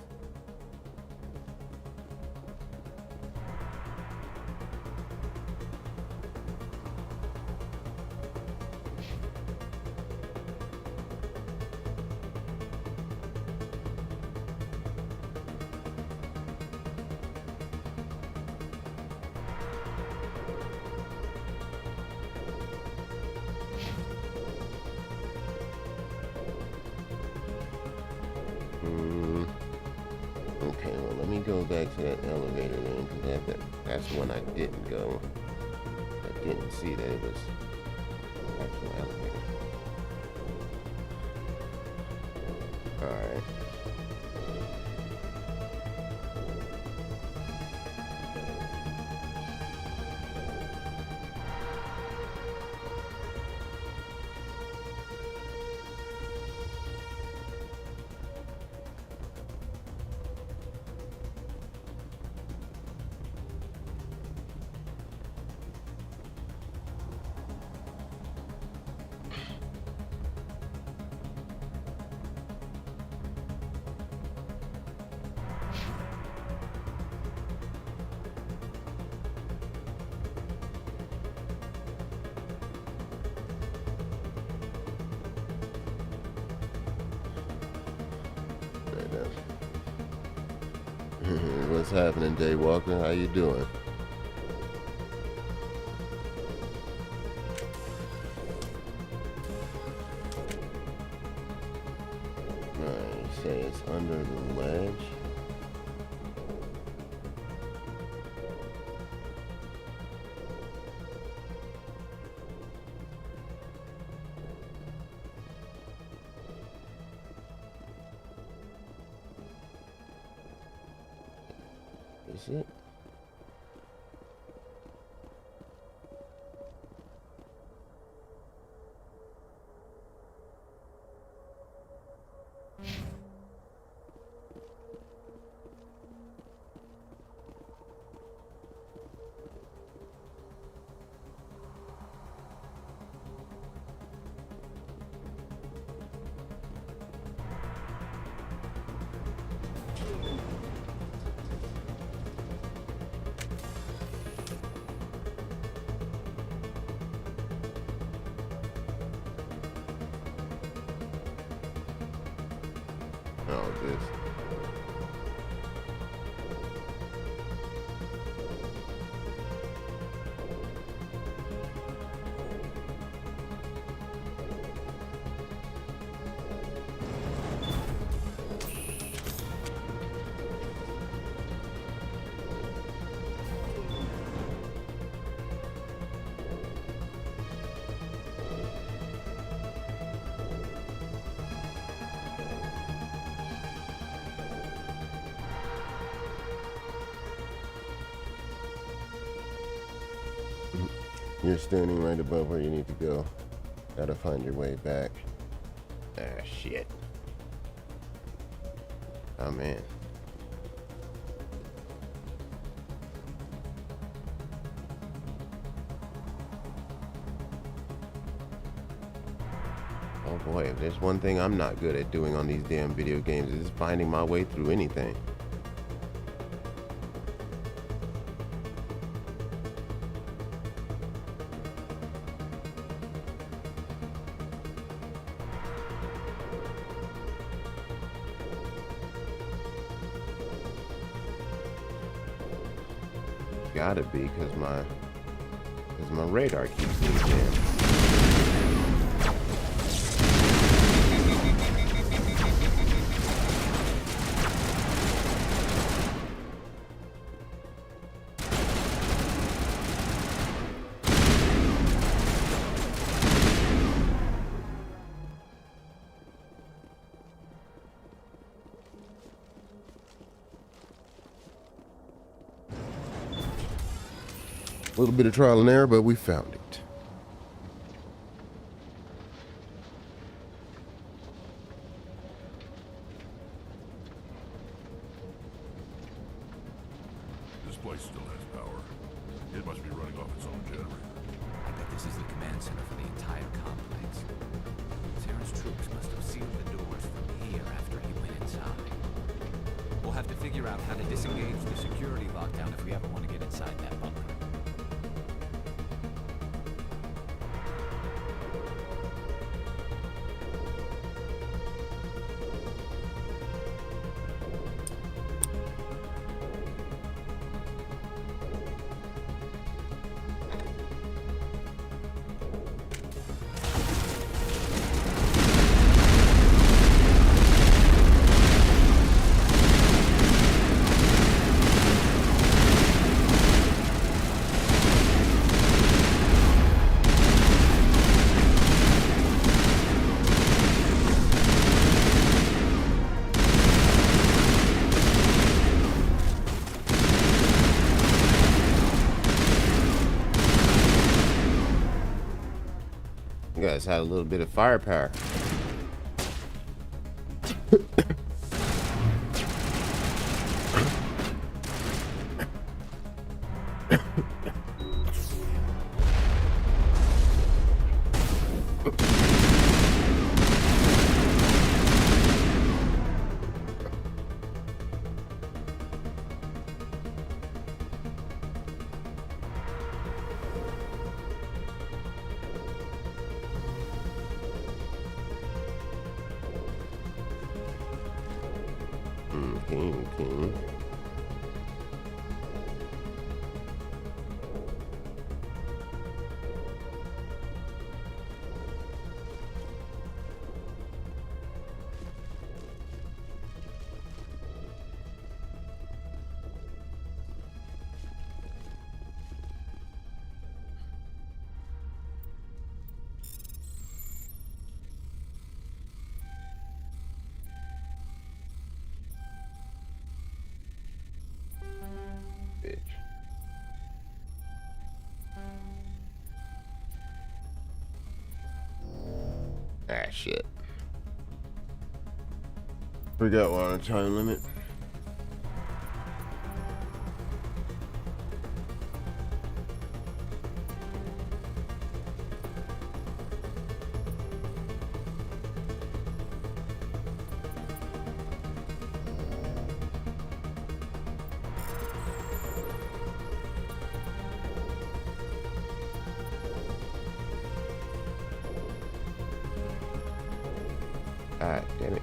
Okay, well, let me go back to that elevator then, because that's the one I didn't go. I didn't see that it was an actual elevator. Alright. What's happening, Daywalker? How you doing? Alright, say it's under the ledge. Is it? Oh, this. You're standing right above where you need to go. Gotta find your way back. Ah, shit. Oh, man. Oh boy, if there's one thing I'm not good at doing on these damn video games, is finding my way through anything. Gotta be, because my radar keeps me jammed. A little bit of trial and error, but we found it. This place still has power. It must be running off its own generator. I bet this is the command center for the entire complex. Terran's troops must have sealed the doors from here after he went inside. We'll have to figure out how to disengage the security lockdown if we ever want to get inside that bunker. You guys had a little bit of firepower. Okay. Bitch. Ah, shit. Forgot we're on a time limit. Ah, damn it.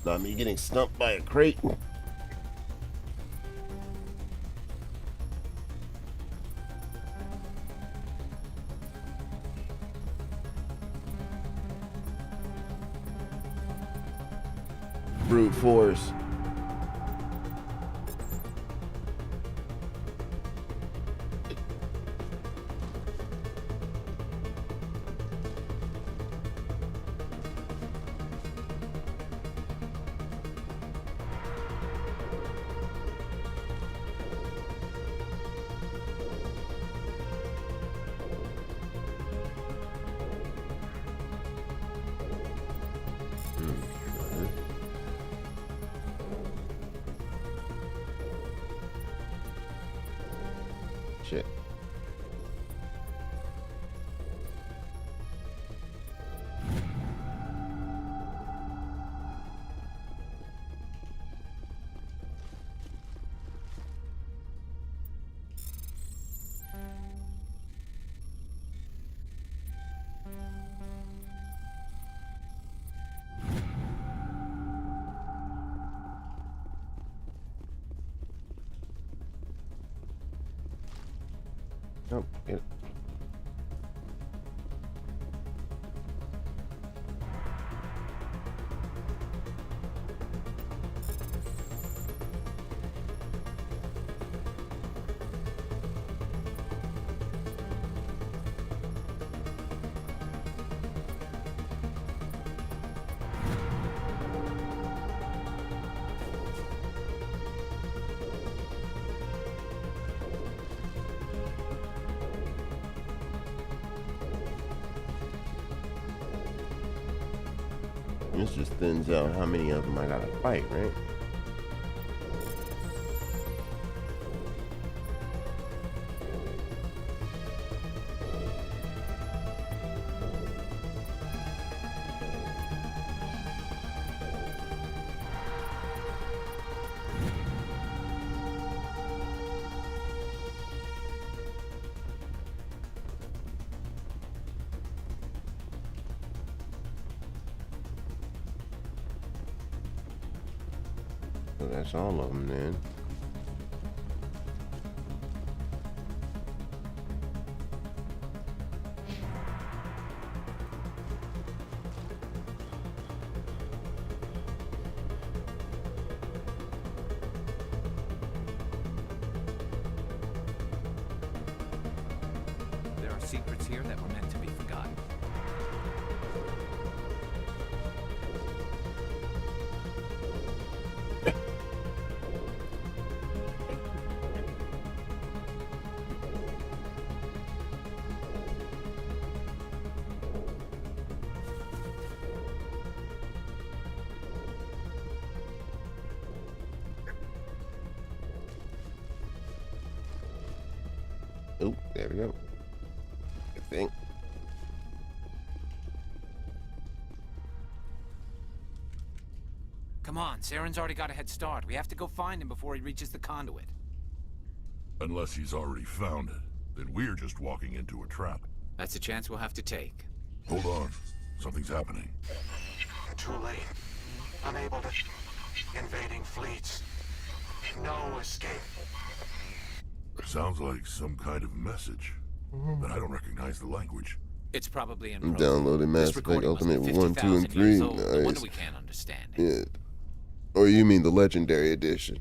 Not me getting stumped by a crate. Brute force. Shit. Oh, get it. This just thins out how many of them I gotta fight, right? So that's all of them then. There are secrets here that were meant to be forgotten. Oh, there we go. I think. Come on, Saren's already got a head start. We have to go find him before he reaches the conduit. Unless he's already found it, then we're just walking into a trap. That's a chance we'll have to take. Hold on. Something's happening. Too late. Unable to... Invading fleets. No escape. Sounds like some kind of message, but I don't recognize the language. It's probably in I'm Proto. downloading Mass This Effect recording must be Ultimate 1, 2, and 50,000 3. years old. No wonder Nice. we can't understand it. Yeah. Or you mean the Legendary Edition?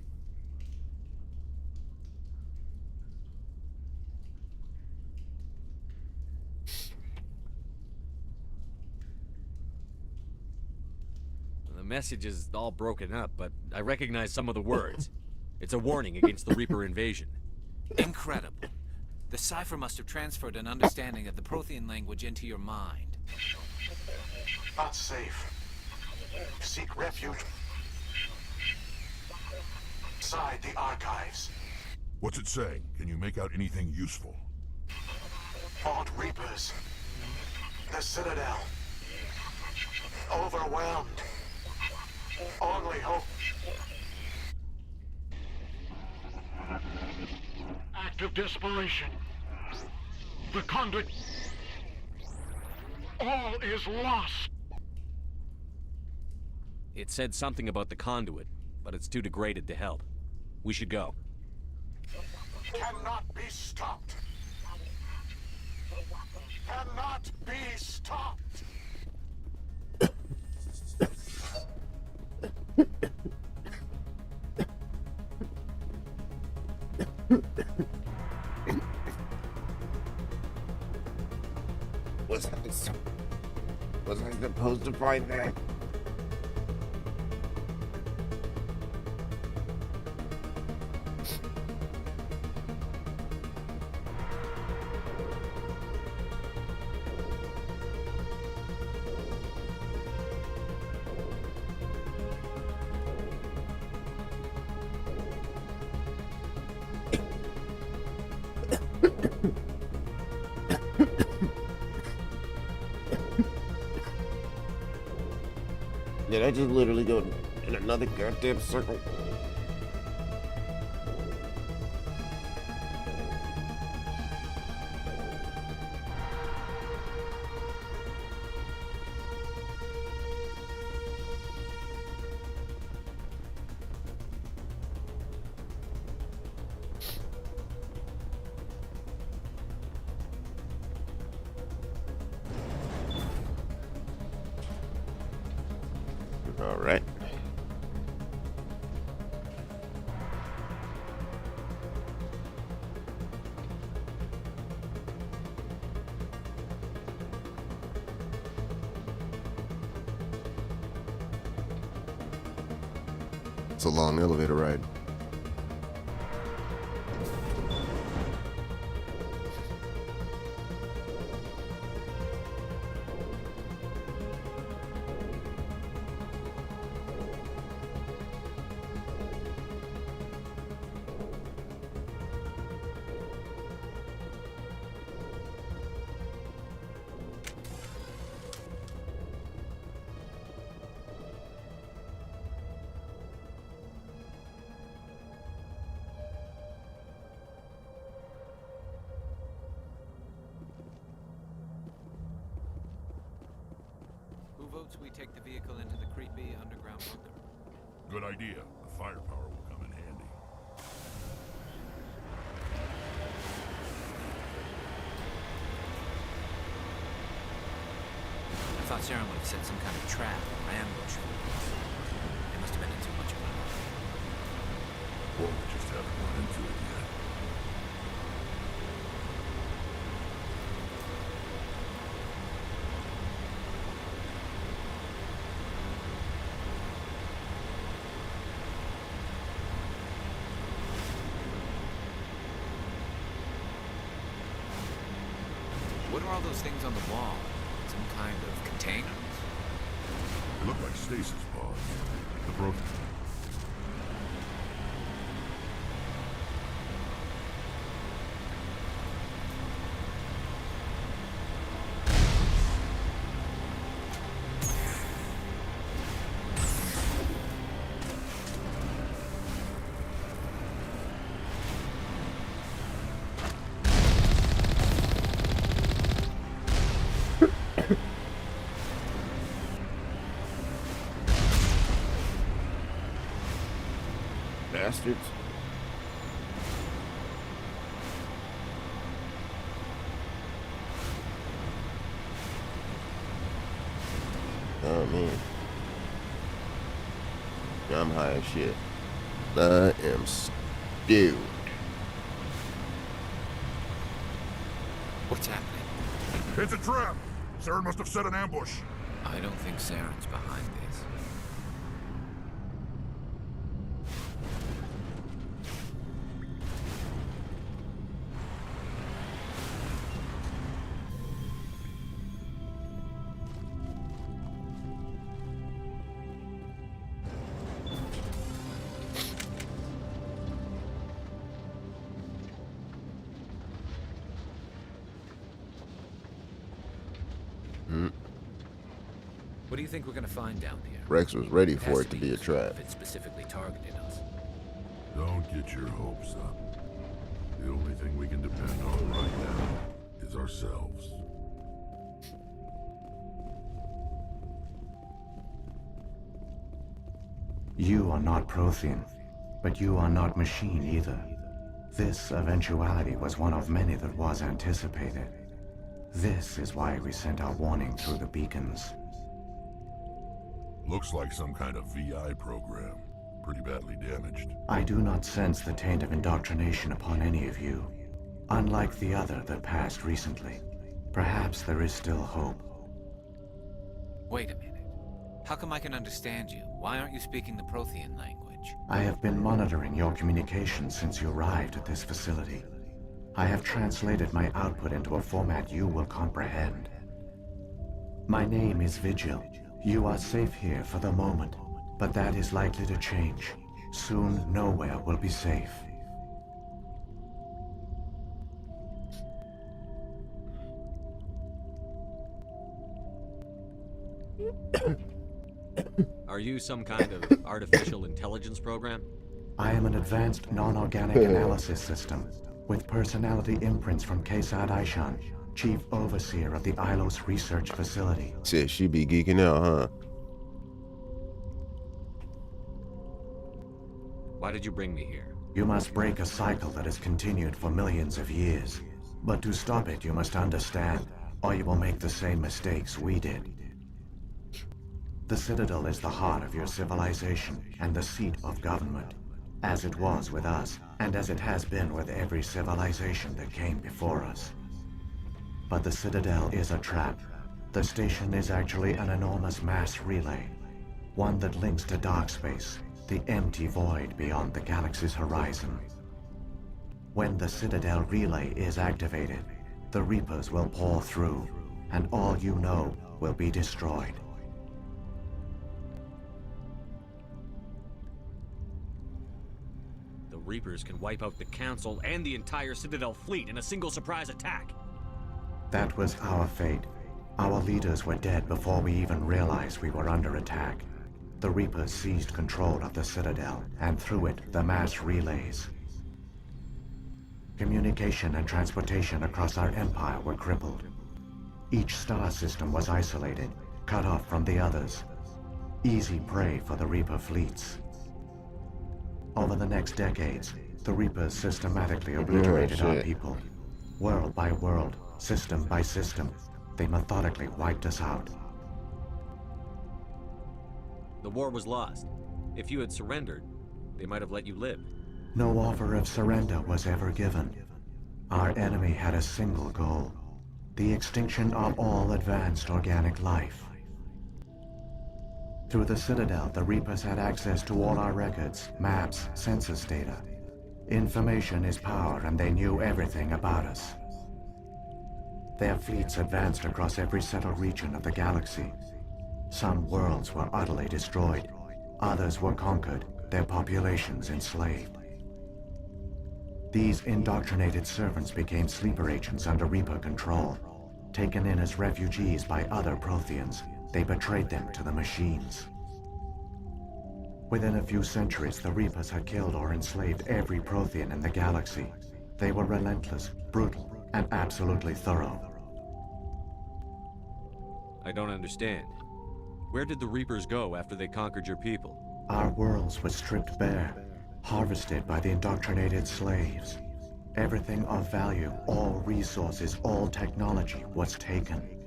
The message is all broken up, but I recognize some of the words. It's a warning against the Reaper invasion. Incredible. The cipher must have transferred an understanding of the Prothean language into your mind. Not safe. Seek refuge. Inside the archives. What's it saying? Can you make out anything useful? Vault Reapers. The Citadel. Overwhelmed. Only hope. Act of desperation. The conduit. All is lost. It said something about the conduit, but it's too degraded to help. We should go. Cannot be stopped. Cannot be stopped. Was I supposed to find that? Did I just literally go in another goddamn circle? All right. It's a long elevator ride. Who votes we take the vehicle into the creepy underground bunker? Good idea. The firepower will come in handy. I thought Saren would have set some kind of trap or ambush. They must have been in too much of it. Or we just haven't run into it yet. What are all those things on the wall? Some kind of containers? They look like stasis pods. The broken. Bastards. Oh man. I'm high as shit. I am stewed. What's happening? It's a trap! Saren must have set an ambush. I don't think Saren's behind this. What do you think we're gonna find down here? Rex was ready for Has it to be a trap. If it specifically targeted us. Don't get your hopes up. The only thing we can depend on right now is ourselves. You are not Prothean, but you are not machine either. This eventuality was one of many that was anticipated. This is why we sent our warning through the beacons. Looks like some kind of VI program. Pretty badly damaged. I do not sense the taint of indoctrination upon any of you. Unlike the other that passed recently. Perhaps there is still hope. Wait a minute. How come I can understand you? Why aren't you speaking the Prothean language? I have been monitoring your communications since you arrived at this facility. I have translated my output into a format you will comprehend. My name is Vigil. You are safe here for the moment, but that is likely to change. Soon, nowhere will be safe. Are you some kind of artificial intelligence program? I am an advanced non-organic analysis system, with personality imprints from Kesad Aishan, Chief Overseer of the Ilos Research Facility. Said she be geeking out, huh? Why did you bring me here? You must break a cycle that has continued for millions of years. But to stop it, you must understand, or you will make the same mistakes we did. The Citadel is the heart of your civilization and the seat of government, as it was with us, and as it has been with every civilization that came before us. But the Citadel is a trap. The station is actually an enormous mass relay, one that links to dark space, the empty void beyond the galaxy's horizon. When the Citadel relay is activated, the Reapers will pour through, and all you know will be destroyed. The Reapers can wipe out the Council and the entire Citadel fleet in a single surprise attack. That was our fate. Our leaders were dead before we even realized we were under attack. The Reapers seized control of the Citadel, and through it, the mass relays. Communication and transportation across our empire were crippled. Each star system was isolated, cut off from the others. Easy prey for the Reaper fleets. Over the next decades, the Reapers systematically obliterated our people. World by world, system by system, they methodically wiped us out. The war was lost. If you had surrendered, they might have let you live. No offer of surrender was ever given. Our enemy had a single goal: the extinction of all advanced organic life. Through the Citadel, the Reapers had access to all our records, maps, census data. Information is power, and they knew everything about us. Their fleets advanced across every settled region of the galaxy. Some worlds were utterly destroyed. Others were conquered, their populations enslaved. These indoctrinated servants became sleeper agents under Reaper control. Taken in as refugees by other Protheans, they betrayed them to the machines. Within a few centuries, the Reapers had killed or enslaved every Prothean in the galaxy. They were relentless, brutal, and absolutely thorough. I don't understand. Where did the Reapers go after they conquered your people? Our worlds were stripped bare, harvested by the indoctrinated slaves. Everything of value, all resources, all technology was taken.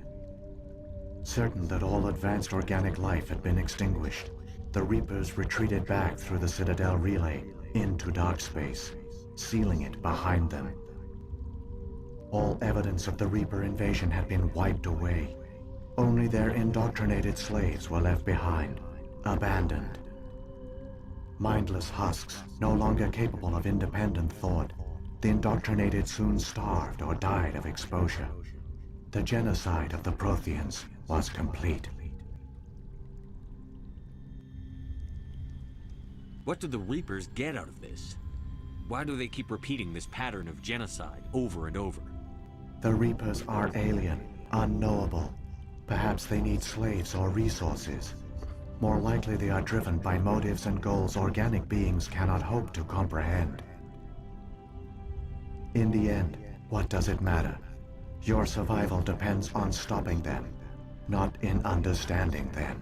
Certain that all advanced organic life had been extinguished, the Reapers retreated back through the Citadel relay into dark space, sealing it behind them. All evidence of the Reaper invasion had been wiped away. Only their indoctrinated slaves were left behind, abandoned. Mindless husks, no longer capable of independent thought, the indoctrinated soon starved or died of exposure. The genocide of the Protheans was complete. What do the Reapers get out of this? Why do they keep repeating this pattern of genocide over and over? The Reapers are alien, unknowable. Perhaps they need slaves or resources. More likely they are driven by motives and goals organic beings cannot hope to comprehend. In the end, what does it matter? Your survival depends on stopping them, not in understanding them.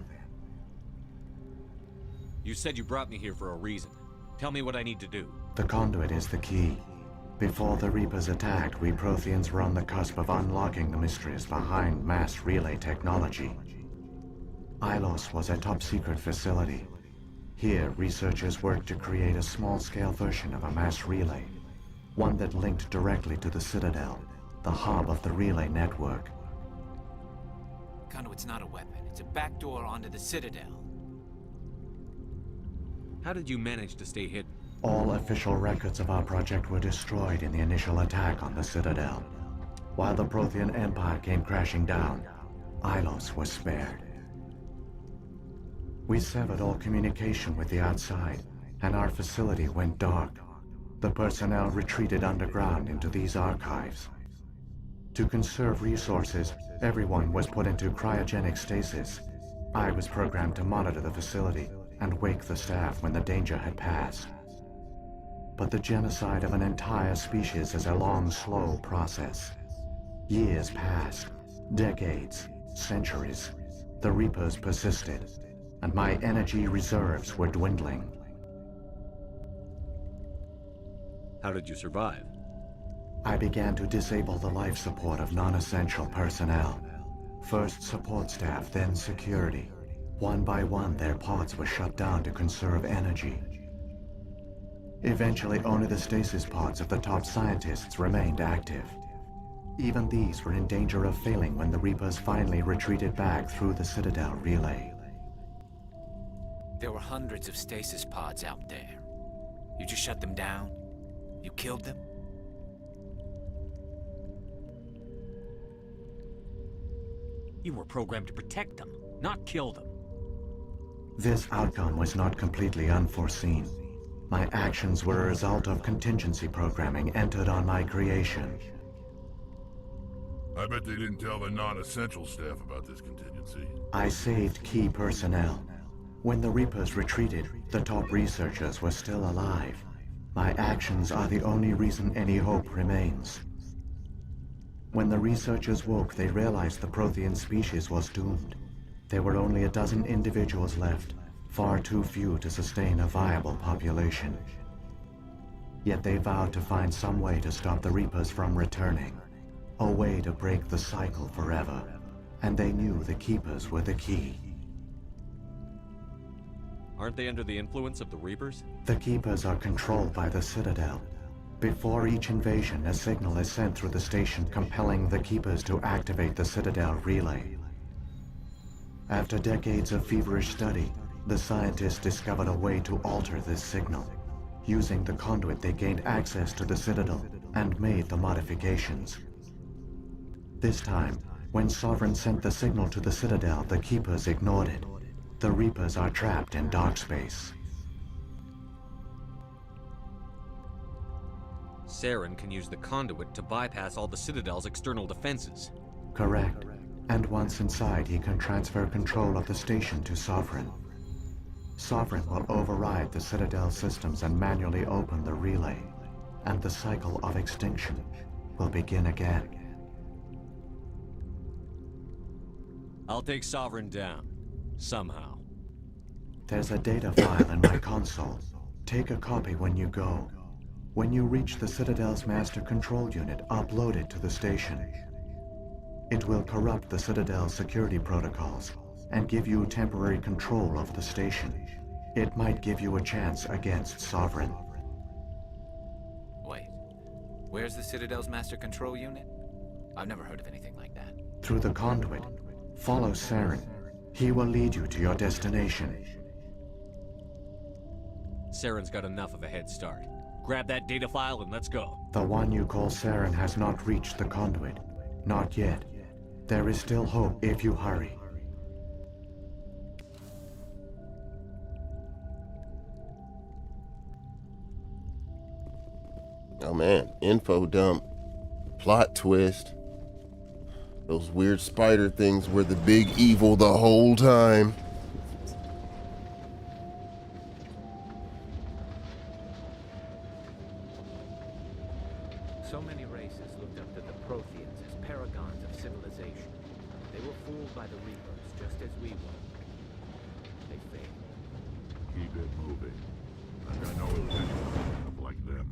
You said you brought me here for a reason. Tell me what I need to do. The conduit is the key. Before the Reapers attacked, we Protheans were on the cusp of unlocking the mysteries behind mass relay technology. Ilos was a top-secret facility. Here, researchers worked to create a small-scale version of a mass relay, one that linked directly to the Citadel, the hub of the relay network. Conduit's not a weapon. It's a backdoor onto the Citadel. How did you manage to stay hidden? All official records of our project were destroyed in the initial attack on the Citadel. While the Prothean Empire came crashing down, Ilos was spared. We severed all communication with the outside, and our facility went dark. The personnel retreated underground into these archives. To conserve resources, everyone was put into cryogenic stasis. I was programmed to monitor the facility and wake the staff when the danger had passed. But the genocide of an entire species is a long, slow process. Years passed, decades, centuries. The Reapers persisted, and my energy reserves were dwindling. How did you survive? I began to disable the life support of non-essential personnel. First support staff, then security. One by one, their pods were shut down to conserve energy. Eventually, only the stasis pods of the top scientists remained active. Even these were in danger of failing when the Reapers finally retreated back through the Citadel relay. There were hundreds of stasis pods out there. You just shut them down? You killed them? You were programmed to protect them, not kill them. This outcome was not completely unforeseen. My actions were a result of contingency programming entered on my creation. I bet they didn't tell the non-essential staff about this contingency. I saved key personnel. When the Reapers retreated, the top researchers were still alive. My actions are the only reason any hope remains. When the researchers woke, they realized the Prothean species was doomed. There were only a dozen individuals left, far too few to sustain a viable population. Yet they vowed to find some way to stop the Reapers from returning. A way to break the cycle forever. And they knew the Keepers were the key. Aren't they under the influence of the Reapers? The Keepers are controlled by the Citadel. Before each invasion, a signal is sent through the station compelling the Keepers to activate the Citadel relay. After decades of feverish study, the scientists discovered a way to alter this signal. Using the conduit, they gained access to the Citadel and made the modifications. This time, when Sovereign sent the signal to the Citadel, the Keepers ignored it. The Reapers are trapped in dark space. Saren can use the conduit to bypass all the Citadel's external defenses. Correct. And once inside, he can transfer control of the station to Sovereign. Sovereign will override the Citadel systems and manually open the relay. And the cycle of extinction will begin again. I'll take Sovereign down. Somehow. There's a data file in my console. Take a copy when you go. When you reach the Citadel's master control unit, upload it to the station. It will corrupt the Citadel's security protocols and give you temporary control of the station. It might give you a chance against Sovereign. Wait, where's the Citadel's master control unit? I've never heard of anything like that. Through the conduit, follow Saren. He will lead you to your destination. Saren's got enough of a head start. Grab that data file and let's go. The one you call Saren has not reached the conduit. Not yet. There is still hope if you hurry. Oh man, info dump, plot twist. Those weird spider things were the big evil the whole time. So many races looked up to the Protheans as paragons of civilization. They were fooled by the Reapers, just as we were. They failed. Keep it moving. I got no intention of ending up like them.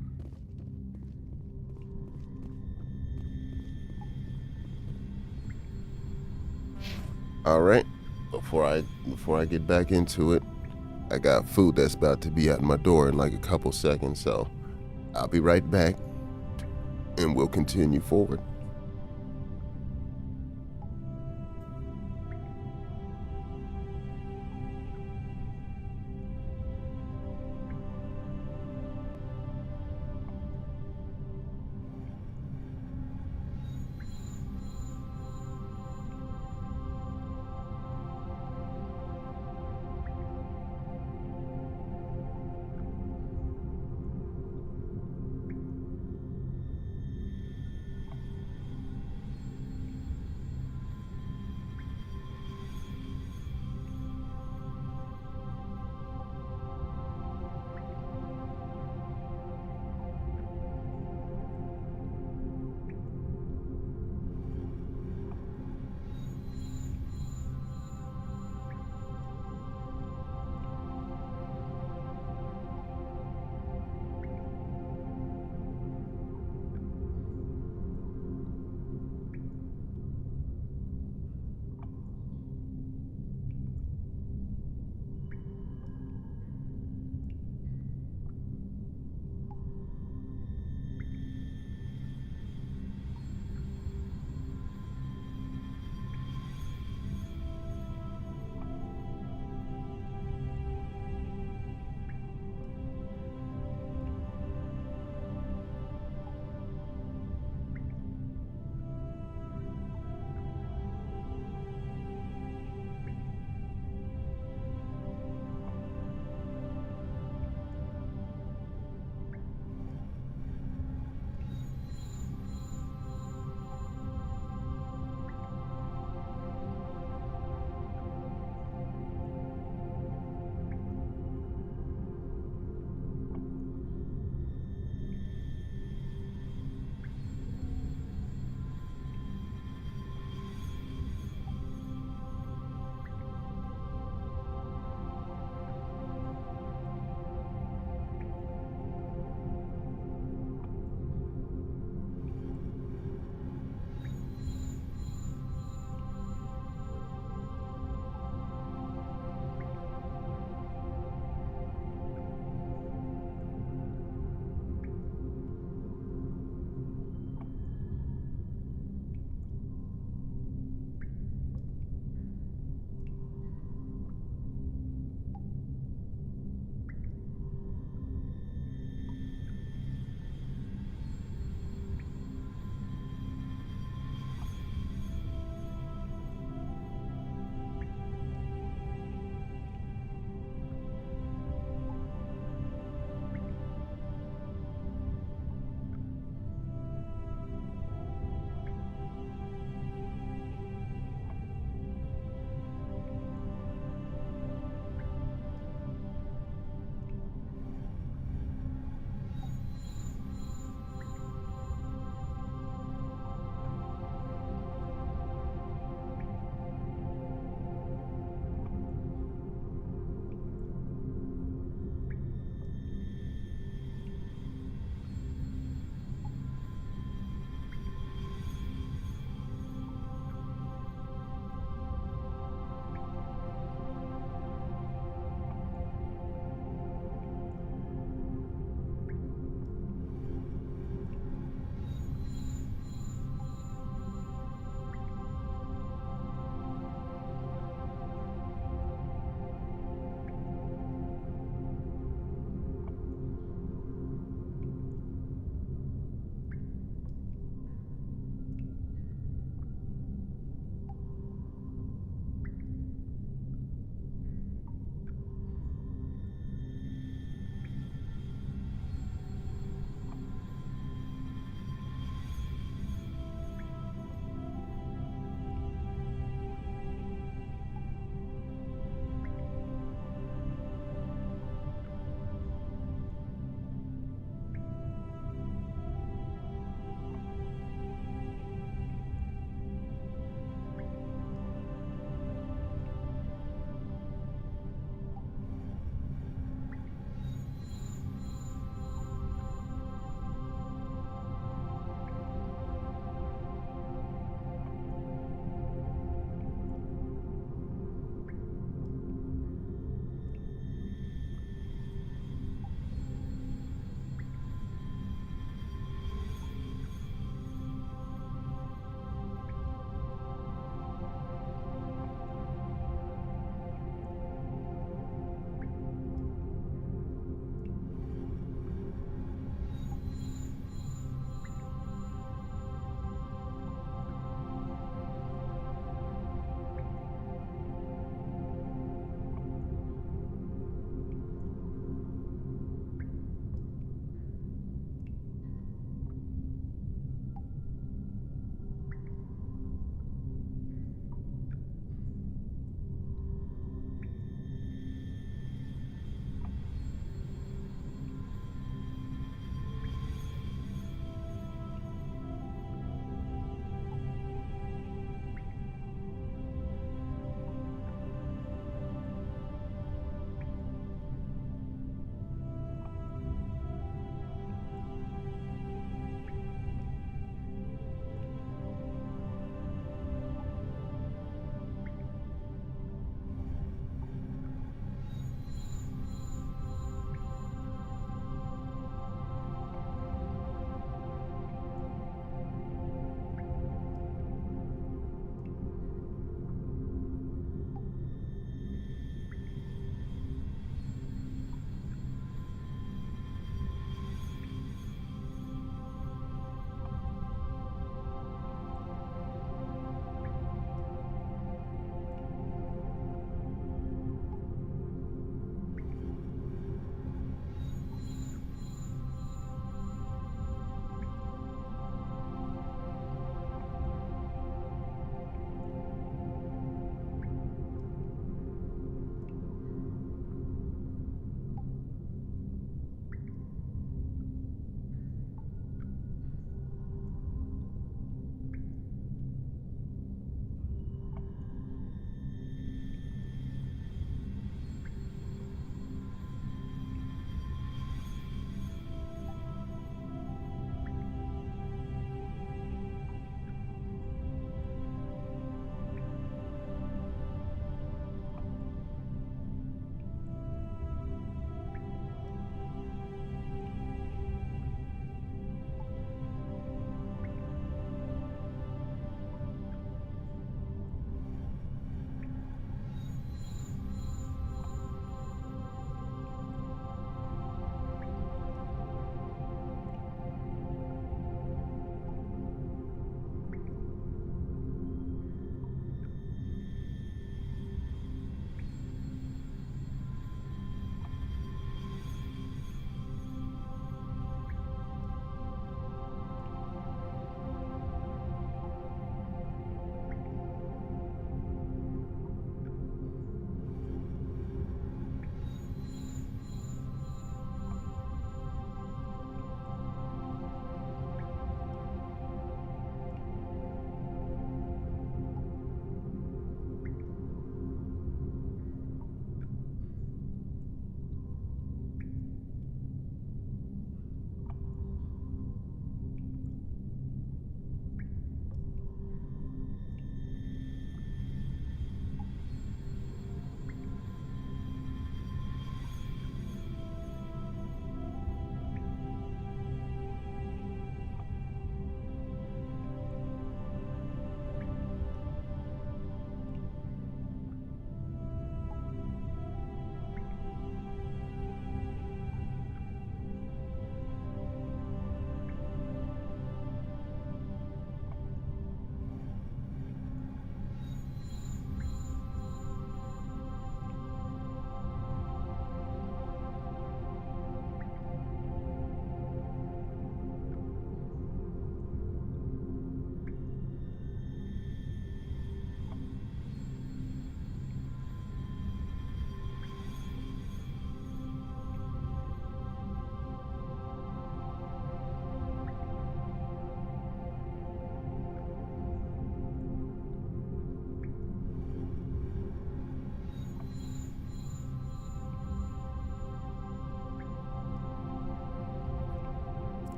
All right, before I get back into it, I got food that's about to be at my door in like a couple seconds, so I'll be right back and we'll continue forward.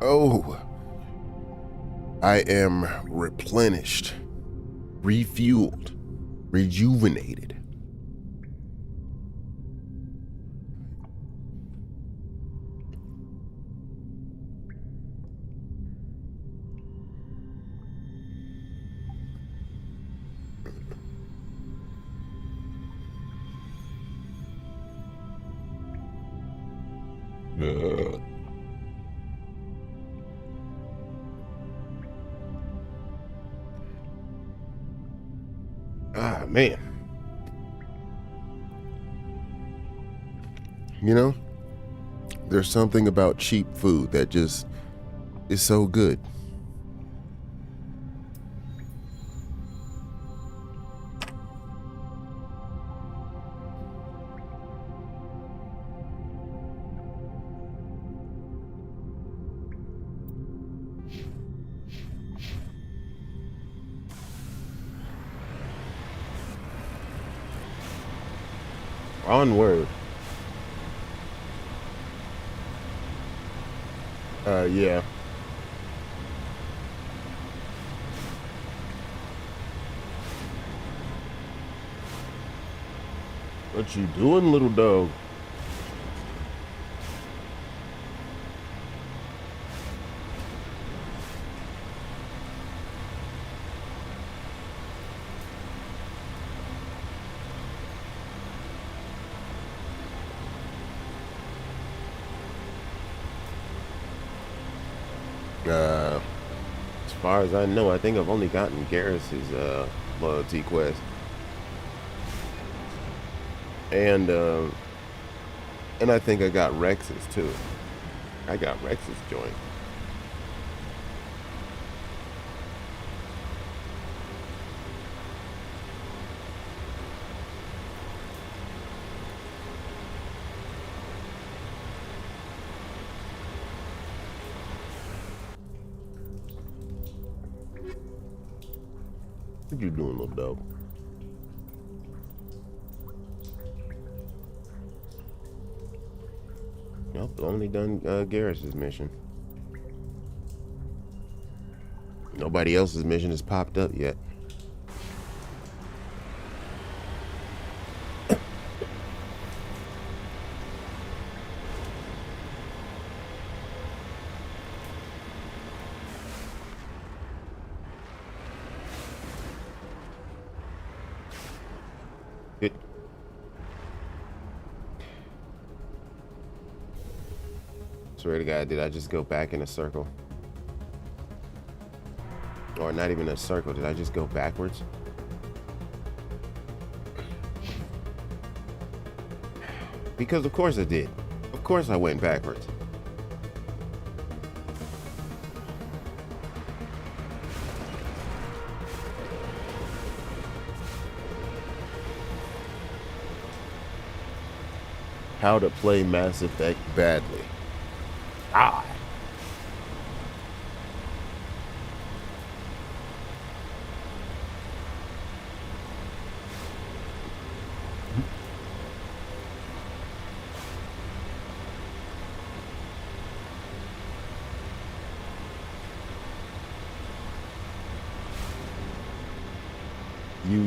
Oh, I am replenished, refueled, rejuvenated. Ah, man. You know, there's something about cheap food that just is so good. Onward. Yeah. What you doing, little dog? As far as I know, I think I've only gotten Garrus's loyalty quest. And I think I got Rex's too. I got Rex's joint. What you doing, little dog? Nope, only done Garrus's mission. Nobody else's mission has popped up yet. Swear to God, did I just go back in a circle? Or not even a circle, did I just go backwards? Because of course I did. Of course I went backwards. How to play Mass Effect badly. Ah. You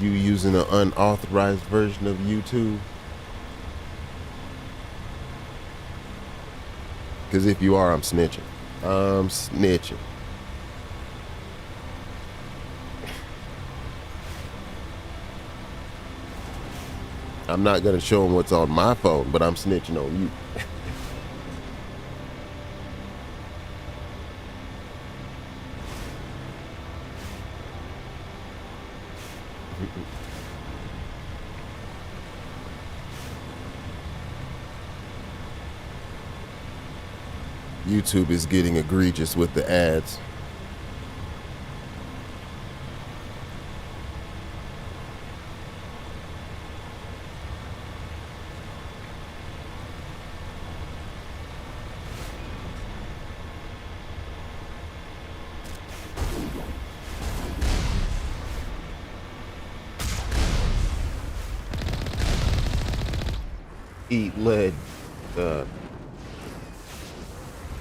using an unauthorized version of YouTube? Because if you are, I'm snitching. I'm snitching. I'm not going to show them what's on my phone, but I'm snitching on you. YouTube is getting egregious with the ads. Eat lead.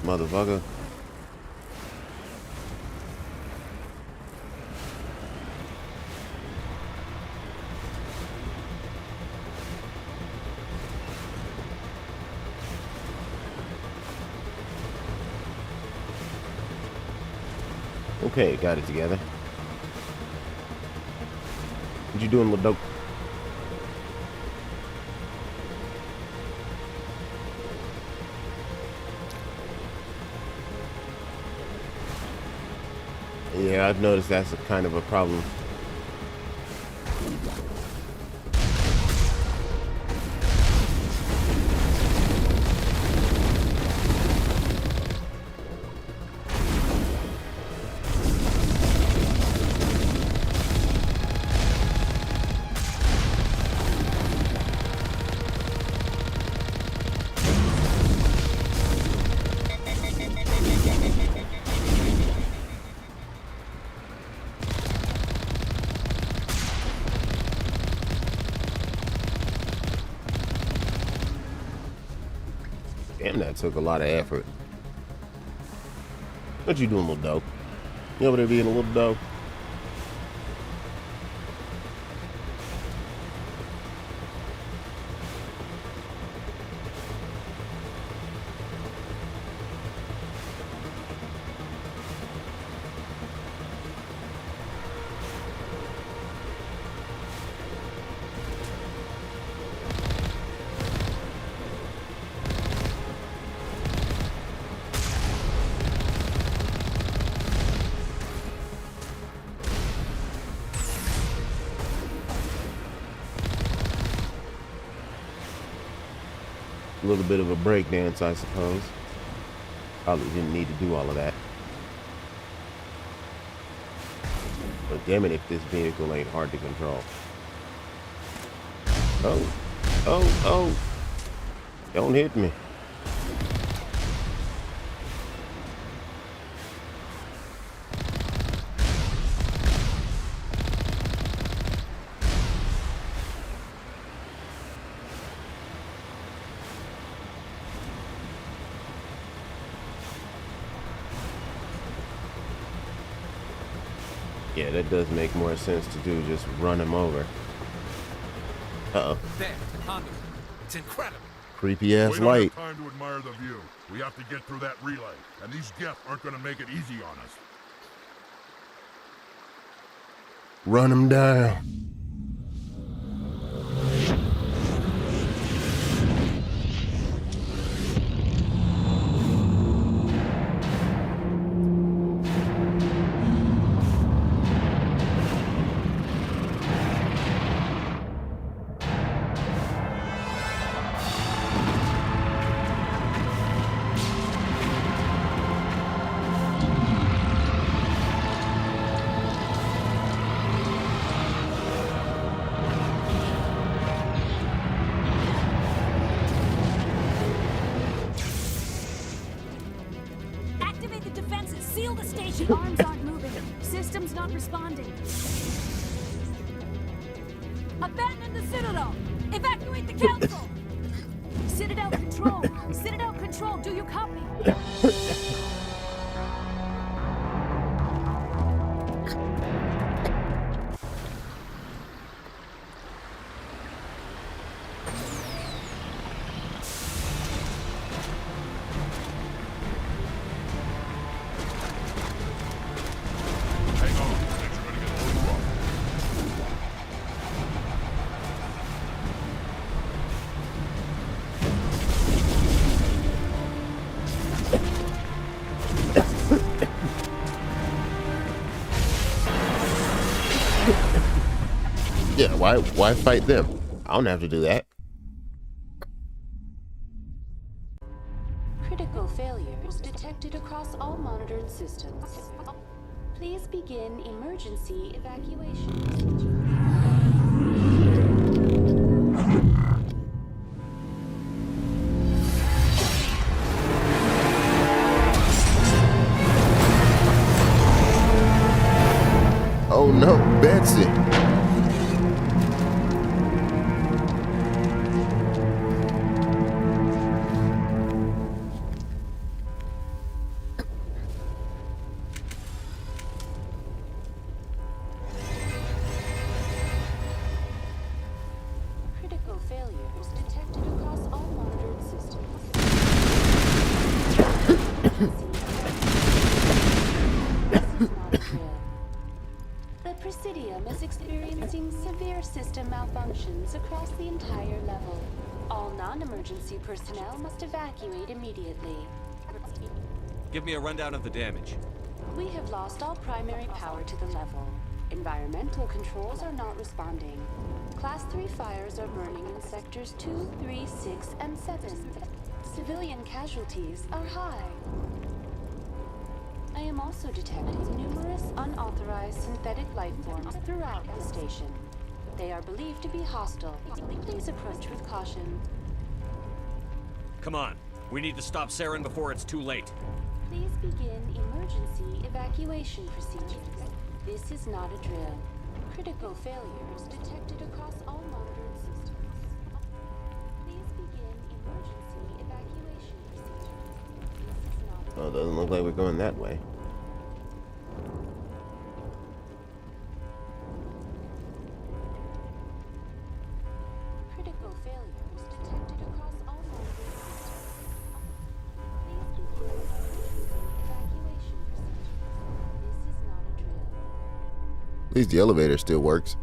Motherfucker. Okay, got it together. What you doing, little dope? Yeah, I've noticed that's a kind of a problem. Damn, that took a lot of effort. What you doing, little dope? You over there being a little dope? A little bit of a break dance, I suppose. Probably didn't need to do all of that. But damn it, if this vehicle ain't hard to control. Oh, oh, oh. Don't hit me. Yeah, that does make more sense to do, just run him over. Uh-oh. There, the conduit. It's incredible. Creepy ass We don't light. have time to admire the view. We have to get through that relay, and these Geth aren't going to make it easy on us. Run him down. Activate the defenses. Seal the station. Arms aren't moving. Systems not responding. Abandon the Citadel. Evacuate the Council. Citadel Control. Citadel Control. Do you copy? Yeah, why fight them? I don't have to do that. Critical failures detected across all monitored systems. Please begin emergency evacuation. Oh no, Betsy. alarms across the entire level. All non-emergency personnel must evacuate immediately. Give me a rundown of the damage. We have lost all primary power to the level. Environmental controls are not responding. Class 3 fires are burning in sectors 2, 3, 6, and 7. Civilian casualties are high. I am also detecting numerous unauthorized synthetic life forms throughout the station. They are believed to be hostile. Please approach with caution. Come on. We need to stop Saren before it's too late. Please begin emergency evacuation procedures. This is not a drill. Critical failures detected across all monitored systems. Please begin emergency evacuation procedures. This is not a Oh, doesn't look like we're going that way. critical failures detected across all monitored systems. Please begin emergency evacuation procedures. This is not a drill. At least the elevator still works.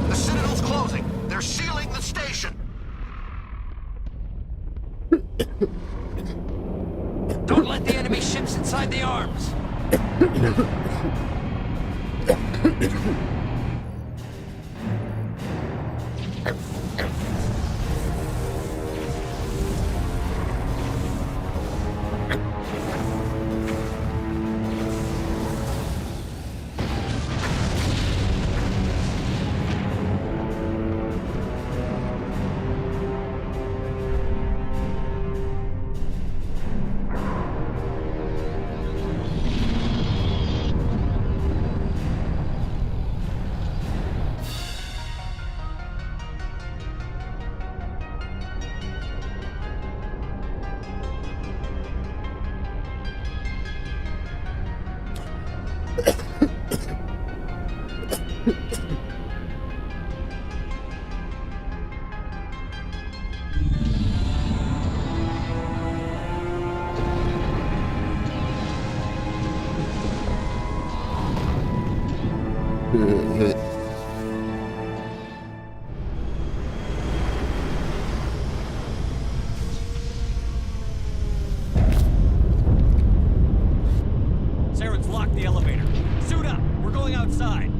The Citadel's closing. They're sealing the station. Don't let the enemy ships inside the arms. Saren's locked the elevator. Suit up. We're going outside.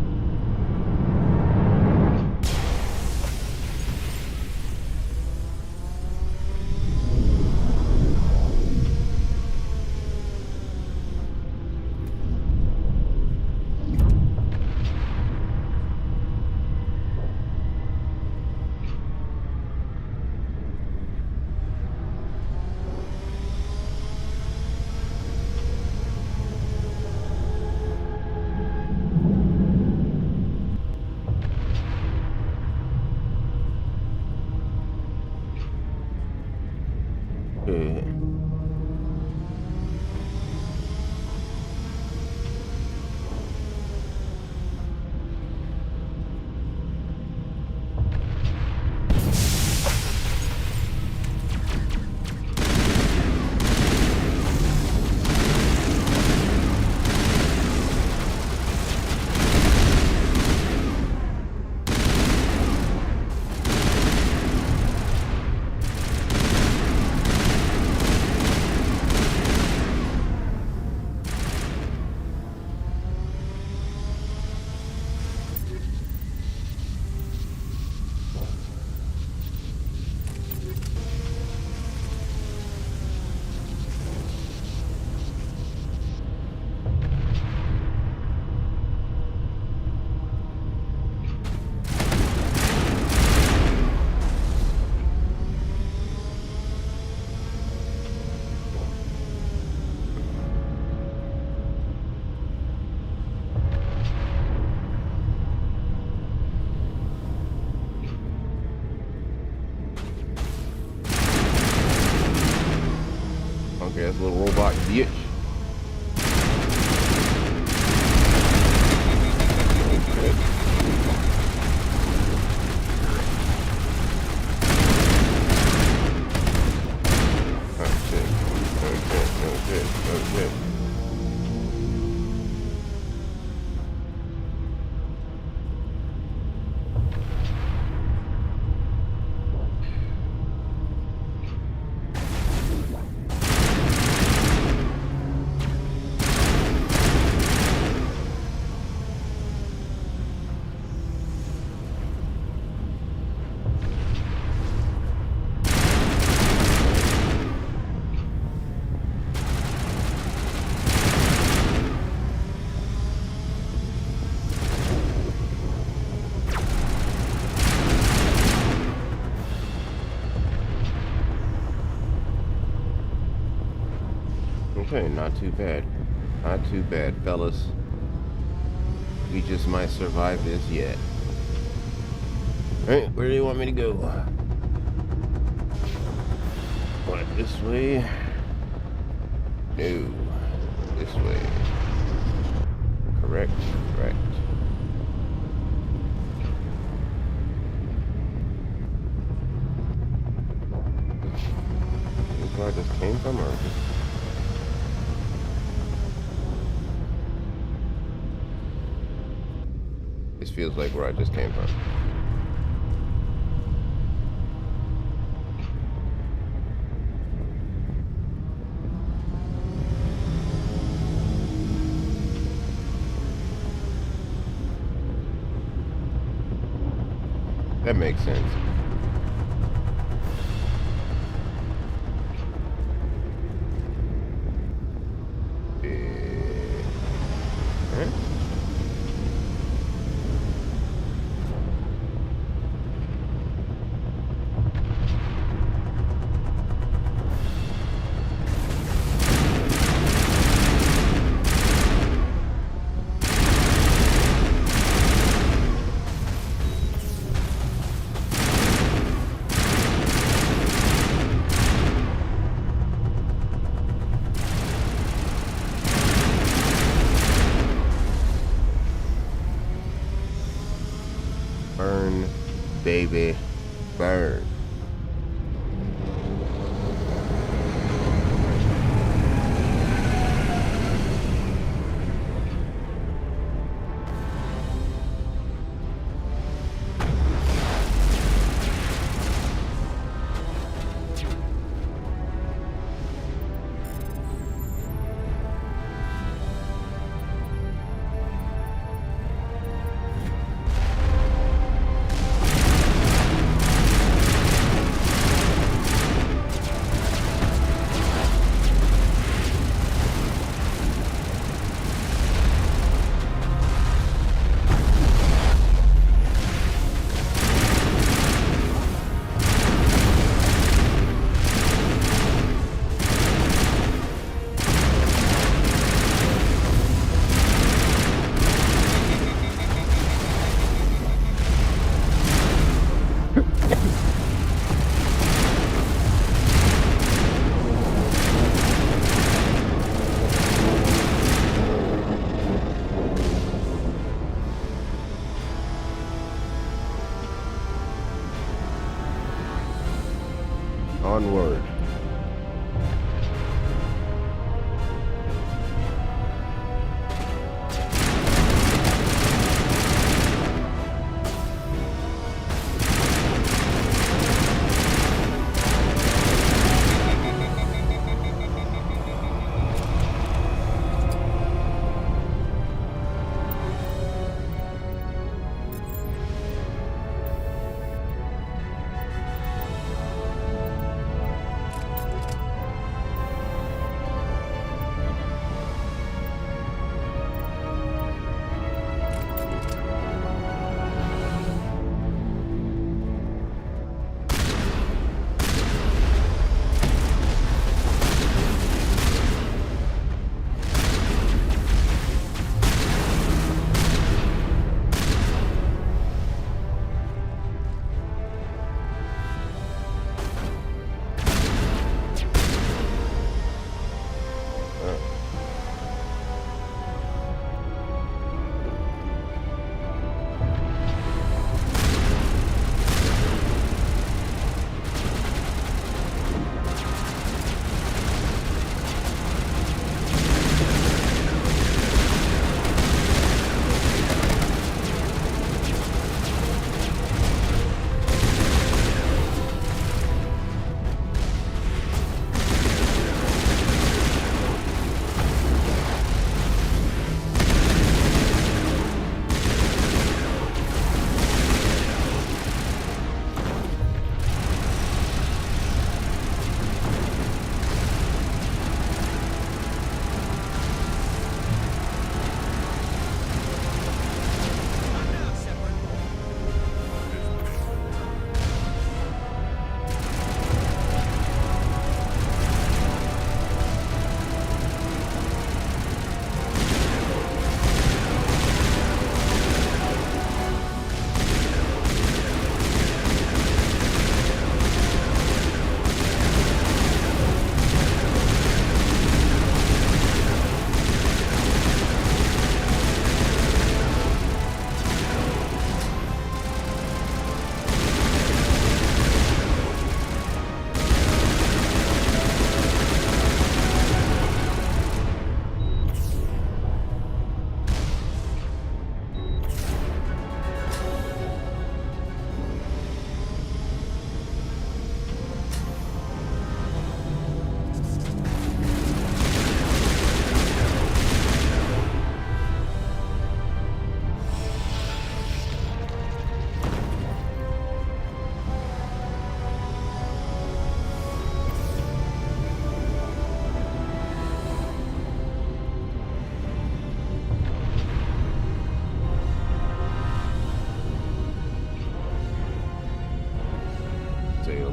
Okay, not too bad. Not too bad, fellas. We just might survive this yet. Alright, where do you want me to go? What, this way? No. This way. Correct, correct. Is this where I just came from, or just... This feels like where I just came from. That makes sense. Huh? Burn, baby, burn. Onward.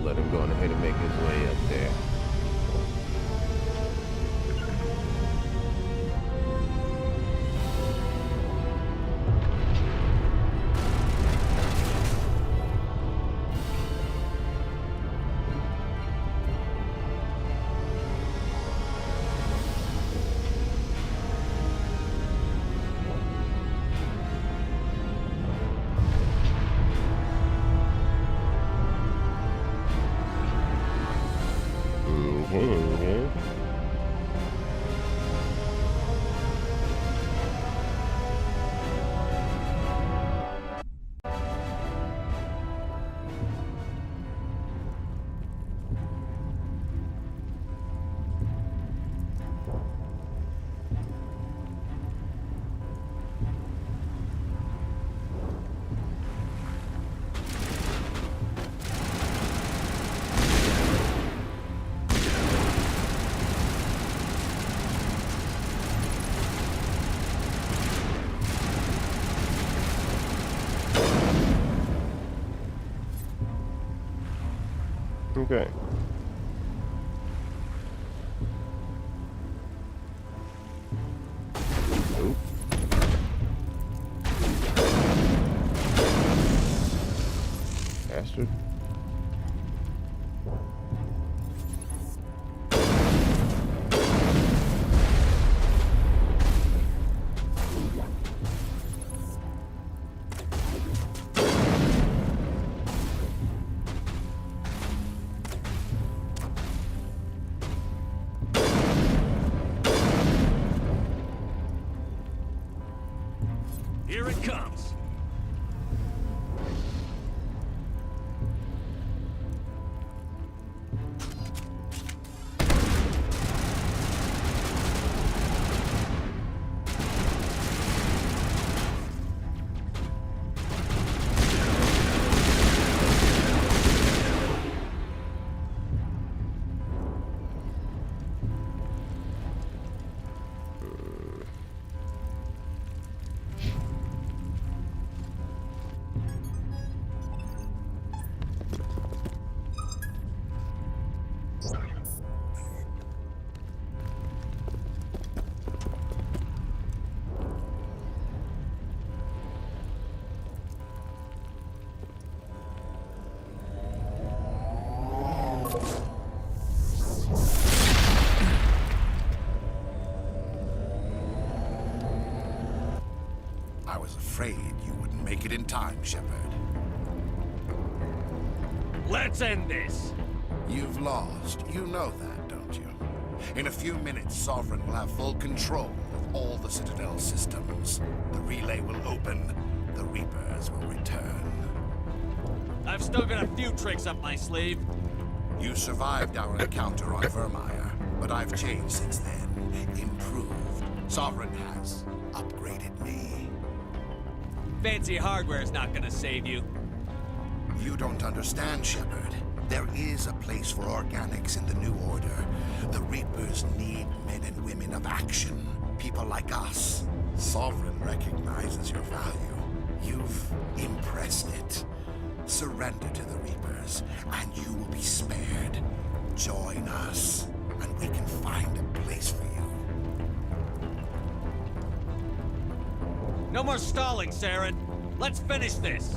let him go on ahead and make his way up there. Okay. Nope. Bastard. Here it comes. I was afraid you wouldn't make it in time, Shepard. Let's end this. You've lost. You know that, don't you? In a few minutes, Sovereign will have full control of all the Citadel systems. The relay will open. The Reapers will return. I've still got a few tricks up my sleeve. You survived our encounter on Vermeer, but I've changed since then. Improved. Sovereign has upgraded me. Fancy hardware's not gonna save you. You don't understand, Shepard. There is a place for organics in the New Order. The Reapers need men and women of action. People like us. Sovereign recognizes your value. You've impressed it. Surrender to the Reapers, and you will be spared. Join us, and we can find a place for you. No more stalling, Saren. Let's finish this.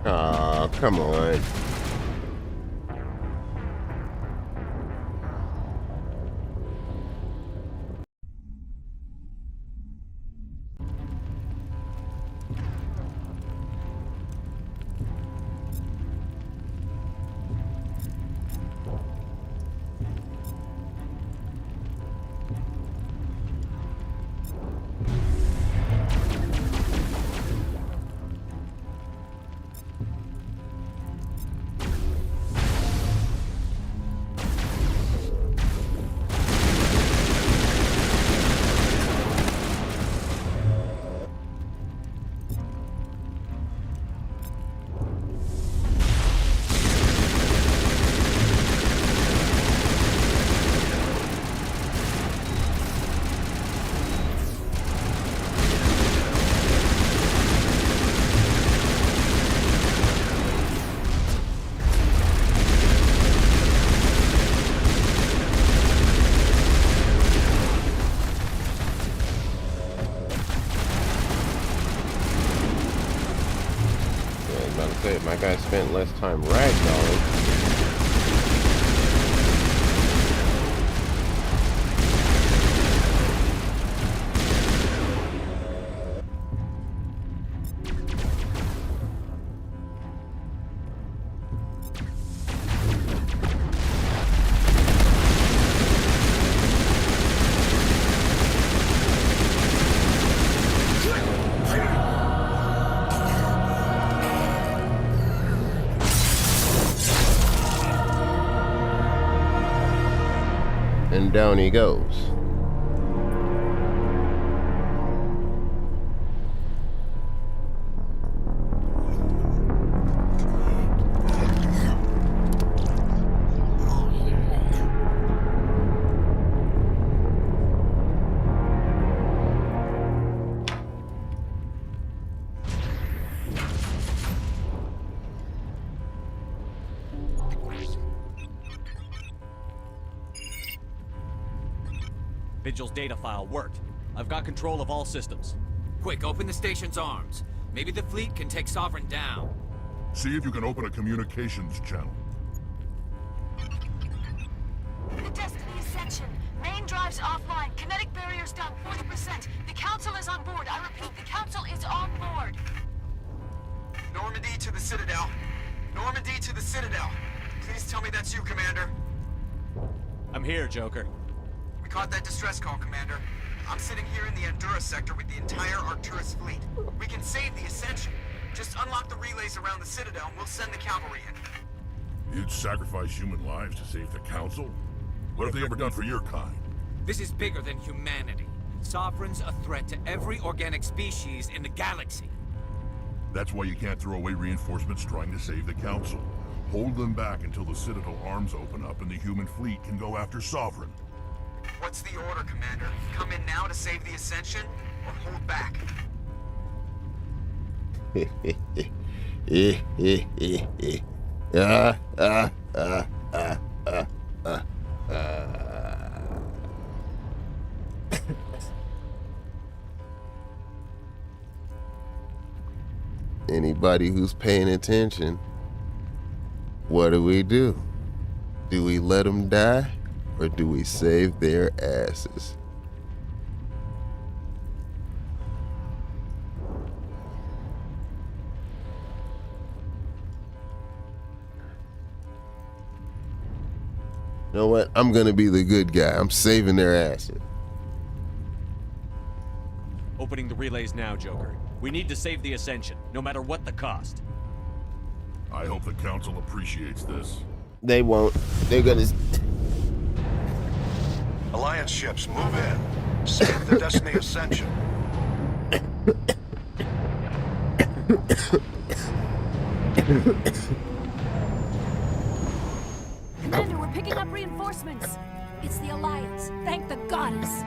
Oh, come on. My guy spent less time ragdolling. And down he goes. Vigil's data file worked. I've got control of all systems. Quick, open the station's arms. Maybe the fleet can take Sovereign down. See if you can open a communications channel. The Destiny Ascension. Main drives offline. Kinetic barriers down 40%. The Council is on board. I repeat, the Council is on board. Normandy to the Citadel. Normandy to the Citadel. Please tell me that's you, Commander. I'm here, Joker. We caught that distress call, Commander. I'm sitting here in the Endura sector with the entire Arcturus fleet. We can save the Ascension. Just unlock the relays around the Citadel and we'll send the cavalry in. You'd sacrifice human lives to save the Council? What have they ever done for your kind? This is bigger than humanity. Sovereign's a threat to every organic species in the galaxy. That's why you can't throw away reinforcements trying to save the Council. Hold them back until the Citadel arms open up and the human fleet can go after Sovereign. What's the order, Commander? Come in now to save the Ascension, or hold back? Anybody who's paying attention, what do? Do we let them die? Or do we save their asses? You know what? I'm gonna be the good guy. I'm saving their asses. Opening the relays now, Joker. We need to save the Ascension, no matter what the cost. I hope the Council appreciates this. They won't. They're gonna... Alliance ships, move in. Save the Destiny Ascension. Commander, we're picking up reinforcements. It's the Alliance. Thank the goddess.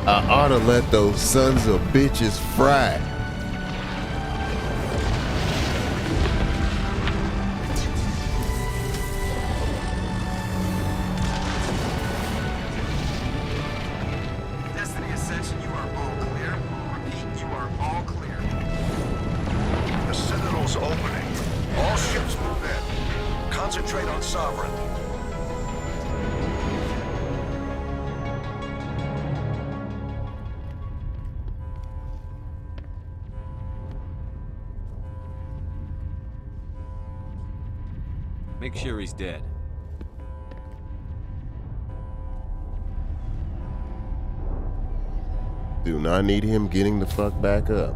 I ought to let those sons of bitches fry. Destiny Ascension, you are all clear. Repeat, you are all clear. The Citadel's opening. All ships move in. Concentrate on Sovereign. Make sure he's dead. Do not need him getting the fuck back up.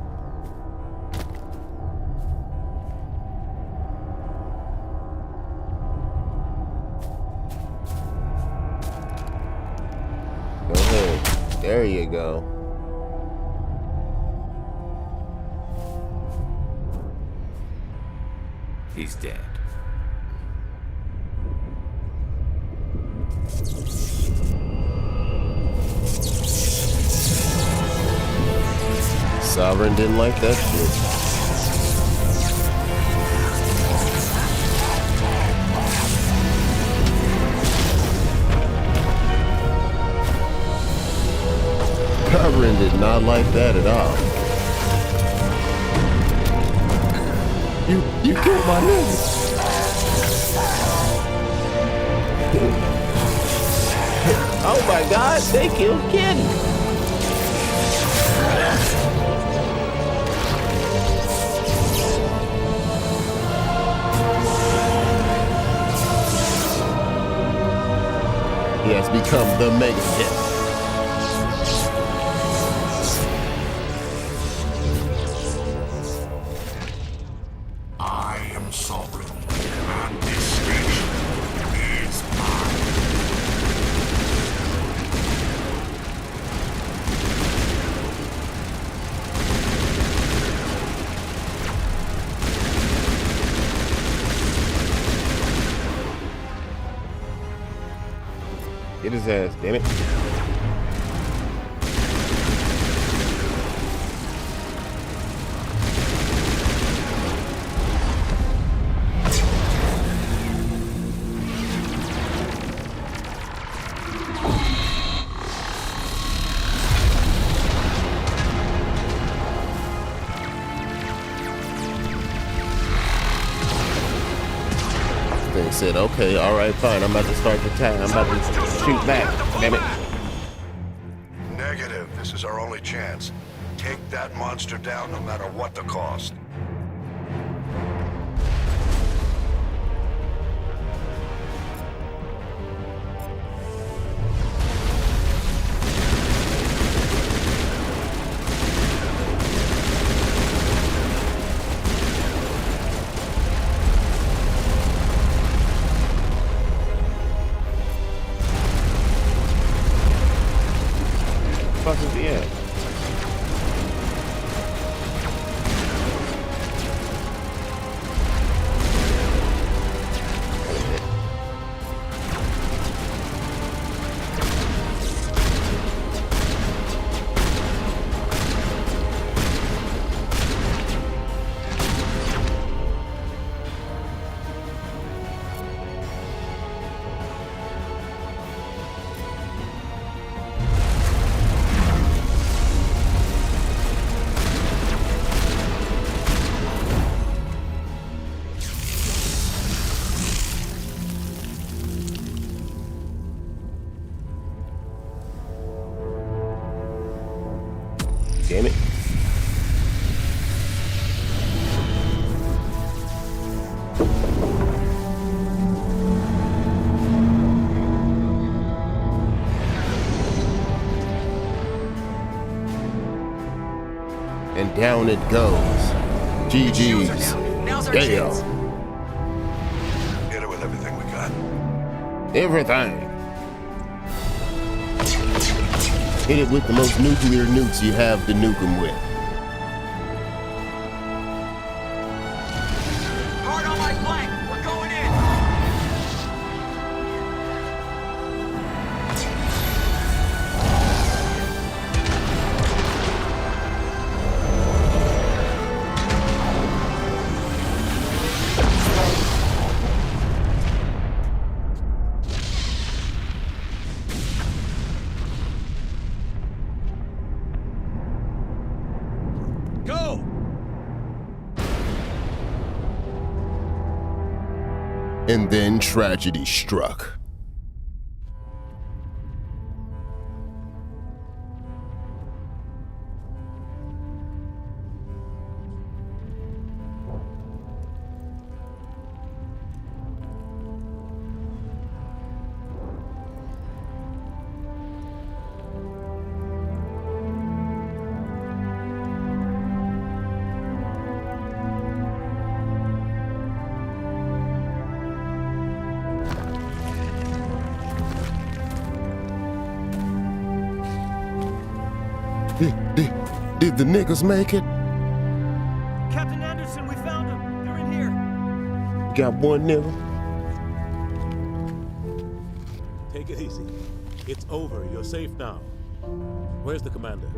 Go ahead. There you go. He's dead. Sovereign didn't like that shit. Sovereign did not like that at all. You killed my nigga. Oh my God, they killed Kenny. He has become the mega hit. I am sovereign, and this station is mine. Get his ass, damn it. They said, okay, all right, fine. I'm about to start the time. I'm about to shoot back. Damn it. Negative. This is our only chance. Take that monster down no matter what the cost. Fuck is he at? Damn it. And down it goes. GG's. Damn. Hit it with everything we got. Everything. Hit it with the most nuclear nukes you have to nuke them with. Hard on my flank! We're going in! Go! And then tragedy struck. Did the niggas make it? Captain Anderson, we found them. They're in here. Got one nigga. Take it easy. It's over. You're safe now. Where's the commander?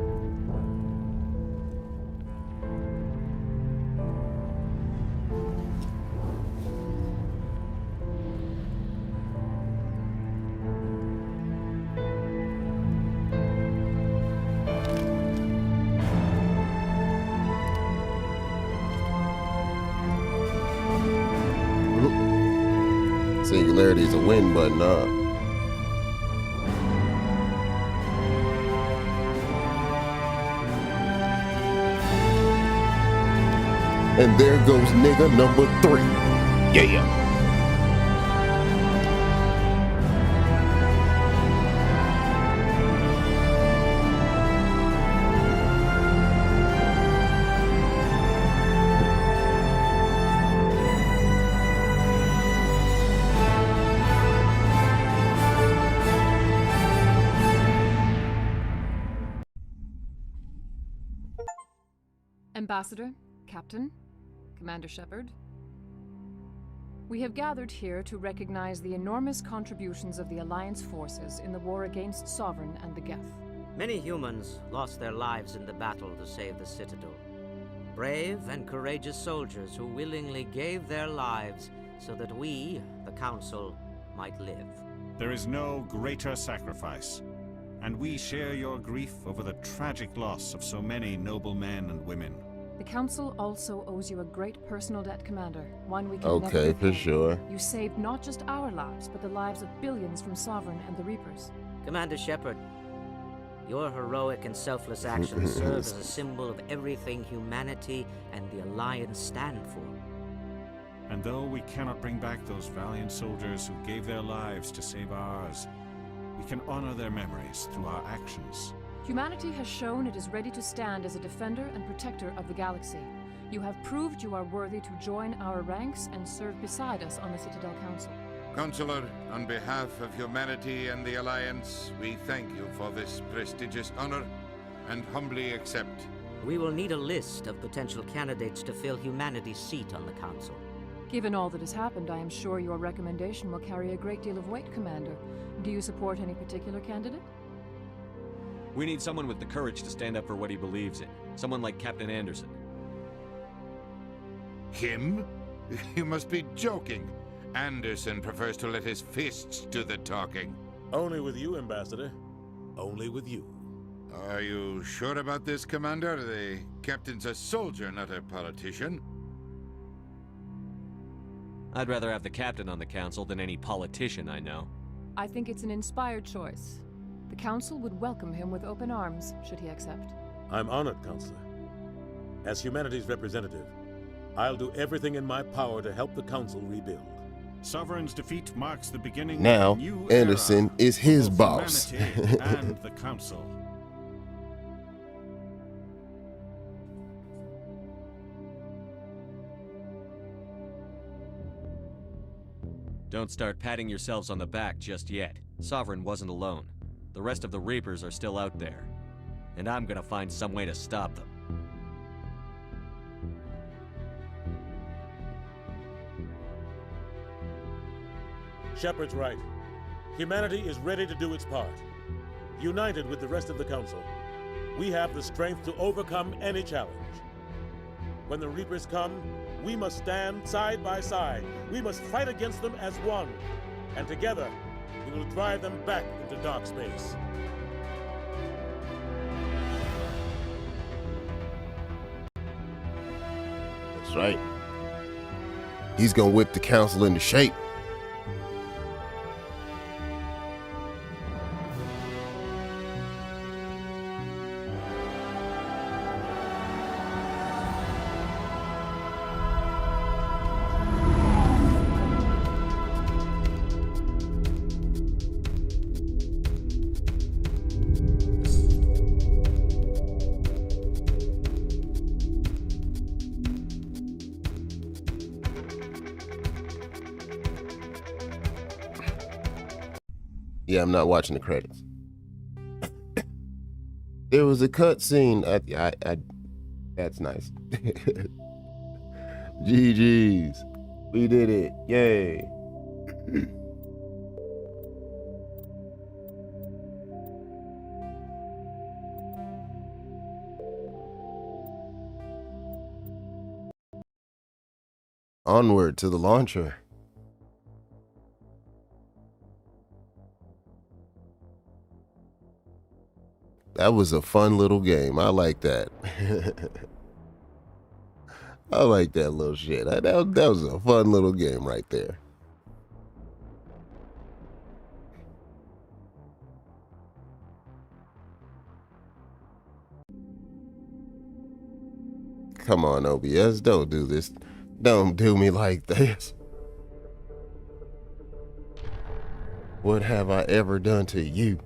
Singularity is a win button, huh? And there goes nigga number 3. Yeah. Ambassador, Captain, Commander Shepard. We have gathered here to recognize the enormous contributions of the Alliance forces in the war against Sovereign and the Geth. Many humans lost their lives in the battle to save the Citadel. Brave and courageous soldiers who willingly gave their lives so that we, the Council, might live. There is no greater sacrifice, and we share your grief over the tragic loss of so many noble men and women. The Council also owes you a great personal debt, Commander, one we can never Okay, repay. for sure. You saved not just our lives, but the lives of billions from Sovereign and the Reapers. Commander Shepard, your heroic and selfless actions serve as a symbol of everything humanity and the Alliance stand for. And though we cannot bring back those valiant soldiers who gave their lives to save ours, we can honor their memories through our actions. Humanity has shown it is ready to stand as a defender and protector of the galaxy. You have proved you are worthy to join our ranks and serve beside us on the Citadel Council. Counselor, on behalf of humanity and the Alliance, we thank you for this prestigious honor and humbly accept. We will need a list of potential candidates to fill humanity's seat on the Council. Given all that has happened, I am sure your recommendation will carry a great deal of weight, Commander. Do you support any particular candidate? We need someone with the courage to stand up for what he believes in. Someone like Captain Anderson. Him? You must be joking. Anderson prefers to let his fists do the talking. Only with you, Ambassador. Only with you. Are you sure about this, Commander? The captain's a soldier, not a politician. I'd rather have the captain on the council than any politician I know. I think it's an inspired choice. The Council would welcome him with open arms, should he accept. I'm honored, Counselor. As humanity's representative, I'll do everything in my power to help the Council rebuild. Sovereign's defeat marks the beginning Now, of a new Anderson era is for his both boss. humanity and the Council. Don't start patting yourselves on the back just yet. Sovereign wasn't alone. The rest of the Reapers are still out there. And I'm gonna find some way to stop them. Shepard's right. Humanity is ready to do its part. United with the rest of the Council, we have the strength to overcome any challenge. When the Reapers come, we must stand side by side. We must fight against them as one. And together, we will drive them back into dark space. That's right. He's gonna whip the Council into shape. Yeah, I'm not watching the credits. There was a cutscene. That's nice. GG's. We did it. Yay. Onward to the launcher. That was a fun little game. I like that. I like that little shit. That was a fun little game right there. Come on, OBS. Don't do this. Don't do me like this. What have I ever done to you?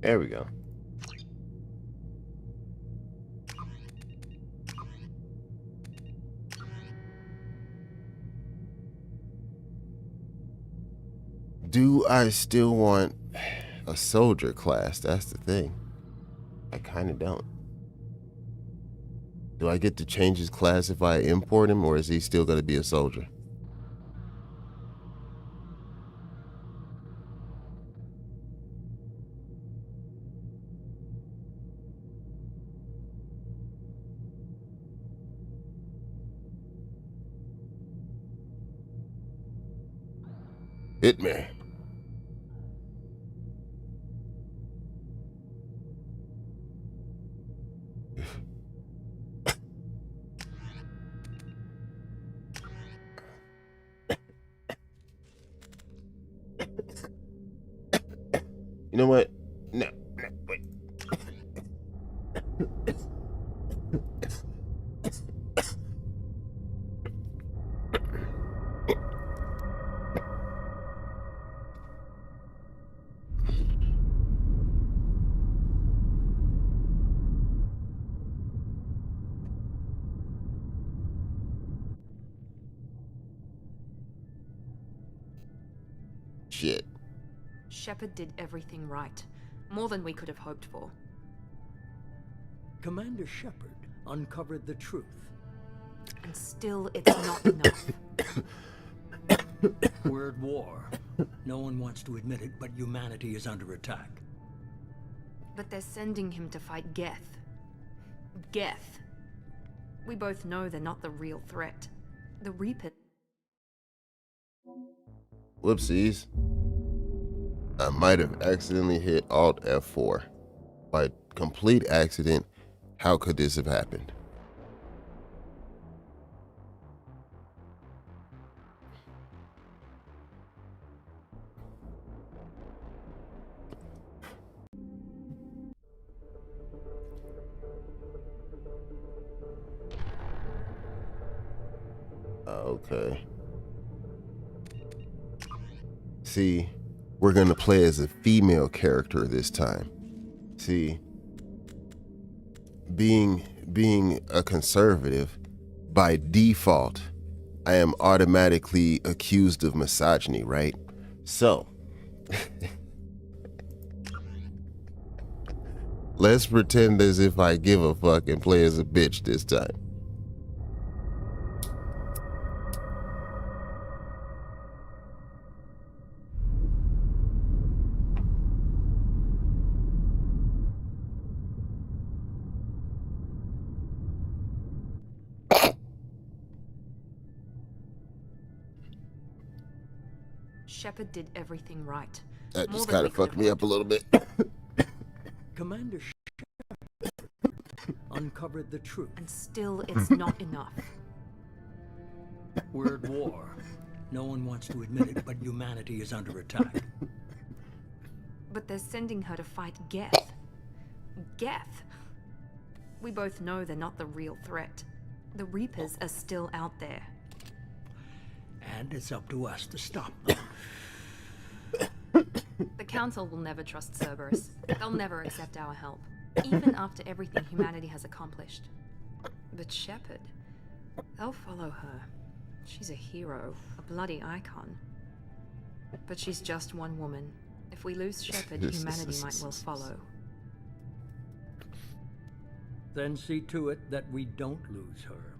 There we go. Do I still want a soldier class? That's the thing. I kind of don't. Do I get to change his class if I import him, or is he still going to be a soldier? Hit me. You know what? No, wait. Shit. Shepard did everything right. More than we could have hoped for. Commander Shepard uncovered the truth. And still, it's not enough. We're at war. No one wants to admit it, but humanity is under attack. But they're sending him to fight Geth. Geth. We both know they're not the real threat. The Reaper... Whoopsies. I might have accidentally hit Alt F4. By complete accident, how could this have happened? Okay. See, we're gonna play as a female character this time. See, being a conservative, by default, I am automatically accused of misogyny, right? So, let's pretend as if I give a fuck and play as a bitch this time. Shepard did everything right. That More just than kind we of could fucked have me up a little bit. Commander uncovered the truth. And still, it's not enough. We're at war. No one wants to admit it, but humanity is under attack. But they're sending her to fight Geth. Geth. We both know they're not the real threat. The Reapers are still out there. And it's up to us to stop them. The Council will never trust Cerberus. They'll never accept our help, even after everything humanity has accomplished. But Shepard, they'll follow her. She's a hero, a bloody icon. But she's just one woman. If we lose Shepard, humanity might well follow. Then see to it that we don't lose her.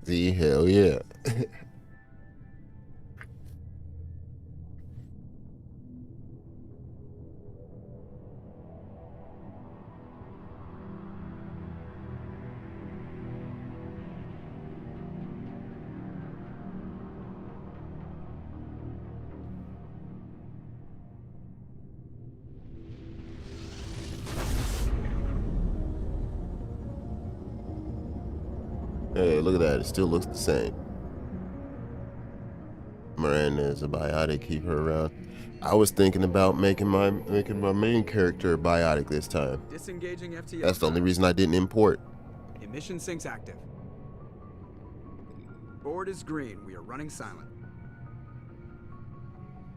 See, hell yeah. Hey, look at that. It still looks the same. Miranda is a biotic. Keep her around. I was thinking about making my main character biotic this time. Disengaging FTL. That's the only reason I didn't import. Emission sinks active. Board is green. We are running silent.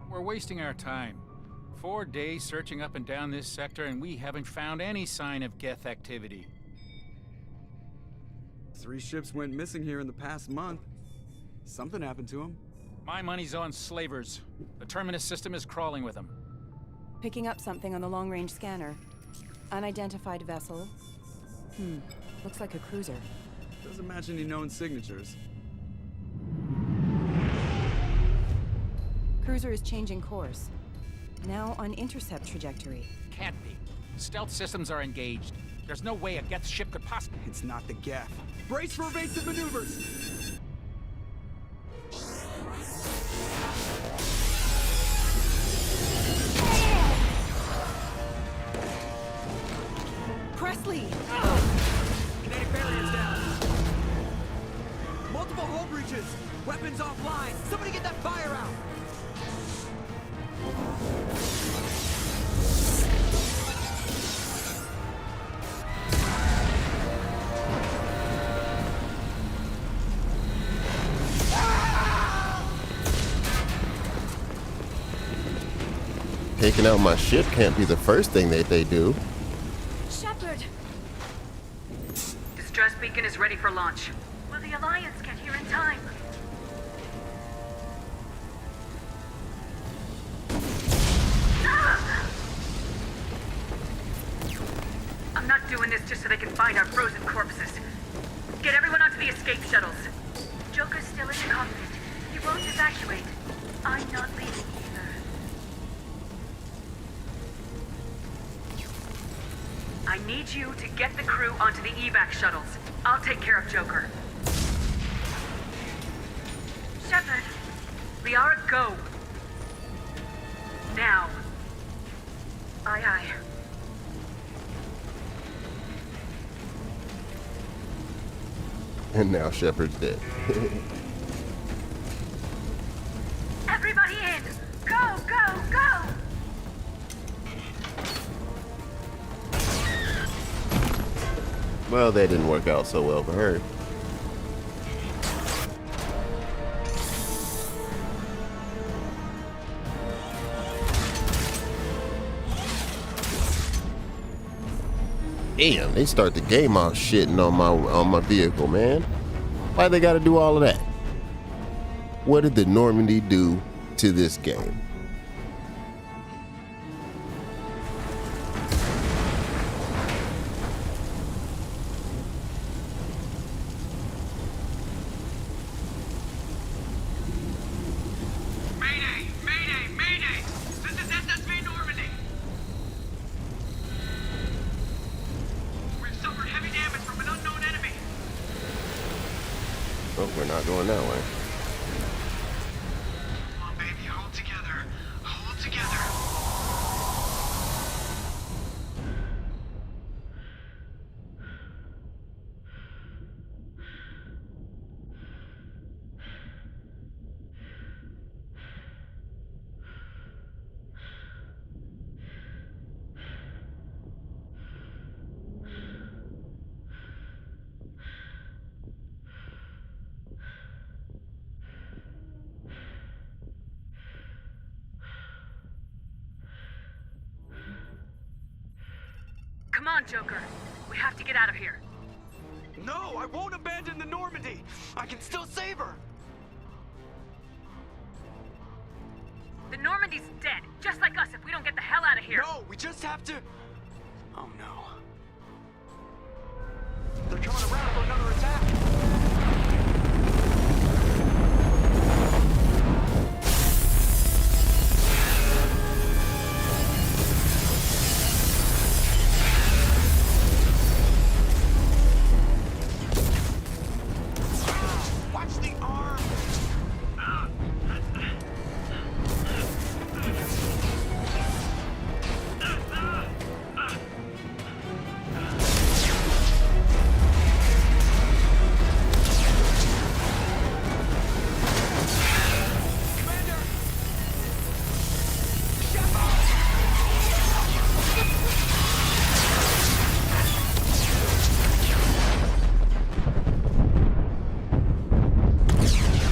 We're wasting our time. 4 days searching up and down this sector, and we haven't found any sign of Geth activity. 3 ships went missing here in the past month. Something happened to them. My money's on slavers. The Terminus system is crawling with them. Picking up something on the long-range scanner. Unidentified vessel. Looks like a cruiser. Doesn't match any known signatures. Cruiser is changing course. Now on intercept trajectory. Can't be. Stealth systems are engaged. There's no way a Geth ship could possibly... It's not the Geth. Brace for evasive maneuvers! Presley! Kinetic barriers down! Multiple hull breaches! Weapons offline! Somebody get that fire out! Taking out my ship can't be the first thing that they do. Shepard! Distress beacon is ready for launch. Will the Alliance get here in time? I'm not doing this just so they can find our frozen corpses. Get everyone onto the escape shuttles. Joker's still in the cockpit. He won't evacuate. I'm not leaving either. I need you to get the crew onto the evac shuttles. I'll take care of Joker. Shepard, Liara, go. Now. Aye, aye. And now Shepard's dead. Everybody in! Go, go, go! Well, that didn't work out so well for her. Damn, they start the game out shitting on my vehicle, man. Why they gotta do all of that? What did the Normandy do to this game? Mayday! Mayday! Mayday! This is SSV Normandy! We've suffered heavy damage from an unknown enemy. Oh, we're not going that way. Come on, baby, hold together. Hold together. Come on, Joker. We have to get out of here. No, I won't abandon the Normandy. I can still save her. The Normandy's dead, just like us if we don't get the hell out of here. No, we just have to... Oh no. They're coming around for another attack. Watch the arm.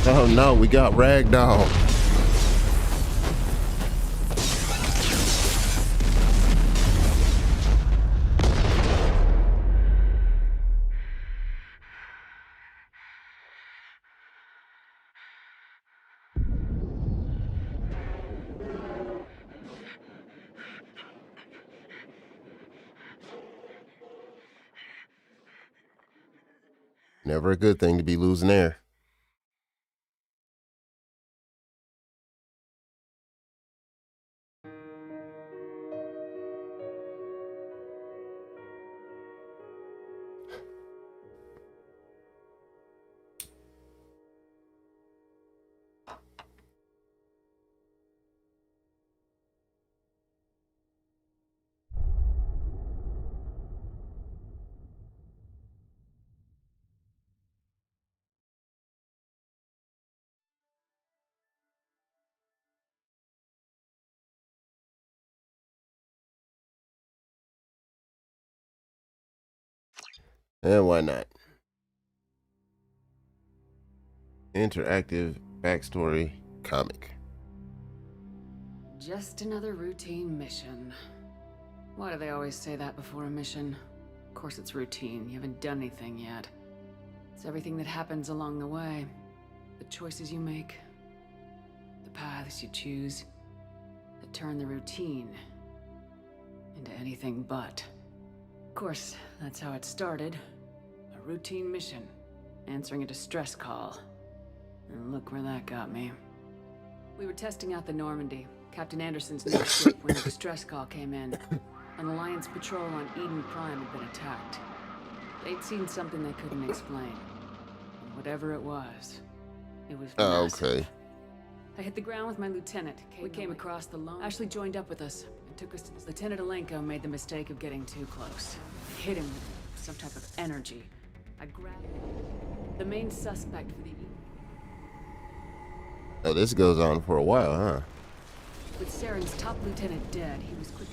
Oh no, we got ragdoll. Never a good thing to be losing air. And why not? Interactive backstory comic. Just another routine mission. Why do they always say that before a mission? Of course it's routine. You haven't done anything yet. It's everything that happens along the way. The choices you make. The paths you choose. That turn the routine into anything but. Of course, that's how it started. A routine mission. Answering a distress call. And look where that got me. We were testing out the Normandy. Captain Anderson's new ship when the distress call came in. An Alliance patrol on Eden Prime had been attacked. They'd seen something they couldn't explain. And whatever it was massive. Okay. I hit the ground with my lieutenant. We came across the lone. Ashley joined up with us and took us to this. Lieutenant Alenko made the mistake of getting too close. I hit him with some type of energy. I grabbed the main suspect for the... Oh, this goes on for a while, huh? With Saren's top lieutenant dead, he was quick.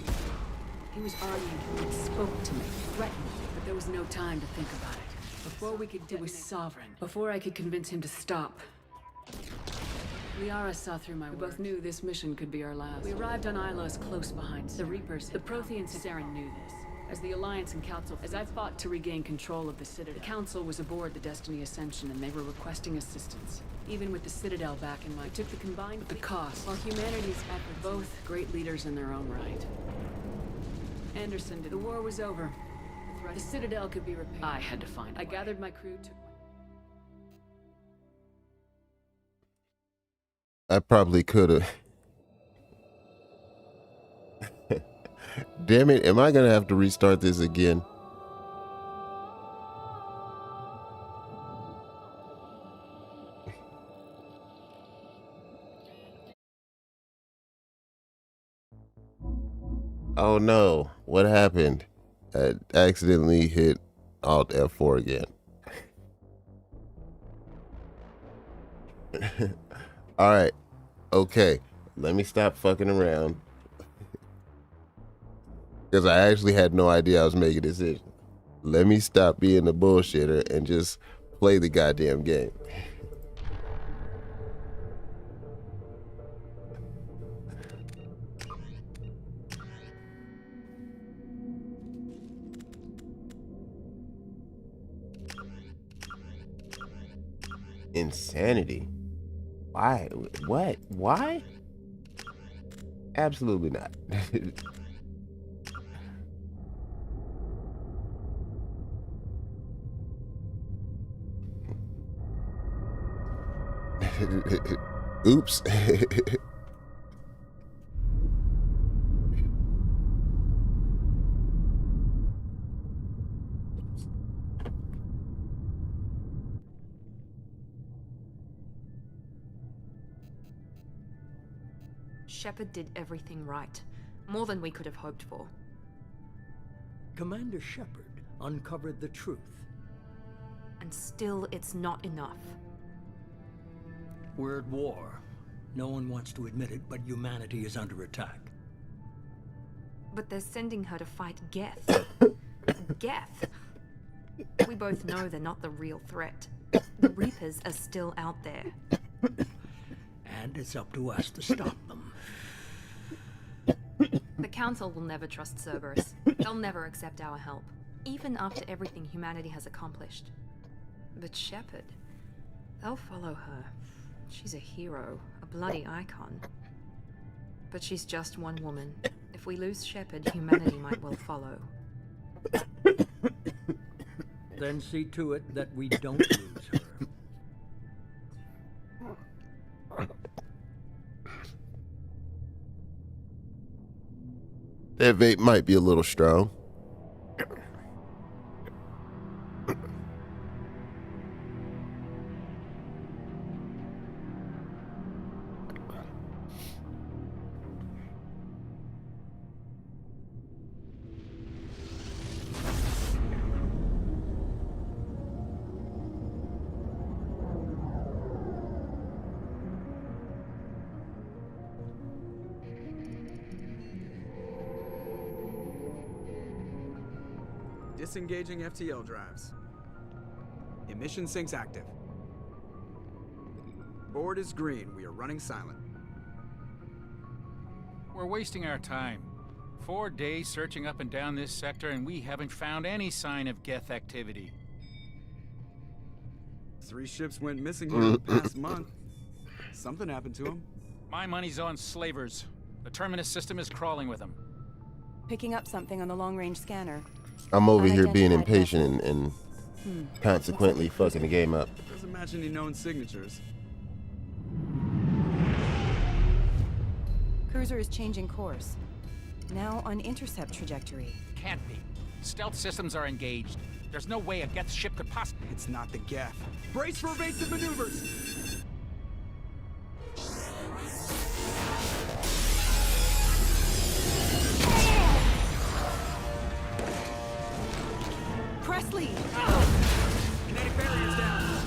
He was arguing, he spoke to me, threatened me, but there was no time to think about it. Before we could do it was sovereign. Before I could convince him to stop. Liara saw through my words. We both knew this mission could be our last. We arrived on Ilos close behind the Reapers. The Protheans and Saren knew this. As the Alliance and Council, as I fought to regain control of the Citadel, the Council was aboard the Destiny Ascension and they were requesting assistance. Even with the Citadel back in mind, we took the combined the cost, while humanity's efforts, both great leaders in their own right. Anderson did. The war was over. The Citadel could be repaired. I had to find it. I gathered my crew, took I probably could have. Damn it, am I gonna have to restart this again? Oh no, what happened? I accidentally hit Alt F4 again. Alright, okay, let me stop fucking around. Because I actually had no idea I was making a decision. Let me stop being a bullshitter and just play the goddamn game. Insanity. Why? What? Why? Absolutely not. Oops. Shepard did everything right. More than we could have hoped for. Commander Shepard uncovered the truth. And still, it's not enough. We're at war. No one wants to admit it, but humanity is under attack. But they're sending her to fight Geth. Geth! We both know they're not the real threat. The Reapers are still out there. And it's up to us to stop them. The Council will never trust Cerberus. They'll never accept our help, even after everything humanity has accomplished. But Shepard, they'll follow her. She's a hero, a bloody icon. But she's just one woman. If we lose Shepard, humanity might well follow. Then see to it that we don't lose her. That vape might be a little strong. Disengaging FTL drives. Emission sinks active. Board is green. We are running silent. We're wasting our time. 4 days searching up and down this sector, and we haven't found any sign of Geth activity. 3 ships went missing here the past month. Something happened to them. My money's on slavers. The Terminus system is crawling with them. Picking up something on the long-range scanner. I'm over here being impatient and consequently fucking the game up. Doesn't match any known signatures. Cruiser is changing course. Now on intercept trajectory. Can't be. Stealth systems are engaged. There's no way a Geth ship could possibly... It's not the Geth. Brace for evasive maneuvers! Presley! Kinetic barriers down.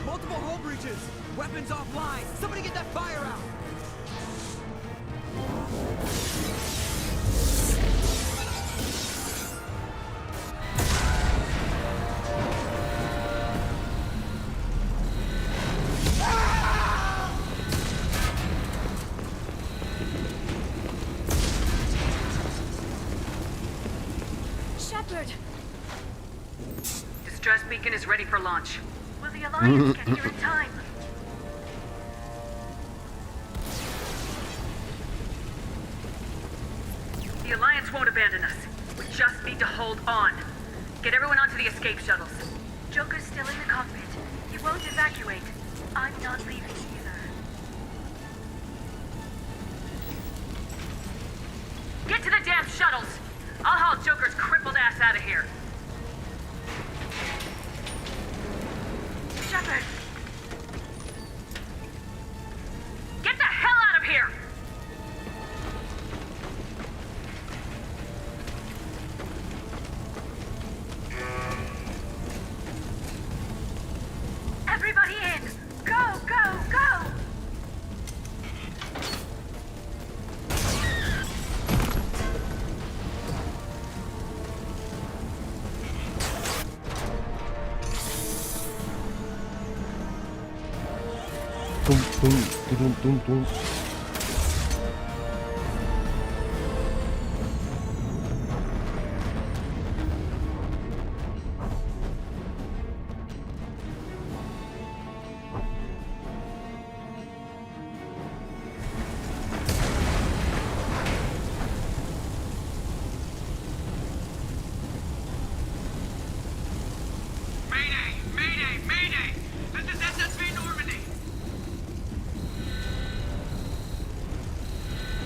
Multiple hull breaches. Weapons offline. Somebody get that fire out. Shepard! Distress beacon is ready for launch. Will the Alliance get here in time? The Alliance won't abandon us. We just need to hold on. Get everyone onto the escape shuttles. Joker's still in the cockpit. He won't evacuate. I'm not leaving either. Get to the damn shuttles! I'll haul Joker's crippled ass out of here. Shepard! Get the hell out of here! Everybody in! Go, go, go! Boom, boom, boom, boom, boom. Mayday! Mayday! Mayday! This is SSV Normandy!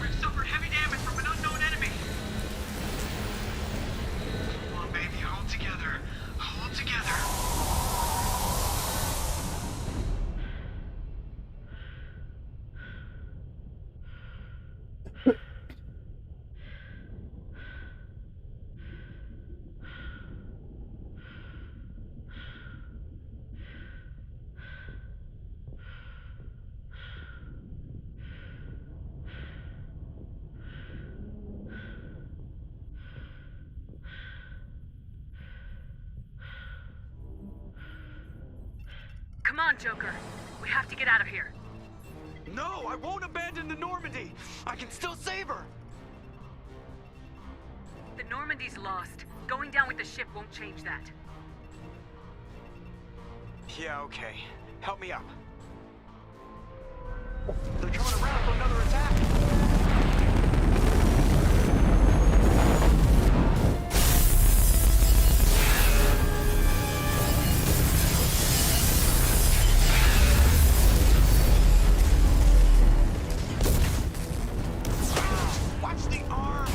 We've suffered heavy damage from an unknown enemy. Come on, baby, hold together. Hold together. Come on, Joker. We have to get out of here. No, I won't abandon the Normandy! I can still save her! The Normandy's lost. Going down with the ship won't change that. Yeah, okay. Help me up. They're coming around for another attack! Watch the arm!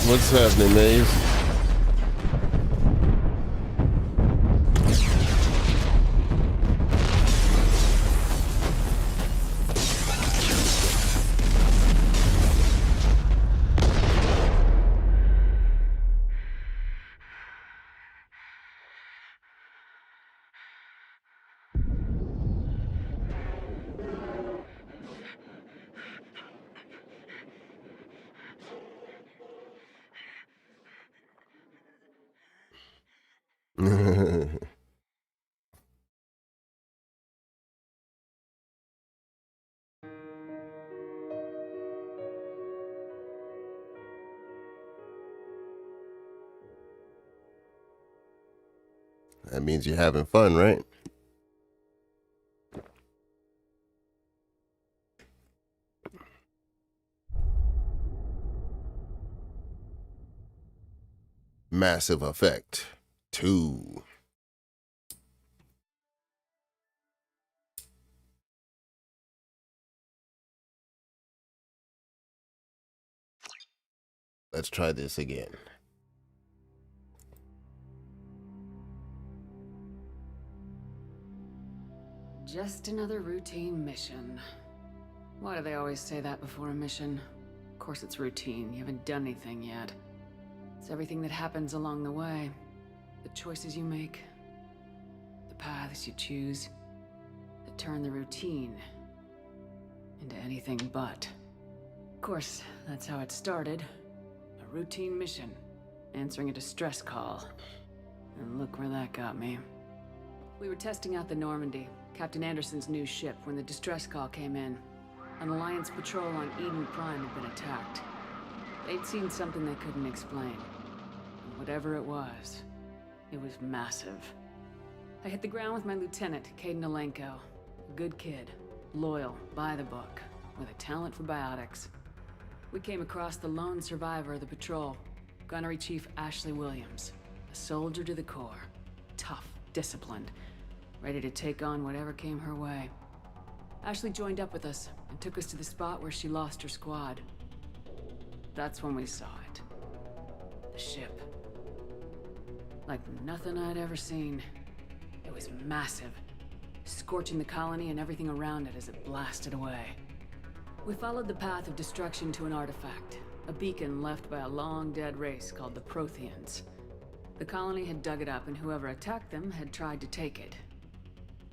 What's happening, Maze? That means you're having fun, right? Massive Effect 2. Let's try this again. Just another routine mission. Why do they always say that before a mission? Of course it's routine. You haven't done anything yet. It's everything that happens along the way. The choices you make. The paths you choose. That turn the routine into anything but. Of course, that's how it started. A routine mission. Answering a distress call. And look where that got me. We were testing out the Normandy, Captain Anderson's new ship, when the distress call came in. An Alliance patrol on Eden Prime had been attacked. They'd seen something they couldn't explain. And whatever it was massive. I hit the ground with my lieutenant, Caden Alenko. A good kid, loyal, by the book, with a talent for biotics. We came across the lone survivor of the patrol, Gunnery Chief Ashley Williams. A soldier to the core. Tough, disciplined, ready to take on whatever came her way. Ashley joined up with us and took us to the spot where she lost her squad. That's when we saw it. The ship. Like nothing I'd ever seen. It was massive, scorching the colony and everything around it as it blasted away. We followed the path of destruction to an artifact, a beacon left by a long-dead race called the Protheans. The colony had dug it up, and whoever attacked them had tried to take it.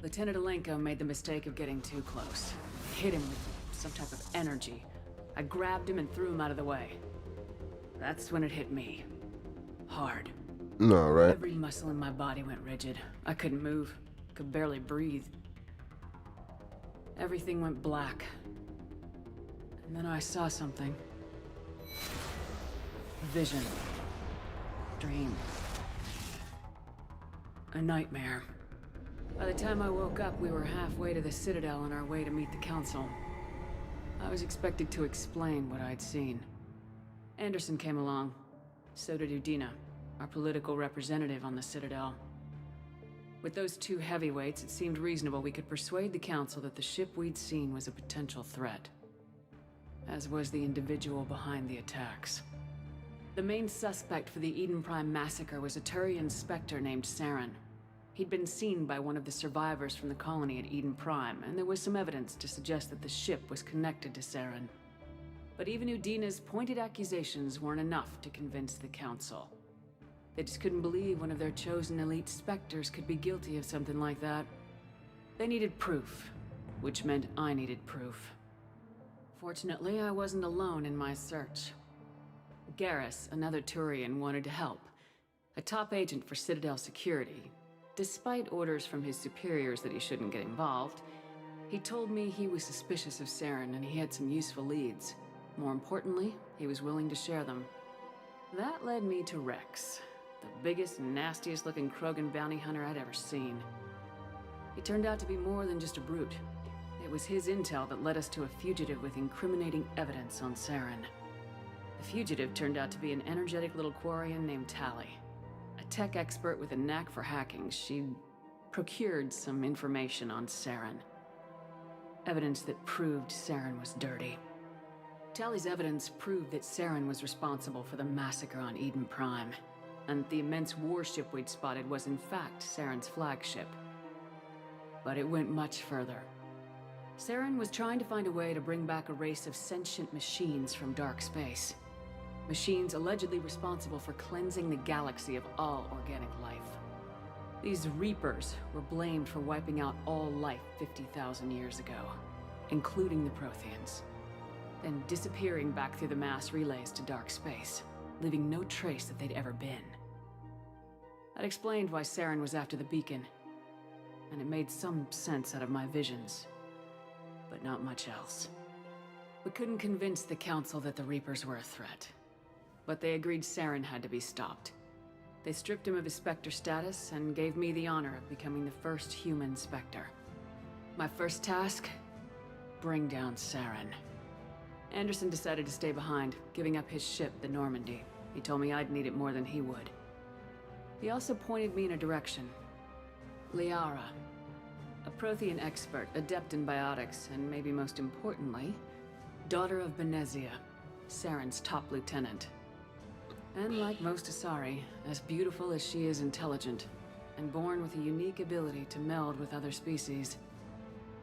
Lieutenant Alenko made the mistake of getting too close. Hit him with some type of energy. I grabbed him and threw him out of the way. That's when it hit me. Hard. All right. Every muscle in my body went rigid. I couldn't move. Could barely breathe. Everything went black. And then I saw something. A vision. Dream. A nightmare. By the time I woke up, we were halfway to the Citadel on our way to meet the Council. I was expected to explain what I'd seen. Anderson came along. So did Udina, our political representative on the Citadel. With those two heavyweights, it seemed reasonable we could persuade the Council that the ship we'd seen was a potential threat. As was the individual behind the attacks. The main suspect for the Eden Prime massacre was a Turian Spectre named Saren. He'd been seen by one of the survivors from the colony at Eden Prime, and there was some evidence to suggest that the ship was connected to Saren. But even Udina's pointed accusations weren't enough to convince the Council. They just couldn't believe one of their chosen elite Spectres could be guilty of something like that. They needed proof, which meant I needed proof. Fortunately, I wasn't alone in my search. Garrus, another Turian, wanted to help. A top agent for Citadel security. Despite orders from his superiors that he shouldn't get involved, he told me he was suspicious of Saren and he had some useful leads. More importantly, he was willing to share them. That led me to Rex, the biggest, nastiest looking Krogan bounty hunter I'd ever seen. He turned out to be more than just a brute. It was his intel that led us to a fugitive with incriminating evidence on Saren. The fugitive turned out to be an energetic little Quarian named Tally. A tech expert with a knack for hacking, she'd procured some information on Saren. Evidence that proved Saren was dirty. Tally's evidence proved that Saren was responsible for the massacre on Eden Prime, and the immense warship we'd spotted was in fact Saren's flagship. But it went much further. Saren was trying to find a way to bring back a race of sentient machines from dark space. Machines allegedly responsible for cleansing the galaxy of all organic life. These Reapers were blamed for wiping out all life 50,000 years ago, including the Protheans, then disappearing back through the mass relays to dark space, leaving no trace that they'd ever been. That explained why Saren was after the beacon, and it made some sense out of my visions, but not much else. We couldn't convince the Council that the Reapers were a threat. But they agreed Saren had to be stopped. They stripped him of his Spectre status and gave me the honor of becoming the first human Spectre. My first task? Bring down Saren. Anderson decided to stay behind, giving up his ship, the Normandy. He told me I'd need it more than he would. He also pointed me in a direction. Liara. A Prothean expert, adept in biotics, and maybe most importantly, daughter of Benezia, Saren's top lieutenant. And like most Asari, as beautiful as she is intelligent, and born with a unique ability to meld with other species.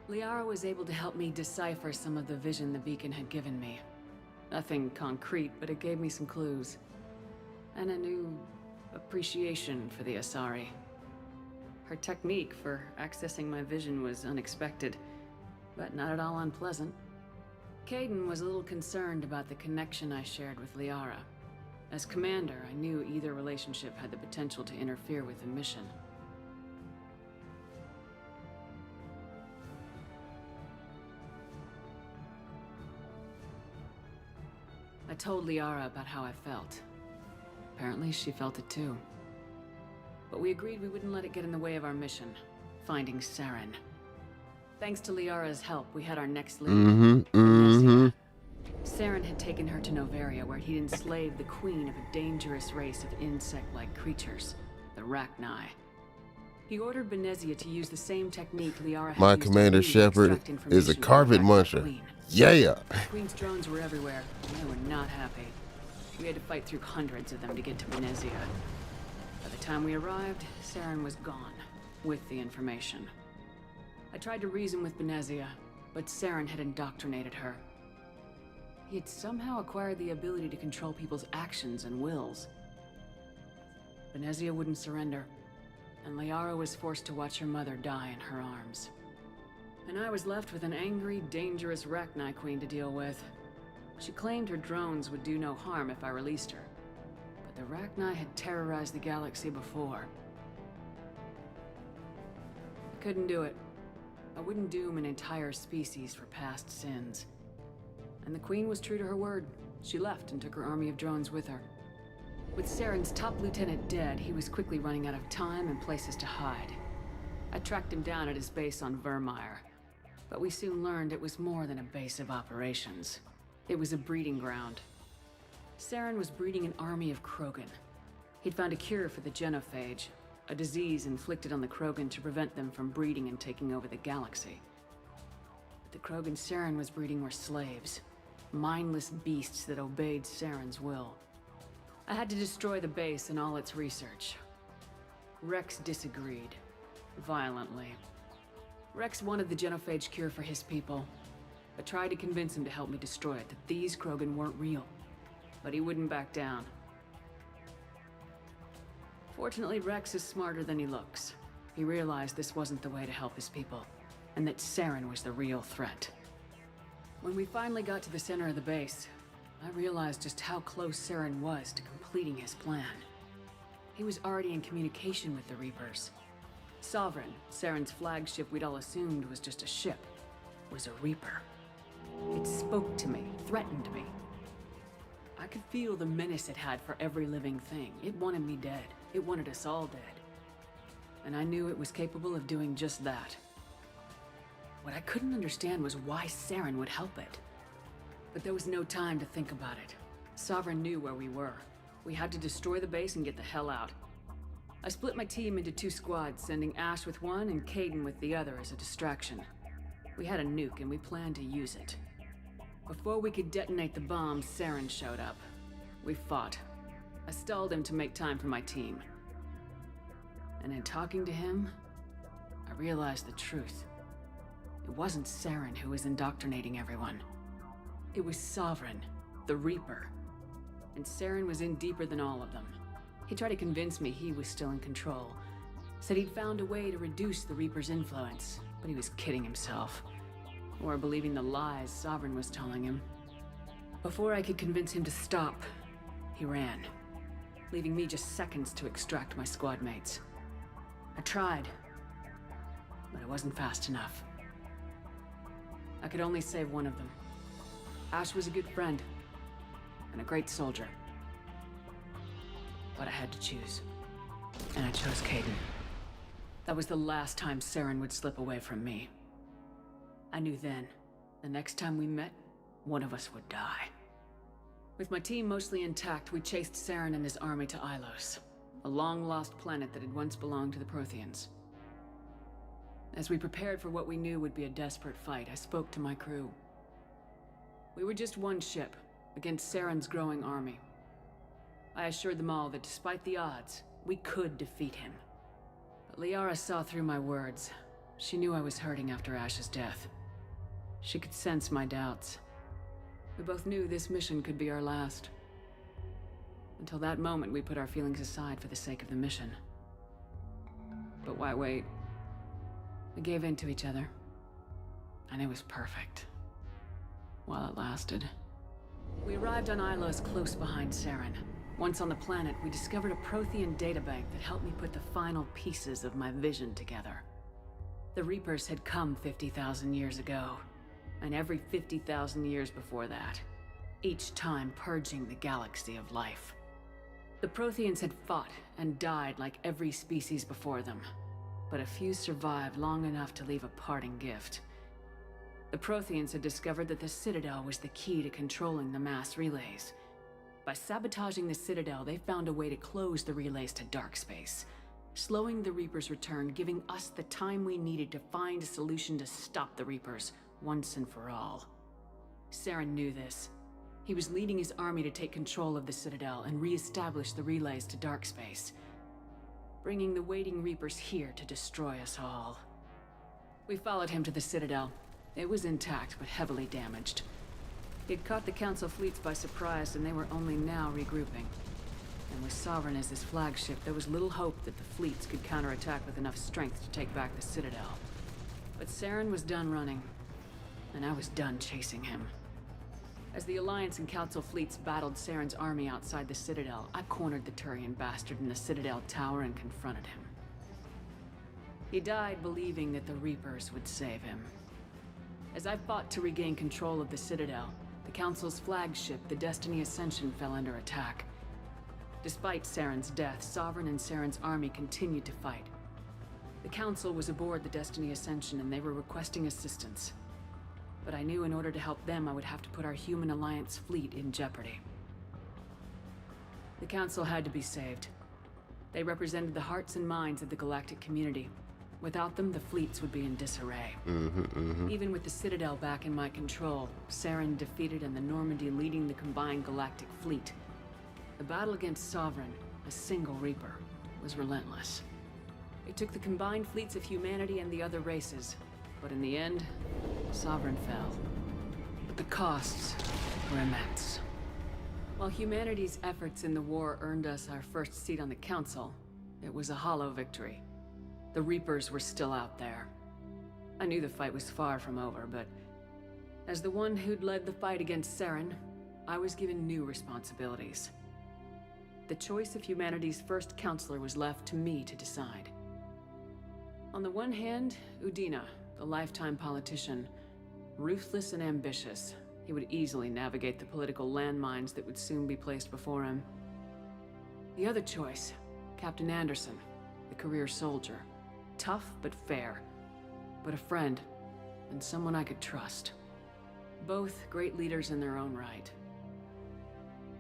Liara was able to help me decipher some of the vision the beacon had given me. Nothing concrete, but it gave me some clues. And a new appreciation for the Asari. Her technique for accessing my vision was unexpected, but not at all unpleasant. Kaidan was a little concerned about the connection I shared with Liara. As commander, I knew either relationship had the potential to interfere with the mission. I told Liara about how I felt. Apparently, she felt it too. But we agreed we wouldn't let it get in the way of our mission, finding Saren. Thanks to Liara's help, we had our next lead. Saren had taken her to Novaria, where he'd enslaved the queen of a dangerous race of insect-like creatures, the Rachni. He ordered Benezia to use the same technique Liara had My used Commander to Shepard extract is a information carpet from the Rachni muncher. queen. Yeah. The Queen's drones were everywhere, and they were not happy. We had to fight through hundreds of them to get to Benezia. By the time we arrived, Saren was gone, with the information. I tried to reason with Benezia, but Saren had indoctrinated her. He had somehow acquired the ability to control people's actions and wills. Benezia wouldn't surrender, and Liara was forced to watch her mother die in her arms. And I was left with an angry, dangerous Rachni queen to deal with. She claimed her drones would do no harm if I released her. But the Rachni had terrorized the galaxy before. I couldn't do it. I wouldn't doom an entire species for past sins. And the Queen was true to her word. She left and took her army of drones with her. With Saren's top lieutenant dead, he was quickly running out of time and places to hide. I tracked him down at his base on Vermeer. But we soon learned it was more than a base of operations. It was a breeding ground. Saren was breeding an army of Krogan. He'd found a cure for the genophage, a disease inflicted on the Krogan to prevent them from breeding and taking over the galaxy. But the Krogan Saren was breeding were slaves, mindless beasts that obeyed Saren's will. I had to destroy the base and all its research. Rex disagreed, violently. Rex wanted the genophage cure for his people. I tried to convince him to help me destroy it, that these Krogan weren't real. But he wouldn't back down. Fortunately, Rex is smarter than he looks. He realized this wasn't the way to help his people, and that Saren was the real threat. When we finally got to the center of the base, I realized just how close Saren was to completing his plan. He was already in communication with the Reapers. Sovereign, Saren's flagship we'd all assumed was just a ship, was a Reaper. It spoke to me, threatened me. I could feel the menace it had for every living thing. It wanted me dead. It wanted us all dead. And I knew it was capable of doing just that. What I couldn't understand was why Saren would help it. But there was no time to think about it. Sovereign knew where we were. We had to destroy the base and get the hell out. I split my team into 2 squads, sending Ash with one and Kaidan with the other as a distraction. We had a nuke and we planned to use it. Before we could detonate the bomb, Saren showed up. We fought. I stalled him to make time for my team. And in talking to him, I realized the truth. It wasn't Saren who was indoctrinating everyone. It was Sovereign, the Reaper. And Saren was in deeper than all of them. He tried to convince me he was still in control. Said he'd found a way to reduce the Reaper's influence, but he was kidding himself. Or believing the lies Sovereign was telling him. Before I could convince him to stop, he ran, leaving me just seconds to extract my squad mates. I tried, but it wasn't fast enough. I could only save one of them. Ash was a good friend, and a great soldier. But I had to choose. And I chose Caden. That was the last time Saren would slip away from me. I knew then, the next time we met, one of us would die. With my team mostly intact, we chased Saren and his army to Ilos, a long-lost planet that had once belonged to the Protheans. As we prepared for what we knew would be a desperate fight, I spoke to my crew. We were just one ship, against Saren's growing army. I assured them all that despite the odds, we could defeat him. But Liara saw through my words. She knew I was hurting after Ash's death. She could sense my doubts. We both knew this mission could be our last. Until that moment, we put our feelings aside for the sake of the mission. But why wait? We gave in to each other. And it was perfect. While it lasted. We arrived on Ilos close behind Saren. Once on the planet, we discovered a Prothean databank that helped me put the final pieces of my vision together. The Reapers had come 50,000 years ago, and every 50,000 years before that, each time purging the galaxy of life. The Protheans had fought and died like every species before them, but a few survived long enough to leave a parting gift. The Protheans had discovered that the Citadel was the key to controlling the mass relays. By sabotaging the Citadel, they found a way to close the relays to dark space, slowing the Reapers' return, giving us the time we needed to find a solution to stop the Reapers once and for all. Saren knew this. He was leading his army to take control of the Citadel and re-establish the relays to dark space, bringing the waiting Reapers here to destroy us all. We followed him to the Citadel. It was intact, but heavily damaged. He'd caught the Council fleets by surprise, and they were only now regrouping. And with Sovereign as his flagship, there was little hope that the fleets could counterattack with enough strength to take back the Citadel. But Saren was done running, and I was done chasing him. As the Alliance and Council fleets battled Saren's army outside the Citadel, I cornered the Turian bastard in the Citadel tower and confronted him. He died believing that the Reapers would save him. As I fought to regain control of the Citadel, the Council's flagship, the Destiny Ascension, fell under attack. Despite Saren's death, Sovereign and Saren's army continued to fight. The Council was aboard the Destiny Ascension and they were requesting assistance. But I knew in order to help them, I would have to put our human Alliance fleet in jeopardy. The Council had to be saved. They represented the hearts and minds of the galactic community. Without them, the fleets would be in disarray. Even with the Citadel back in my control, Saren defeated and the Normandy leading the combined galactic fleet, the battle against Sovereign, a single Reaper, was relentless. It took the combined fleets of humanity and the other races, but in the end, Sovereign fell. But the costs were immense. While humanity's efforts in the war earned us our first seat on the Council, it was a hollow victory. The Reapers were still out there. I knew the fight was far from over, but as the one who'd led the fight against Saren, I was given new responsibilities. The choice of humanity's first counselor was left to me to decide. On the one hand, Udina, the lifetime politician, ruthless and ambitious. He would easily navigate the political landmines that would soon be placed before him. The other choice, Captain Anderson, the career soldier. Tough but fair, but a friend, and someone I could trust. Both great leaders in their own right.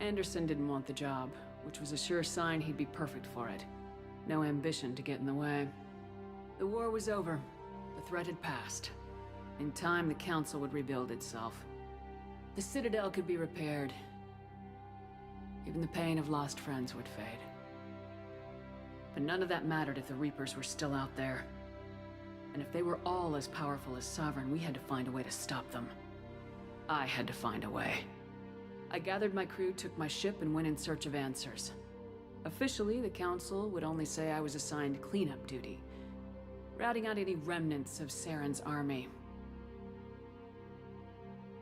Anderson didn't want the job, which was a sure sign he'd be perfect for it. No ambition to get in the way. The war was over. The threat had passed. In time, the Council would rebuild itself. The Citadel could be repaired. Even the pain of lost friends would fade. But none of that mattered if the Reapers were still out there. And if they were all as powerful as Sovereign, we had to find a way to stop them. I had to find a way. I gathered my crew, took my ship, and went in search of answers. Officially, the Council would only say I was assigned cleanup duty, routing out any remnants of Saren's army.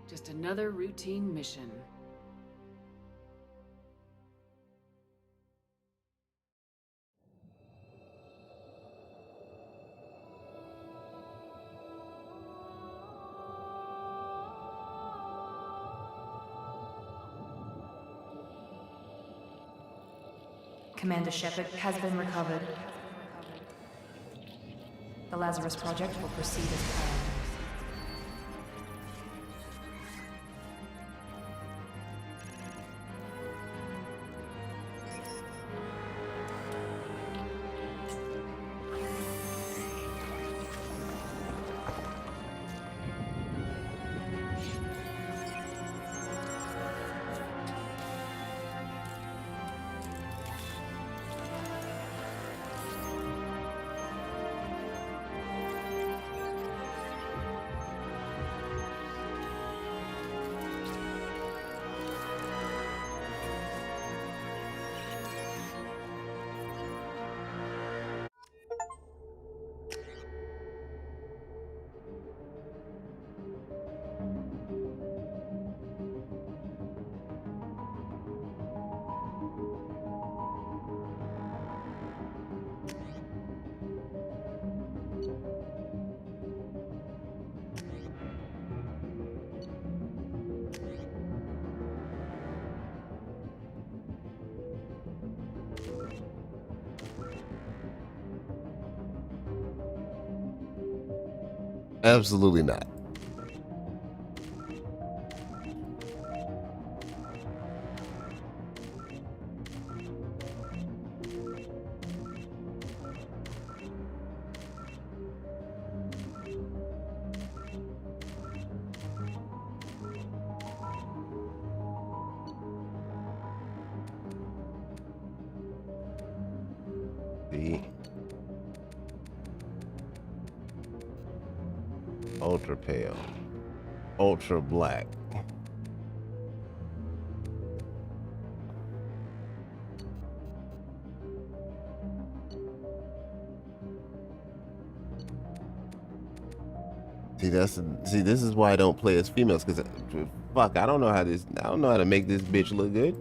Just another routine mission. Commander Shepard has been recovered. The Lazarus Project will proceed as planned. Absolutely not. The ultra pale, ultra black. See, this is why I don't play as females, because fuck, I don't know how to make this bitch look good.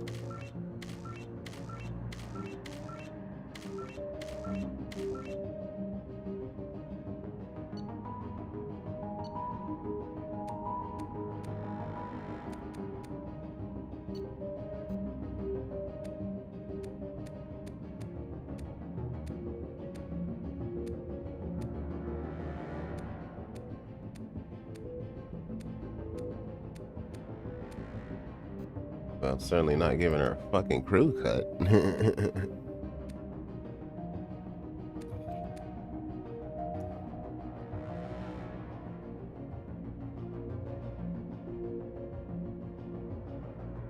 Well, I'm certainly not giving her a fucking crew cut.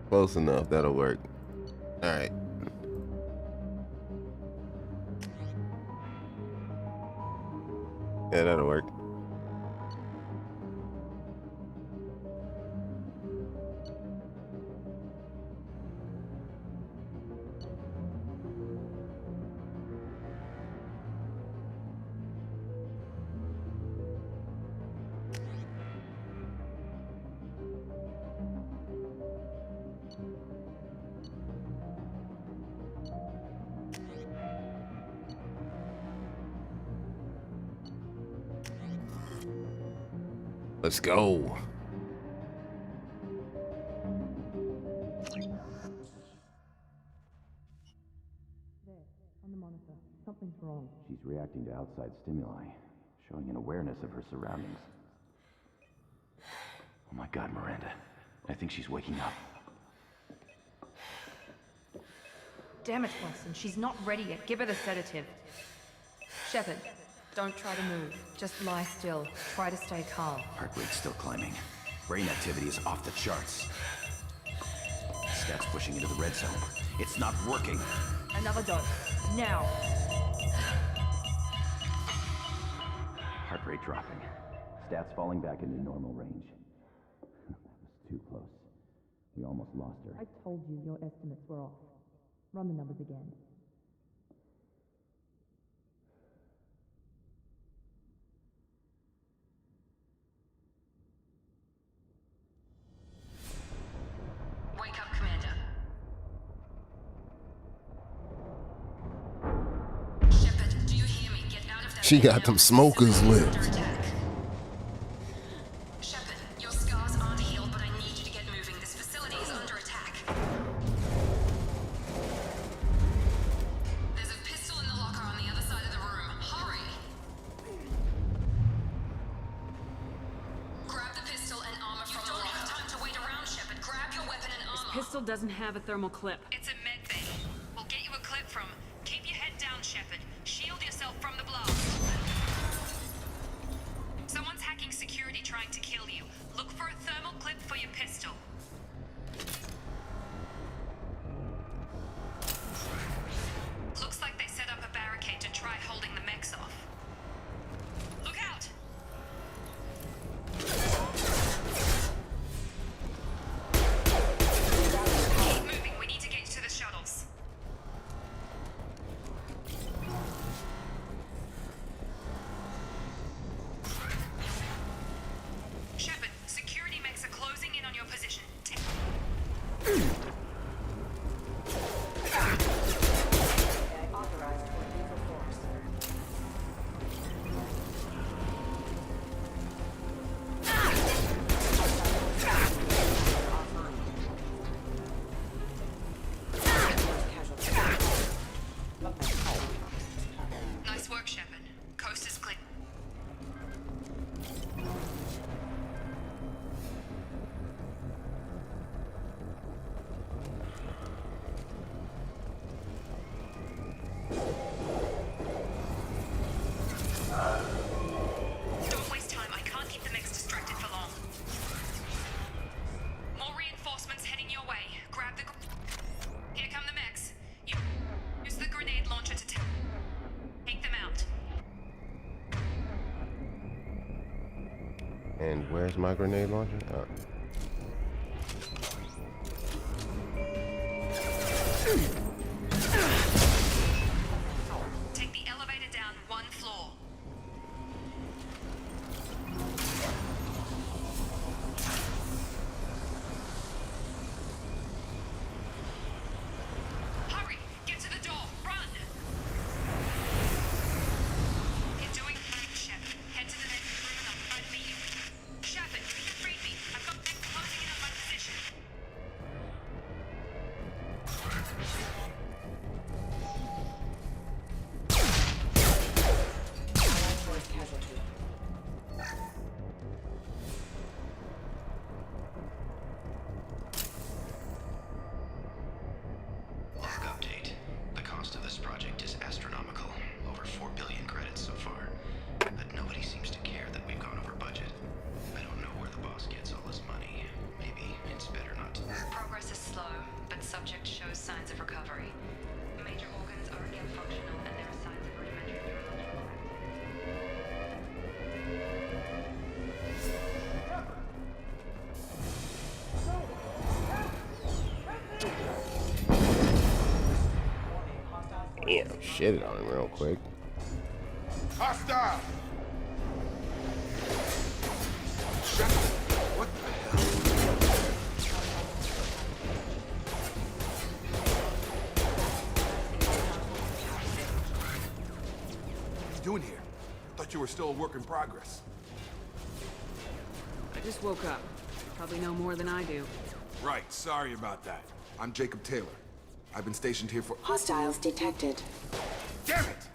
Close enough, that'll work. All right. Yeah, that'll work. Let's go. On the monitor, something's wrong. She's reacting to outside stimuli, showing an awareness of her surroundings. Oh my God, Miranda. I think she's waking up. Damn it, Watson. She's not ready yet. Give her the sedative. Shepard, don't try to move. Just lie still. Try to stay calm. Heart rate's still climbing. Brain activity is off the charts. Stats pushing into the red zone. It's not working. Another dose. Now. Heart rate dropping. Stats falling back into normal range. That was too close. We almost lost her. I told you your estimates were off. Run the numbers again. Wake up, Commander. Shepard, do you hear me? Get out of that. She got them smokers lit. Shepard, your scars aren't healed, but I need you to get moving. This facility is under attack. pistol doesn't have a thermal clip. It's a med bay. We'll get you a clip from. Keep your head down, Shepard. Shield yourself from the blast. Someone's hacking security trying to kill you. Look for a thermal clip for your pistol. Looks like they set up a barricade to try holding the mechs off. Look out! Keep moving. We need to get you to the shuttles. Shepard, security mechs are closing in on your position. Nice work, Shepard. Coast is clear. Don't waste time. I can't keep the mechs distracted for long. More reinforcements heading your way. Grab the... Here come the mechs. Use the grenade launcher to take them out. And where's my grenade launcher? Oh. Take the elevator down one floor. Hurry! Get to the door! Run! You're doing fine, Shepard. Head to the next room and I'll try to meet you. Shepard, you can free me. I've got them closing in on my position. Log update. The cost of this project is astronomical. Over 4 billion credits so far. But nobody seems to care that we've gone over budget. I don't know where the boss gets all his money. Maybe it's better not to. Progress is slow, but subject shows signs of recovery. Major organs are again functional, and there are signs of rudimentary neurological Damn, shitted on him real quick. Hostile! Shepard, what the hell? What are you doing here? Thought you were still a work in progress. I just woke up. You probably know more than I do. Right, sorry about that. I'm Jacob Taylor. I've been stationed here for— Hostiles detected. Damn it!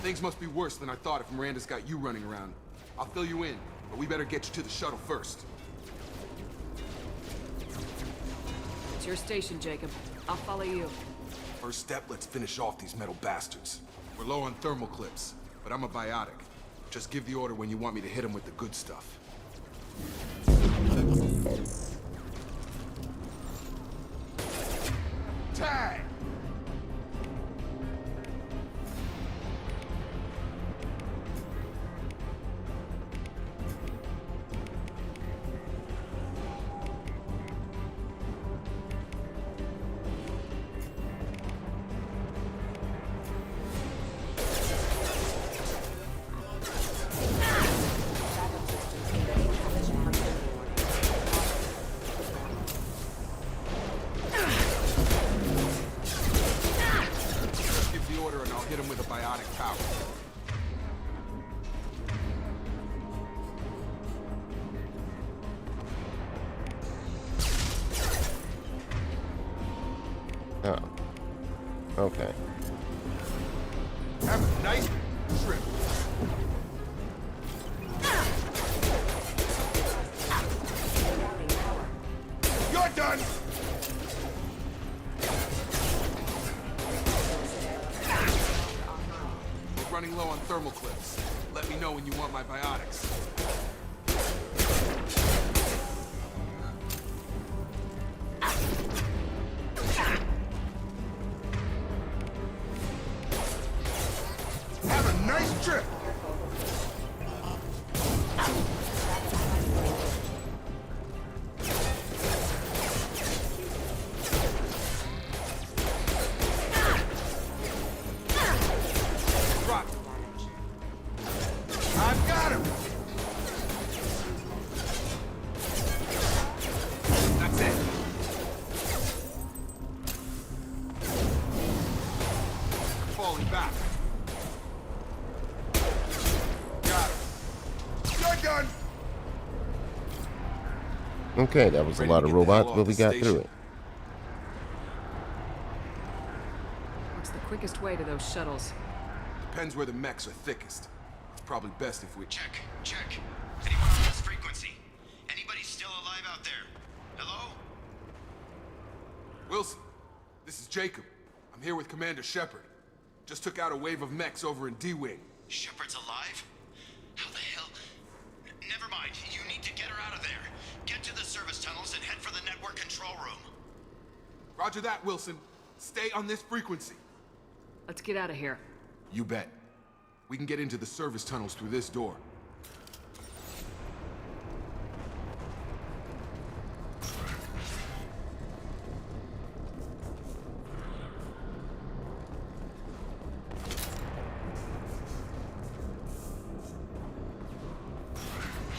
Things must be worse than I thought if Miranda's got you running around. I'll fill you in, but we better get you to the shuttle first. It's your station, Jacob. I'll follow you. First step, let's finish off these metal bastards. We're low on thermal clips, but I'm a biotic. Just give the order when you want me to hit them with the good stuff. Tag! Hit him with a biotic power. Oh. Okay. Have a nice trip. low on thermal clips. Let me know when you want my biotics. Have a nice trip! I've got him! That's it. Falling back. Got him. You're done! Okay, that was a lot of robots, but we got through it. What's the quickest way to those shuttles? Depends where the mechs are thickest. It's probably best if we... Check. Anyone on this frequency? Anybody still alive out there? Hello? Wilson, this is Jacob. I'm here with Commander Shepard. Just took out a wave of mechs over in D-Wing. Shepard's alive? How the hell? Never mind. You need to get her out of there. Get to the service tunnels and head for the network control room. Roger that, Wilson. Stay on this frequency. Let's get out of here. You bet. We can get into the service tunnels through this door.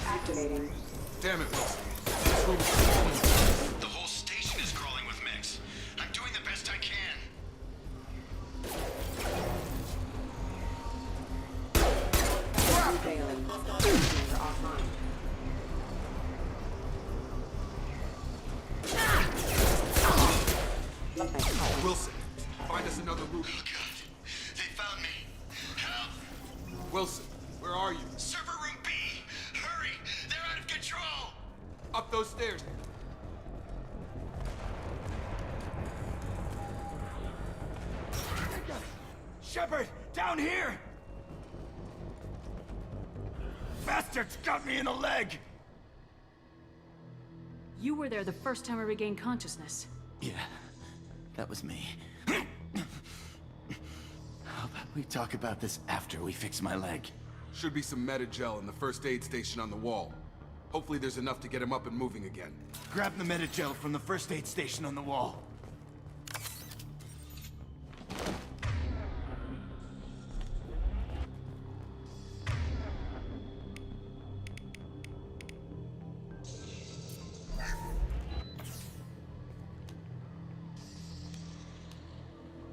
Activating. Damn it, Wilson. This room is falling. The whole station is crawling with mechs. I'm doing the best I can. Wilson, find us another route. Oh God, they found me. Help! Wilson, where are you? Server room B! Hurry! They're out of control! Up those stairs. Shepard, down here! Bastards got me in the leg! You were there the first time I regained consciousness. Yeah, that was me. How about we talk about this after we fix my leg? Should be some meta-gel in the first aid station on the wall. Hopefully there's enough to get him up and moving again. Grab the medi-gel from the first aid station on the wall.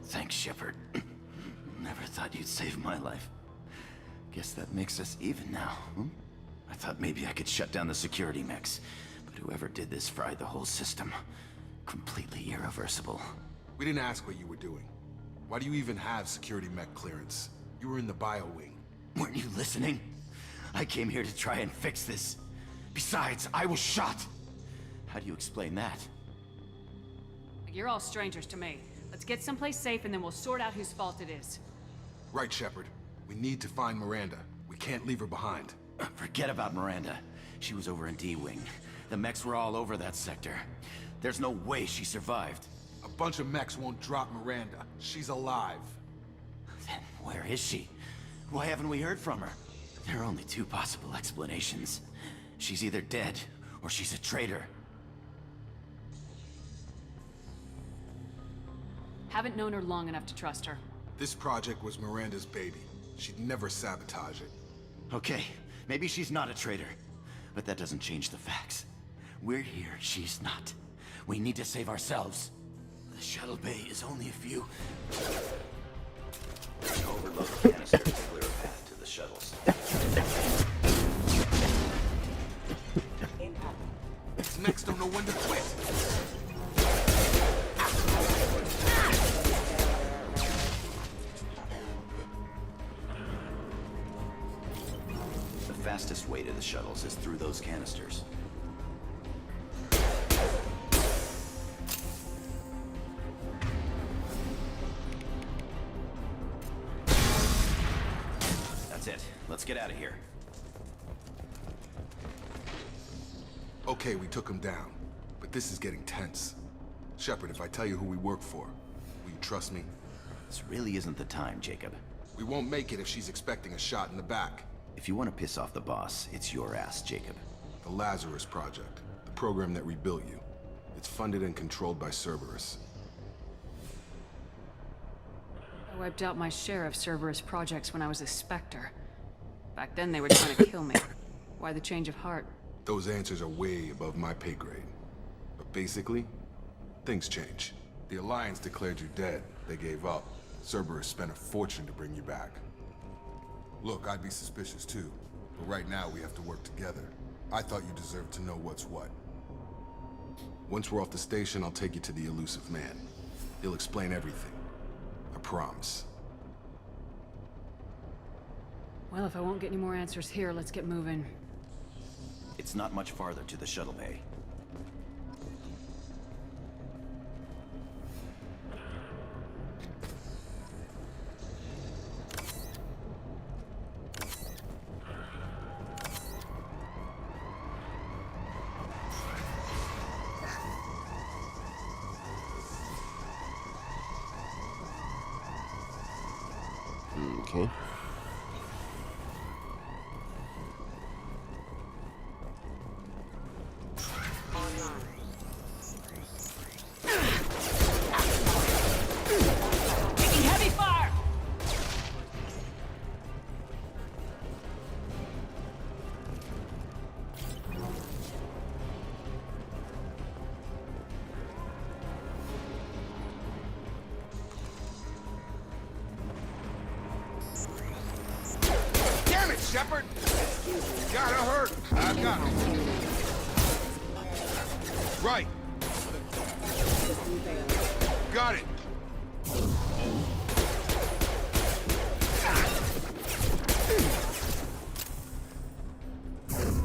Thanks, Shepard. Never thought you'd save my life. Guess that makes us even now, hmm? I thought maybe I could shut down the security mechs, but whoever did this fried the whole system. Completely irreversible. We didn't ask what you were doing. Why do you even have security mech clearance? You were in the bio wing. Weren't you listening? I came here to try and fix this. Besides, I was shot. How do you explain that? You're all strangers to me. Let's get someplace safe and then we'll sort out whose fault it is. Right, Shepard. We need to find Miranda. We can't leave her behind. Forget about Miranda. She was over in D-Wing. The mechs were all over that sector. There's no way she survived. A bunch of mechs won't drop Miranda. She's alive. Then where is she? Why haven't we heard from her? There are only two possible explanations. She's either dead, or she's a traitor. Haven't known her long enough to trust her. This project was Miranda's baby. She'd never sabotage it. Okay, maybe she's not a traitor. But that doesn't change the facts. We're here, she's not. We need to save ourselves. The shuttle bay is only a few... Overload the canister to clear a path to the shuttles. These mechs don't know when to quit. The fastest way to the shuttles is through those canisters. let's get out of here. Okay, we took him down, but this is getting tense. Shepard, if I tell you who we work for, will you trust me? This really isn't the time, Jacob. We won't make it if she's expecting a shot in the back. If you want to piss off the boss, it's your ass, Jacob. The Lazarus Project, the program that rebuilt you. It's funded and controlled by Cerberus. I wiped out my share of Cerberus projects when I was a Spectre. Back then they were trying to kill me. Why the change of heart? Those answers are way above my pay grade. But basically, things change. The Alliance declared you dead. They gave up. Cerberus spent a fortune to bring you back. Look, I'd be suspicious too. But right now we have to work together. I thought you deserved to know what's what. Once we're off the station, I'll take you to the elusive man. He'll explain everything. I promise. Well, if I won't get any more answers here, let's get moving. It's not much farther to the shuttle bay. Okay. Taking heavy fire! Damn it, Shepard! Gotta hurt! I got him. Right. Got it.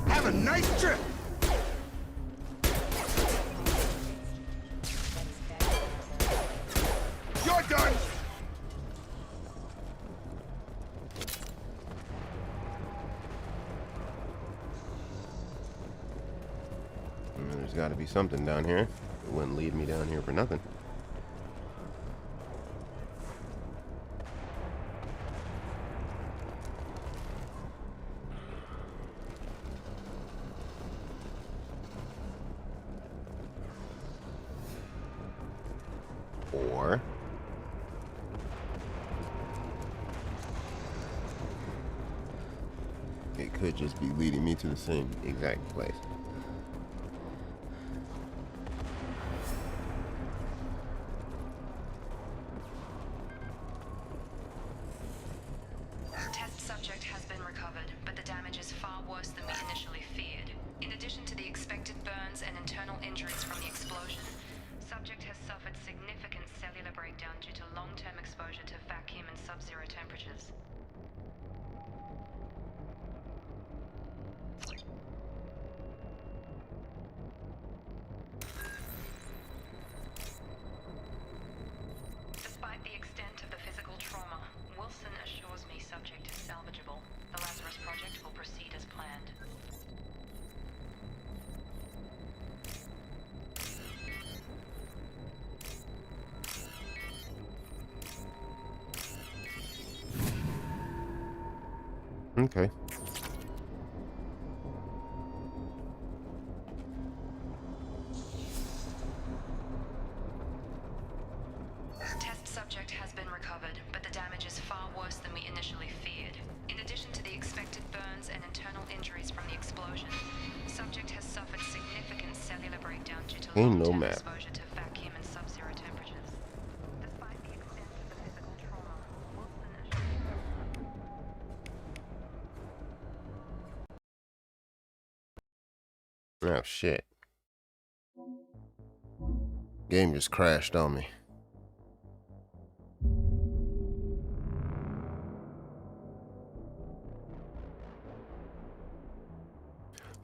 Have a nice trip. You're done. There's got to be something down here. It wouldn't lead me down here for nothing. Or it could just be leading me to the same exact place. Test subject has been recovered, but the damage is far worse than we initially feared. In addition to the expected burns and internal injuries from the explosion, subject has suffered significant cellular breakdown due to long-term exposure to vacuum and sub-zero temperatures. Despite the extent of the physical trauma, Wilson assures me subject is salvageable. The Lazarus Project will proceed as planned. Okay. Test subject has been recovered, but the damage is far worse than we initially feared. In addition to the expected burns and internal injuries from the explosion, subject has suffered significant cellular breakdown due to Ain't no long-term map. exposure to vacuum and sub-zero temperatures. Despite the extent of the physical trauma, Wilson assures Oh shit. Game just crashed on me.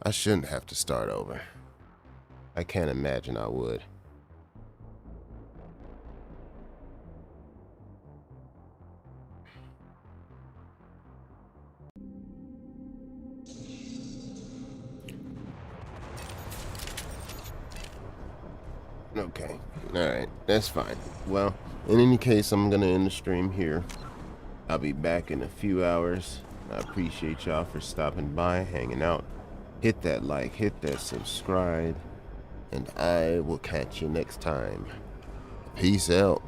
I shouldn't have to start over. I can't imagine I would. Okay. Alright, that's fine. Well, in any case, I'm gonna end the stream here. I'll be back in a few hours. I appreciate y'all for stopping by, hanging out. Hit that like, hit that subscribe, and I will catch you next time. Peace out.